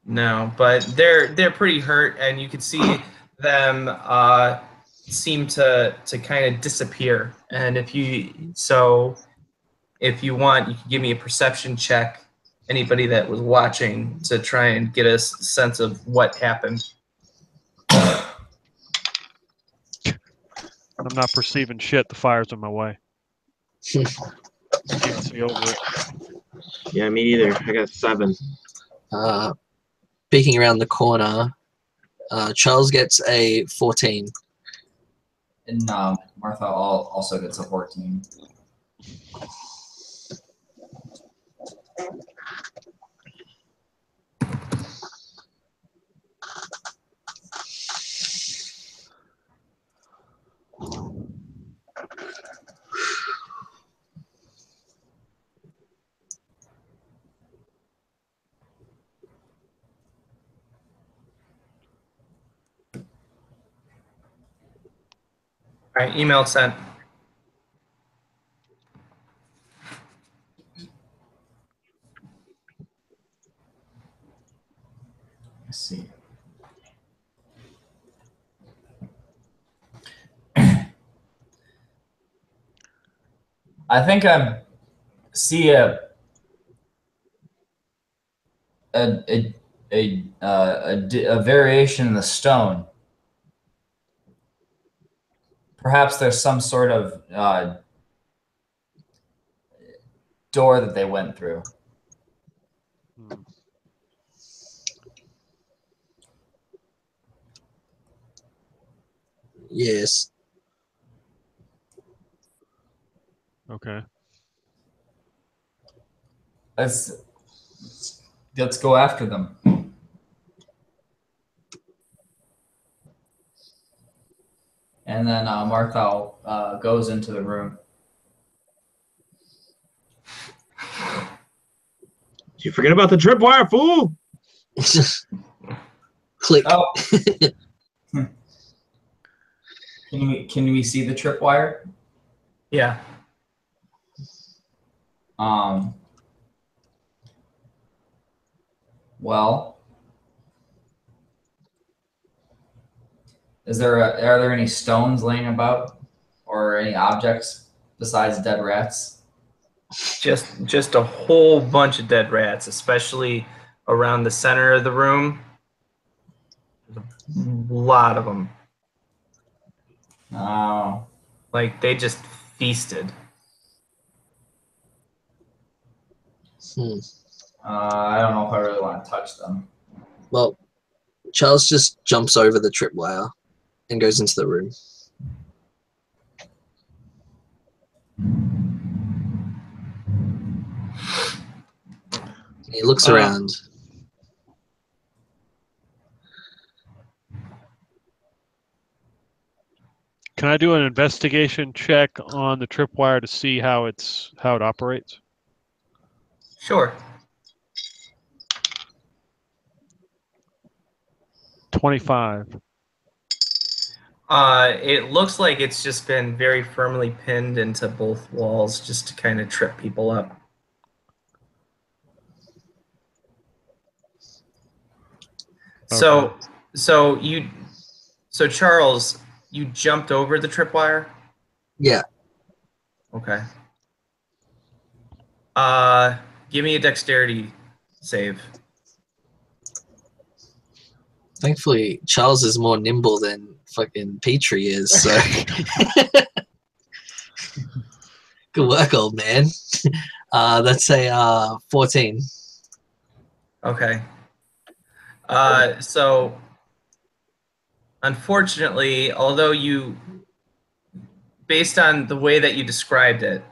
No, but they're pretty hurt, and you can see them seem to kind of disappear. And if you want, you can give me a perception check. Anybody that was watching to try and get a sense of what happened. I'm not perceiving shit. The fire's in my way. Can't see over it. Yeah, me neither. I got 7. Peeking around the corner, Charles gets a 14. And Martha also gets a 14. All right, email sent. Let's see. I think I see a variation in the stone. Perhaps there's some sort of door that they went through. Yes. Okay. Let's go after them. And then Marthal goes into the room. Did you forget about the tripwire, fool? Click. Oh. Can we see the tripwire? Yeah. Well, are there any stones laying about, or any objects besides dead rats? Just a whole bunch of dead rats, especially around the center of the room. There's a lot of them. Oh. Like, they just feasted. I don't know if I really want to touch them. Well, Charles just jumps over the tripwire and goes into the room. He looks around. Can I do an investigation check on the tripwire to see how it operates? Sure. 25. It looks like it's just been very firmly pinned into both walls just to kind of trip people up. Okay. So Charles, you jumped over the tripwire? Yeah. Okay. Give me a dexterity save. Thankfully, Charles is more nimble than fucking Peitri is, so. Good work, old man. That's a 14. Okay. So, unfortunately, although based on the way that you described it,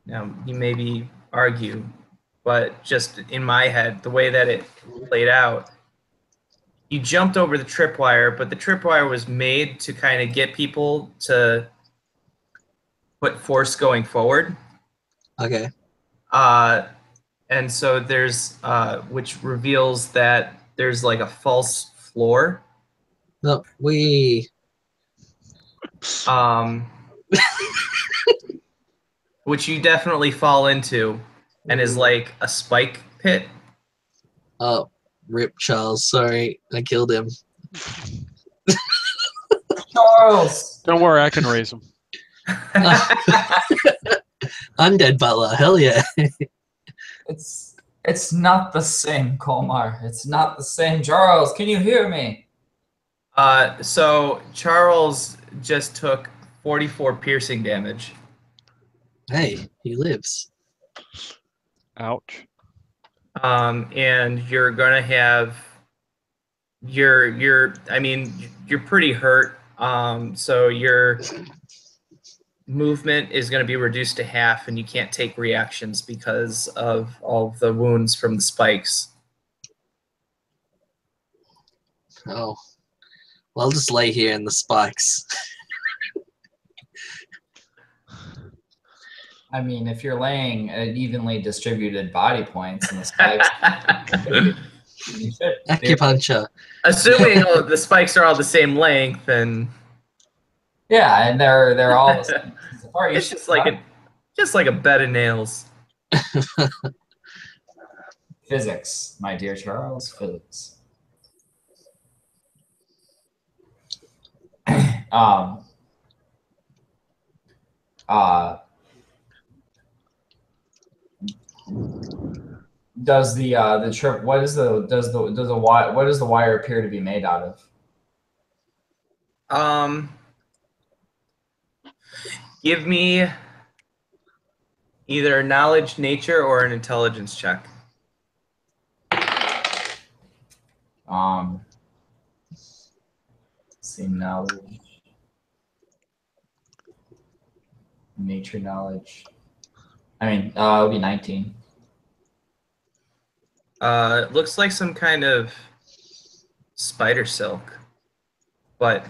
now you maybe argue, but just in my head, the way that it played out, you jumped over the tripwire, but the tripwire was made to kind of get people to put force going forward. Okay. And so there's, which reveals that there's like a false floor. No, which you definitely fall into, and is like a spike pit. Oh, rip Charles. Sorry, I killed him. Charles! Don't worry, I can raise them. Undead butler, hell yeah. It's not the same, Kolmar. It's not the same. Charles, can you hear me? So Charles just took 44 piercing damage. Hey, he lives. Ouch. And you're gonna have you're pretty hurt. So your movement is gonna be reduced to half, and you can't take reactions because of all the wounds from the spikes. Oh. Well, I'll just lay here in the spikes. I mean, if you're laying at evenly distributed body points in the spikes, you should. Acupuncture. Assuming the spikes are all the same length, and Yeah, and they're all the same. it's just like a bed of nails. Physics, my dear Charles, physics. Does the trip? What is what does the wire appear to be made out of? Give me either knowledge, nature, or an intelligence check. See, knowledge, nature, knowledge. I mean, it'll be 19. It looks like some kind of spider silk, but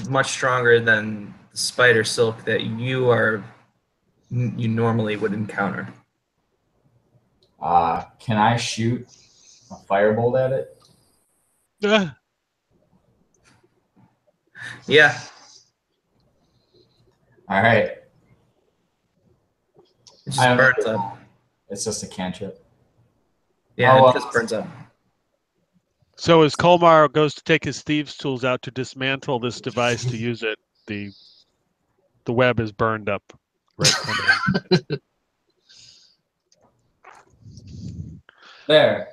much stronger than the spider silk that you normally would encounter. Can I shoot a firebolt at it? Yeah. All right. It just burns up. It's just a cantrip. Yeah, it just burns up. So as Kolmar goes to take his thieves' tools out to dismantle this device to use it, the web is burned up. Right. There.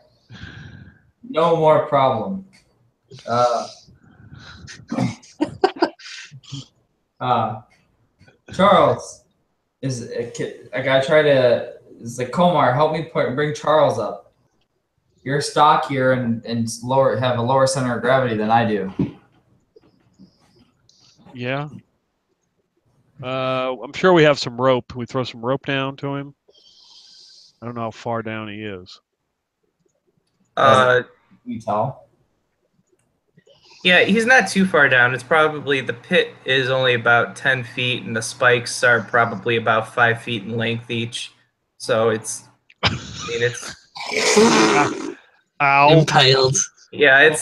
No more problem. Charles I gotta try to. It's like, Kolmar, help me bring Charles up. You're stockier and have a lower center of gravity than I do. Yeah. I'm sure we have some rope. We throw some rope down to him. I don't know how far down he is. Can you tell? Yeah, he's not too far down. It's probably, the pit is only about 10 feet, and the spikes are probably about 5 feet in length each. So it's, I mean, it's... Ow. Impaled. Yeah,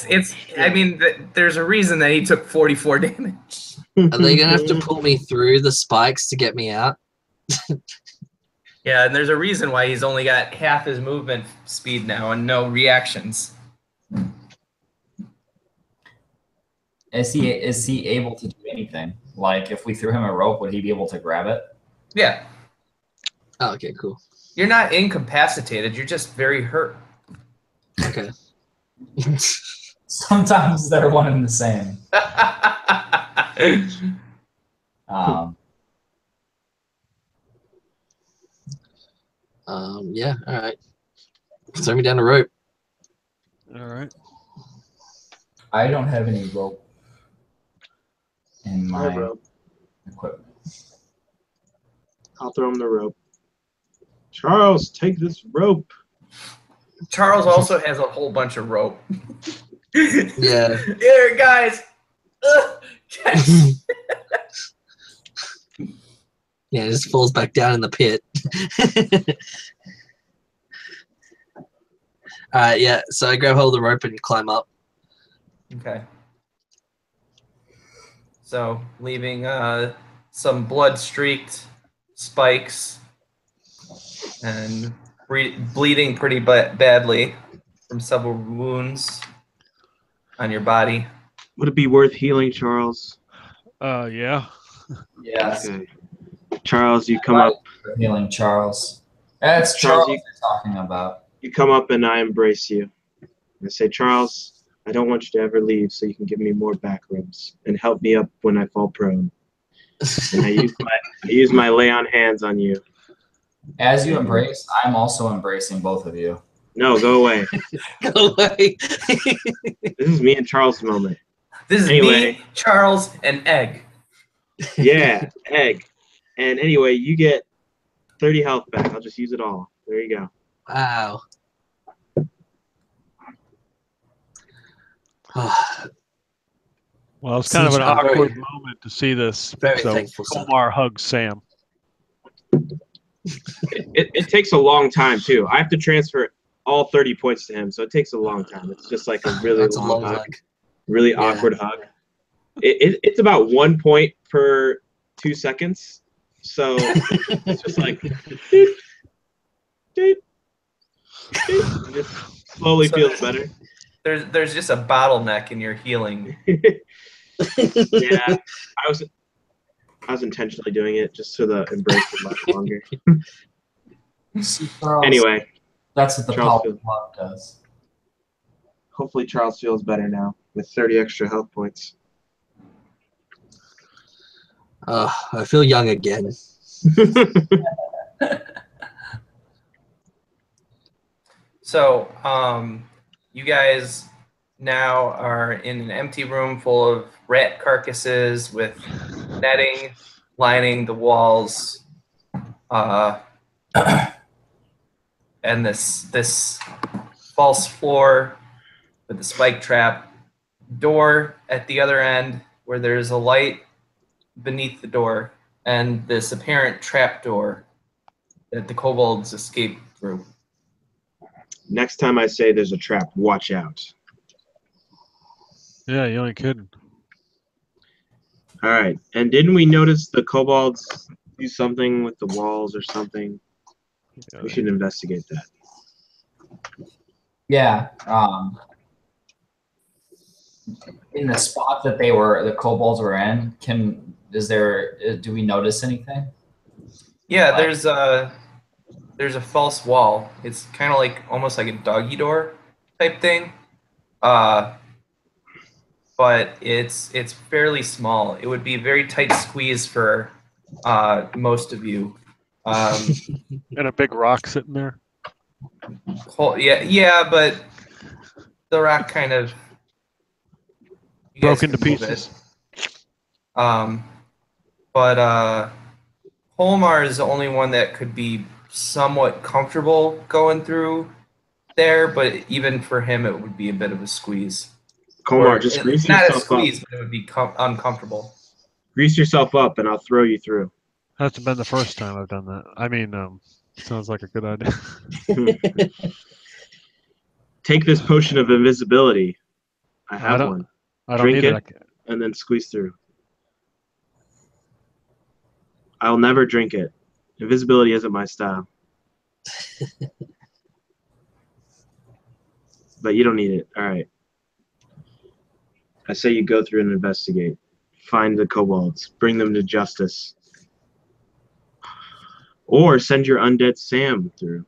I mean, there's a reason that he took 44 damage. Are they going to have to pull me through the spikes to get me out? Yeah, and there's a reason why he's only got half his movement speed now and no reactions. Is he able to do anything? Like, if we threw him a rope, would he be able to grab it? Yeah. Oh, okay, cool. You're not incapacitated. You're just very hurt. Okay. Sometimes they're one and the same. Yeah, all right. Throw me down the rope. All right. I don't have any rope in my rope. equipment. I'll throw him the rope. Charles, take this rope. Charles also has a whole bunch of rope. Yeah. Here, guys. Yeah, it just falls back down in the pit. Yeah, so I grab hold of the rope and climb up. Okay. So, leaving some blood-streaked spikes and bleeding pretty badly from several wounds on your body. Would it be worth healing, Charles? Yeah. Yes. Okay. Charles, you come up. Healing Charles. That's Charles you're talking about. You come up and I embrace you. I say, Charles, I don't want you to ever leave so you can give me more back rubs and help me up when I fall prone. And I use my lay on hands on you. As you embrace, I'm also embracing both of you. No, go away. Go away. This is me and Charles' moment. This is me, Charles, and Egg. Yeah, Egg. And anyway, you get 30 health back. I'll just use it all. There you go. Wow. Well, it's kind of an awkward moment to see this. Very so thankful. Kolmar hugs Sam. It takes a long time, too. I have to transfer all 30 points to him, so it takes a long time. It's just like a really long hug. Really awkward hug. It's about 1 point per 2 seconds. So it's just like, doot, doot, doot. It just slowly feels better. There's just a bottleneck in your healing. Yeah, I was intentionally doing it just so the embrace would last longer. Charles, Anyway, that's what the Charles power love does. hopefully Charles feels better now with 30 extra health points. I feel young again. So, you guys now are in an empty room full of rat carcasses with netting lining the walls, and this false floor with the spike trap door at the other end where there's a light beneath the door and this apparent trap door that the kobolds escaped through. Next time I say there's a trap, watch out. Yeah, you ain't kidding. All right. And didn't we notice the kobolds do something with the walls or something? We should investigate that. Yeah. In the spot that the kobolds were in, do we notice anything? Yeah, there's a false wall. It's kind of like almost like a doggy door type thing, but it's fairly small. It would be a very tight squeeze for most of you. And a big rock sitting there. Yeah, but the rock kind of broke into pieces. But Kolmar is the only one that could be somewhat comfortable going through there, but even for him, it would be a bit of a squeeze. Kolmar, just grease not yourself a squeeze, up. but it would be uncomfortable. Grease yourself up, and I'll throw you through. That's been the first time I've done that. I mean, sounds like a good idea. Take this potion of invisibility. I have one. I don't Drink need it, and then squeeze through. I'll never drink it. Invisibility isn't my style. But you don't need it. All right. I say you go through and investigate. Find the kobolds. Bring them to justice. Or send your undead Sam through.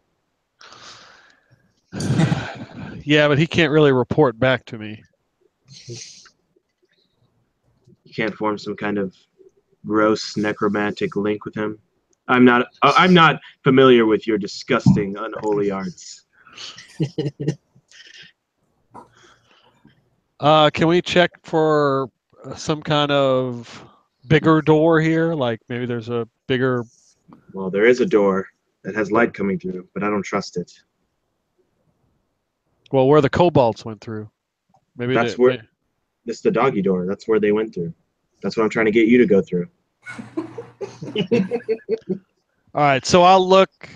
Yeah, but he can't really report back to me. You can't form some kind of gross necromantic link with him. I'm not familiar with your disgusting unholy arts. Can we check for some kind of bigger door here? Like maybe there's a bigger... Well, there is a door that has light coming through, but I don't trust it. Well, where the kobolds went through. Maybe that's where... This is the doggy door. That's where they went through. That's what I'm trying to get you to go through. All right, so I'll look.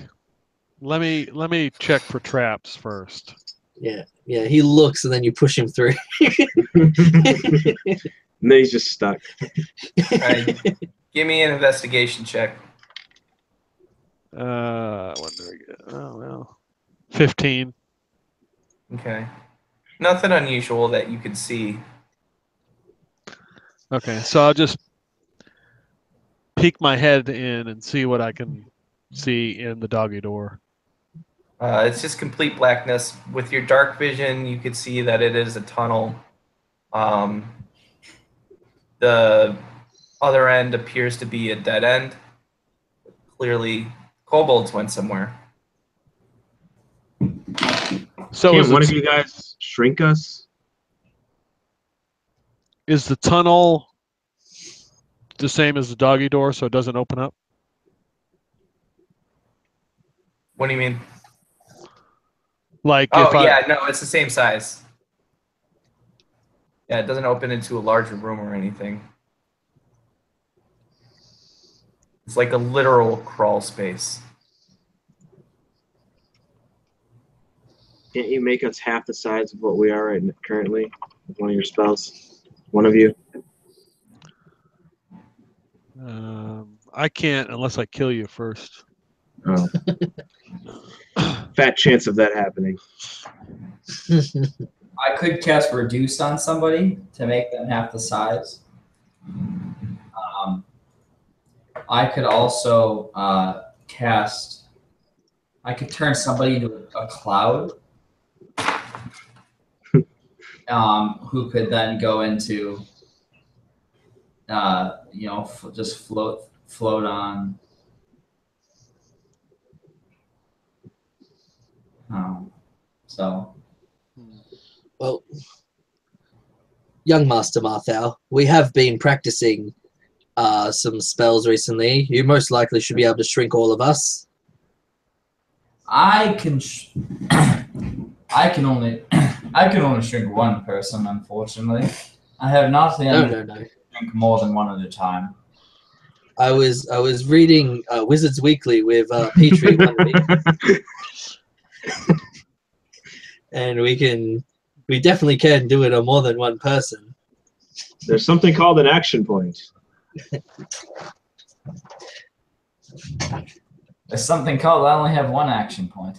Let me check for traps first. Yeah. He looks, and then you push him through. And then he's just stuck. All right, give me an investigation check. What do we get? Oh well, 15. Okay, nothing unusual that you could see. Okay, so I'll just peek my head in and see what I can see in the doggy door. It's just complete blackness. With your dark vision, you could see that it is a tunnel. The other end appears to be a dead end. Clearly, kobolds went somewhere. So Can't one of you guys shrink us? Is the tunnel the same as the doggy door, so it doesn't open up? What do you mean? Like no, it's the same size. Yeah, it doesn't open into a larger room or anything. It's like a literal crawl space. Can't you make us half the size of what we are right currently with one of your spells? One of you? I can't unless I kill you first. Oh. Fat chance of that happening. I could cast Reduce on somebody to make them half the size. I could also cast. I could turn somebody into a cloud, who could then go into, just float on. So. Well, young Master Marthau, we have been practicing some spells recently. You most likely should be able to shrink all of us. I can only shrink one person, unfortunately. I have not been able to shrink more than one at a time. I was reading Wizards Weekly with Peitri one week, and we definitely can do it on more than one person. There's something called an action point. There's something called I only have one action point.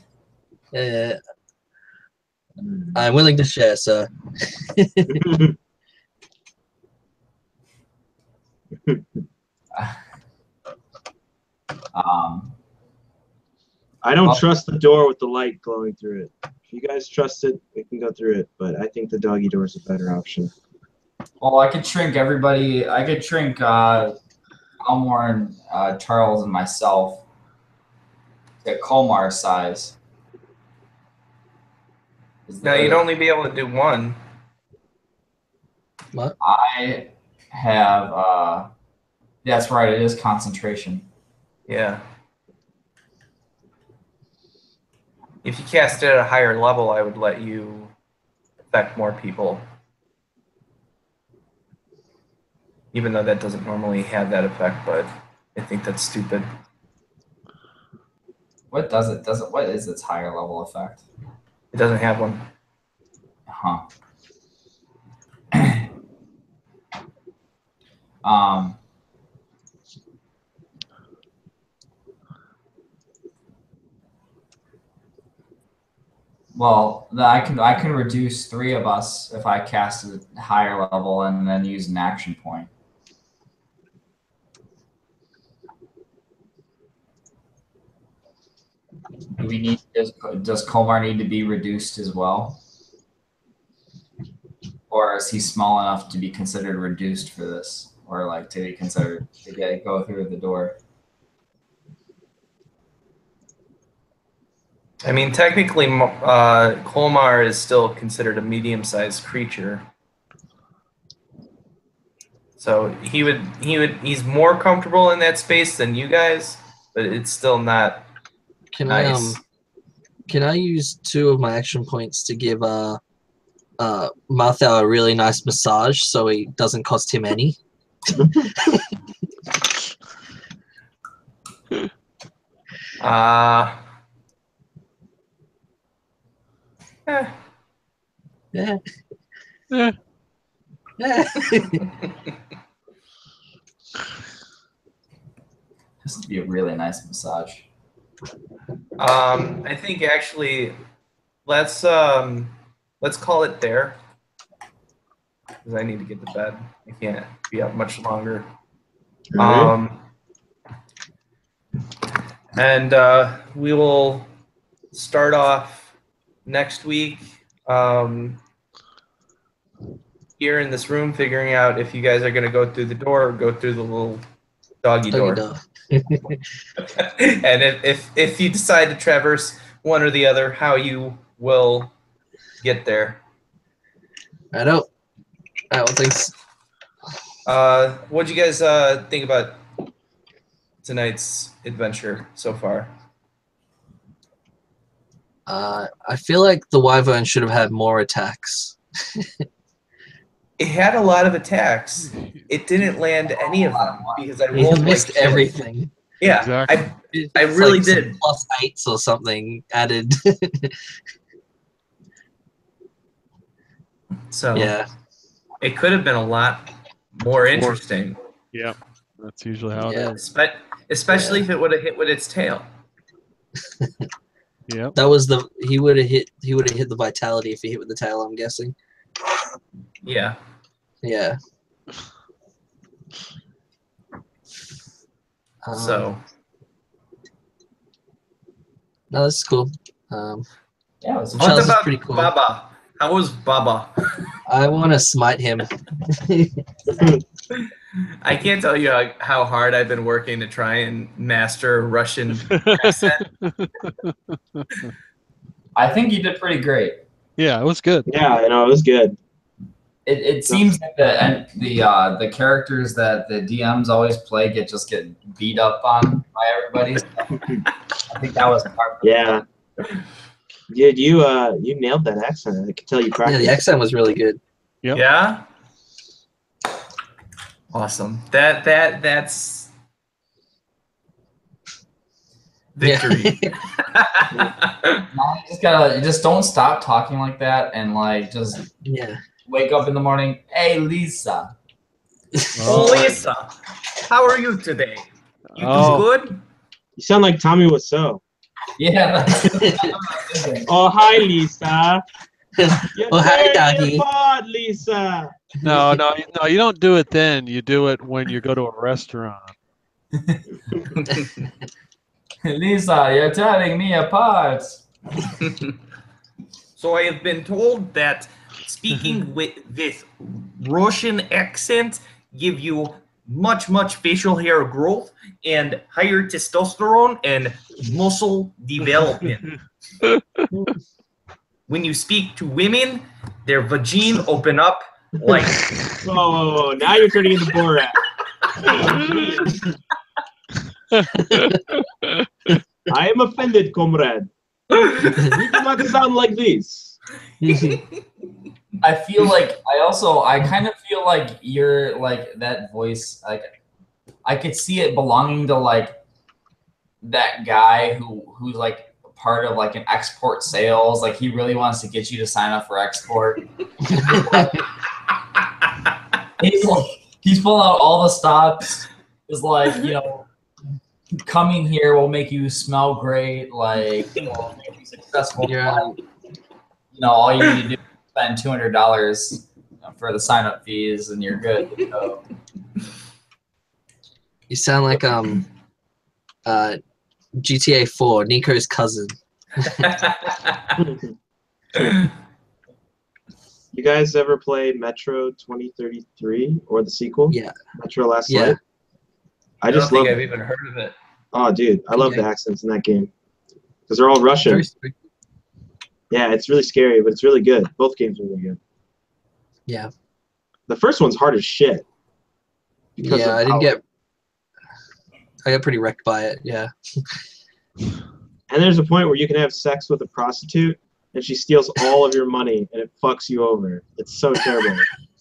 I'm willing to share, sir. I don't trust the door with the light glowing through it. If you guys trust it, we can go through it, but I think the doggy door is a better option. Well, I could shrink everybody. I could shrink Elmorn, Charles, and myself to Kolmar size. No, you'd only be able to do one. What? I have. That's right. It is concentration. Yeah. If you cast it at a higher level, I would let you affect more people. Even though that doesn't normally have that effect, but I think that's stupid. What does it? What is its higher level effect? It doesn't have one. Huh. Well, I can reduce 3 of us if I cast a higher level and then use an action point. Do we need does Kolmar need to be reduced as well? Or is he small enough to be considered reduced for this? Or like to be considered to go through the door? I mean, technically, Kolmar is still considered a medium-sized creature. So he's more comfortable in that space than you guys, but it's still not nice. Can I use 2 of my action points to give Marthau a really nice massage so it doesn't cost him any? Yeah. This would be a really nice massage. I think actually, let's call it there, because I need to get to bed. I can't be up much longer. And we will start off next week here in this room, figuring out if you guys are going to go through the door or go through the little doggy door. And if you decide to traverse one or the other, how you will get there. I don't. Thanks. What do you guys think about tonight's adventure so far? I feel like the wyvern should have had more attacks. It had a lot of attacks. It didn't land any of them because I rolled missed everything. Yeah, exactly. I really did. +8s or something added. So yeah, it could have been a lot more interesting. Yeah, that's usually how it is. Especially if it would have hit with its tail. Yeah, that was he would have hit the vitality if he hit with the tail, I'm guessing. Yeah. Yeah. So no, that's cool. Yeah, it was what Charles is about pretty cool. Baba? How was Baba? I want to smite him. I can't tell you how hard I've been working to try and master Russian accent. I think you did pretty great. Yeah, it was good. Yeah, I know, it was good. It seems like the characters that the DMs always play get beat up on by everybody. So I think that was part of it. Yeah. Dude, you nailed that accent. I can tell you Yeah, practiced. the accent was really good. Yep. Yeah. Awesome. That's victory. No, you just don't stop talking like that, and like just Yeah. wake up in the morning. Hey, Lisa. Oh, Lisa, how are you today? You Oh. do good? You sound like Tommy Wiseau. Yeah. Oh, hi, Lisa. Oh, hi, doggy. Pod, Lisa. No, you don't do it then. You do it when you go to a restaurant. Lisa, you're tearing me apart. So I have been told that speaking with this Russian accent give you much facial hair growth and higher testosterone and muscle development. When you speak to women, their vagine open up like. Whoa, now you're turning into Borat. I am offended, comrade. You do not sound like this. I feel like I kind of feel like you're like that voice. Like I could see it belonging to like that guy who's like part of like an export sales. Like he really wants to get you to sign up for export. He's pulling out all the stops. Is like, you know, coming here will make you smell great. Like, you know, make you successful. Yeah. You know, all you need to do is spend $200 for the sign up fees, and you're good. So, You sound like GTA 4, Nico's cousin. You guys ever play Metro 2033 or the sequel? Yeah. Metro Last Yeah. Light? I don't just think love. I've even heard of it. Oh, dude, I love Okay. the accents in that game because they're all Russian. Very strict. Yeah, it's really scary, but it's really good. Both games are really good. Yeah. The first one's hard as shit. because Yeah, of I didn't how- get. I got pretty wrecked by it. Yeah. And there's a point where you can have sex with a prostitute, and she steals all of your money, and it fucks you over. It's so terrible.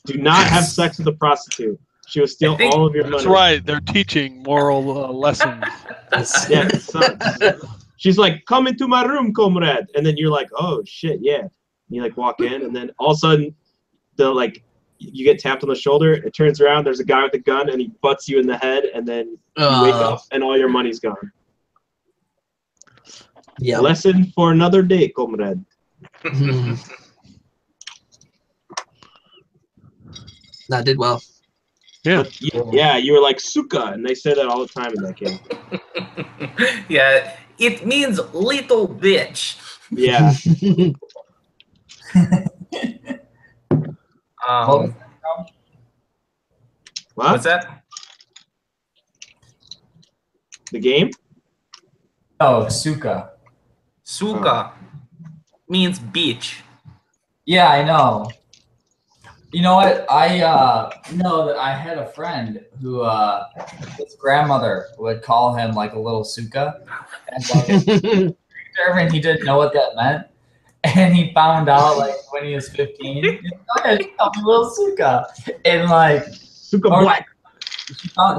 Do not have sex with a prostitute. She will steal all of your money. That's right. They're teaching moral lessons. Yeah, it sucks. She's like, "Come into my room, comrade," and then you're like, "Oh shit, yeah." And you like walk in, and then all of a sudden, you get tapped on the shoulder. It turns around. There's a guy with a gun, and he butts you in the head, and then you wake up, and all your money's gone. Yeah. Lesson for another day, comrade. That did well. Yeah. But you were like suka, and they say that all the time in that game. Yeah, it means little bitch. Yeah. What? What's that? The game? Oh, suka. Suka means beach. Yeah, I know. You know what? I know that I had a friend who his grandmother would call him like a little suka, and and he didn't know what that meant. And he found out like when he was 15. He's like, "Oh, yeah, she called me little suka," and like Suka black.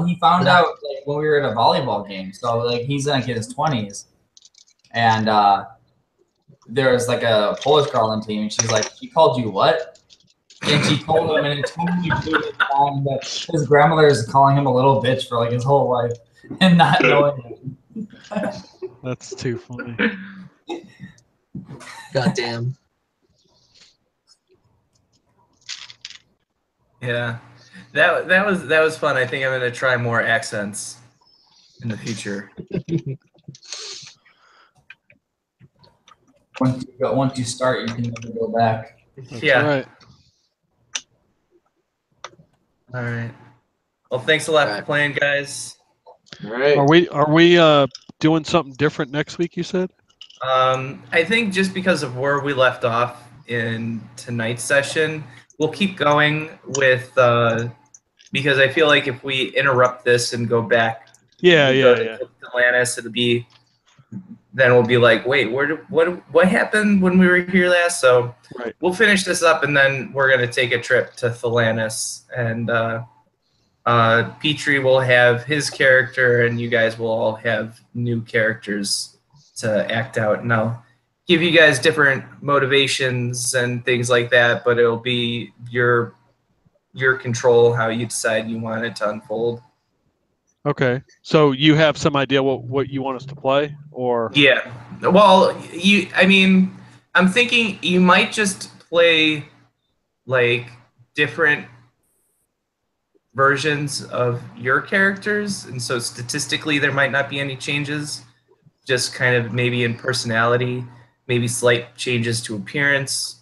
he found out like when we were at a volleyball game. So like he's like in his 20s, and there was like a Polish girl on the team, and she's like, "She called you what?" And she told him, and it totally blew his mind that his grandmother is calling him a little bitch for like his whole life and not knowing it. That's too funny. Goddamn. Yeah, that was fun. I think I'm gonna try more accents. in the future. Once you start, you can never go back. That's Yeah. right. All right. Well, thanks a lot for Alright. playing, guys. All right. Are we doing something different next week? You said. I think just because of where we left off in tonight's session, we'll keep going with because I feel like if we interrupt this and go back, Yeah, we yeah, go to yeah. Thelanis, then we'll be like, wait, what happened when we were here last? So Right. we'll finish this up, and then we're gonna take a trip to Thelanis, and Peitri will have his character, and you guys will all have new characters to act out, and I'll give you guys different motivations and things like that, but it'll be your control how you decide you want it to unfold. Okay. So you have some idea what you want us to play, or? Yeah. Well, I'm thinking you might just play like different versions of your characters, and so statistically there might not be any changes, just kind of maybe in personality, maybe slight changes to appearance,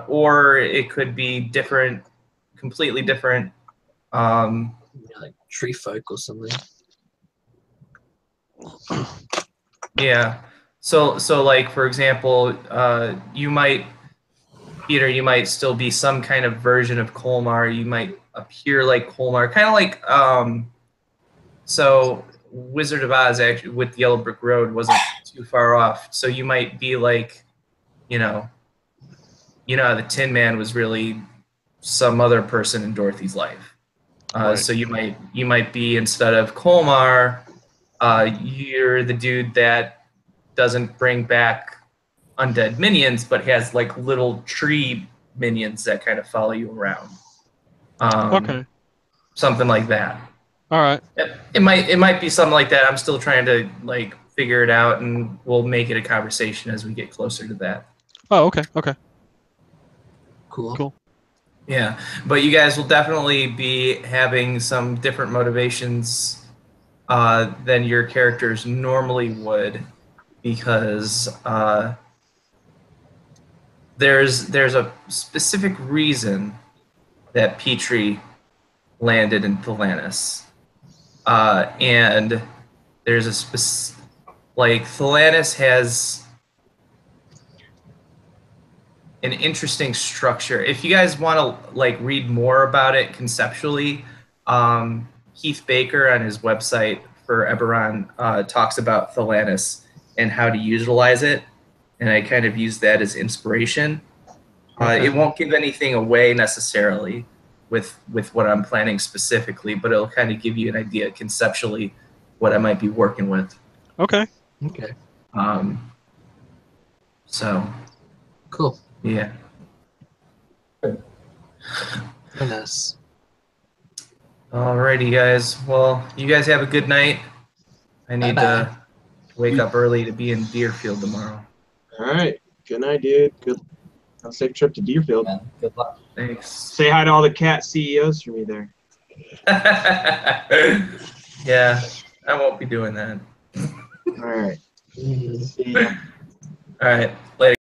or it could be different, completely different. Like tree folk or something. Yeah. So like for example, you might still be some kind of version of Kolmar. You might appear like Kolmar, kind of like so Wizard of Oz actually with the Yellow Brick Road wasn't too far off. So you might be like, you know how the Tin Man was really some other person in Dorothy's life. Right. So you might be, instead of Kolmar, you're the dude that doesn't bring back undead minions, but has like little tree minions that kind of follow you around. Okay. Something like that. All right. It might be something like that. I'm still trying to like figure it out, and we'll make it a conversation as we get closer to that. Oh, okay. Okay. Cool. Yeah, but you guys will definitely be having some different motivations than your characters normally would, because there's a specific reason that Peitri landed in Thelanis, and there's a Thelanis has an interesting structure. If you guys want to like read more about it conceptually, Keith Baker on his website for Eberron talks about Thelanis and how to utilize it, and I kind of use that as inspiration. Okay. It won't give anything away necessarily with what I'm planning specifically, but it'll kind of give you an idea conceptually what I might be working with. Okay. Okay. So Cool. yeah. Very nice. Alrighty, guys. Well, you guys have a good night. I need Bye-bye. to wake up early to be in Deerfield tomorrow. All right. Good night, dude. Good. Have a safe trip to Deerfield. Man, good luck. Thanks. Say hi to all the cat CEOs for me there. Yeah, I won't be doing that. All right. Mm. See ya. All right. Later.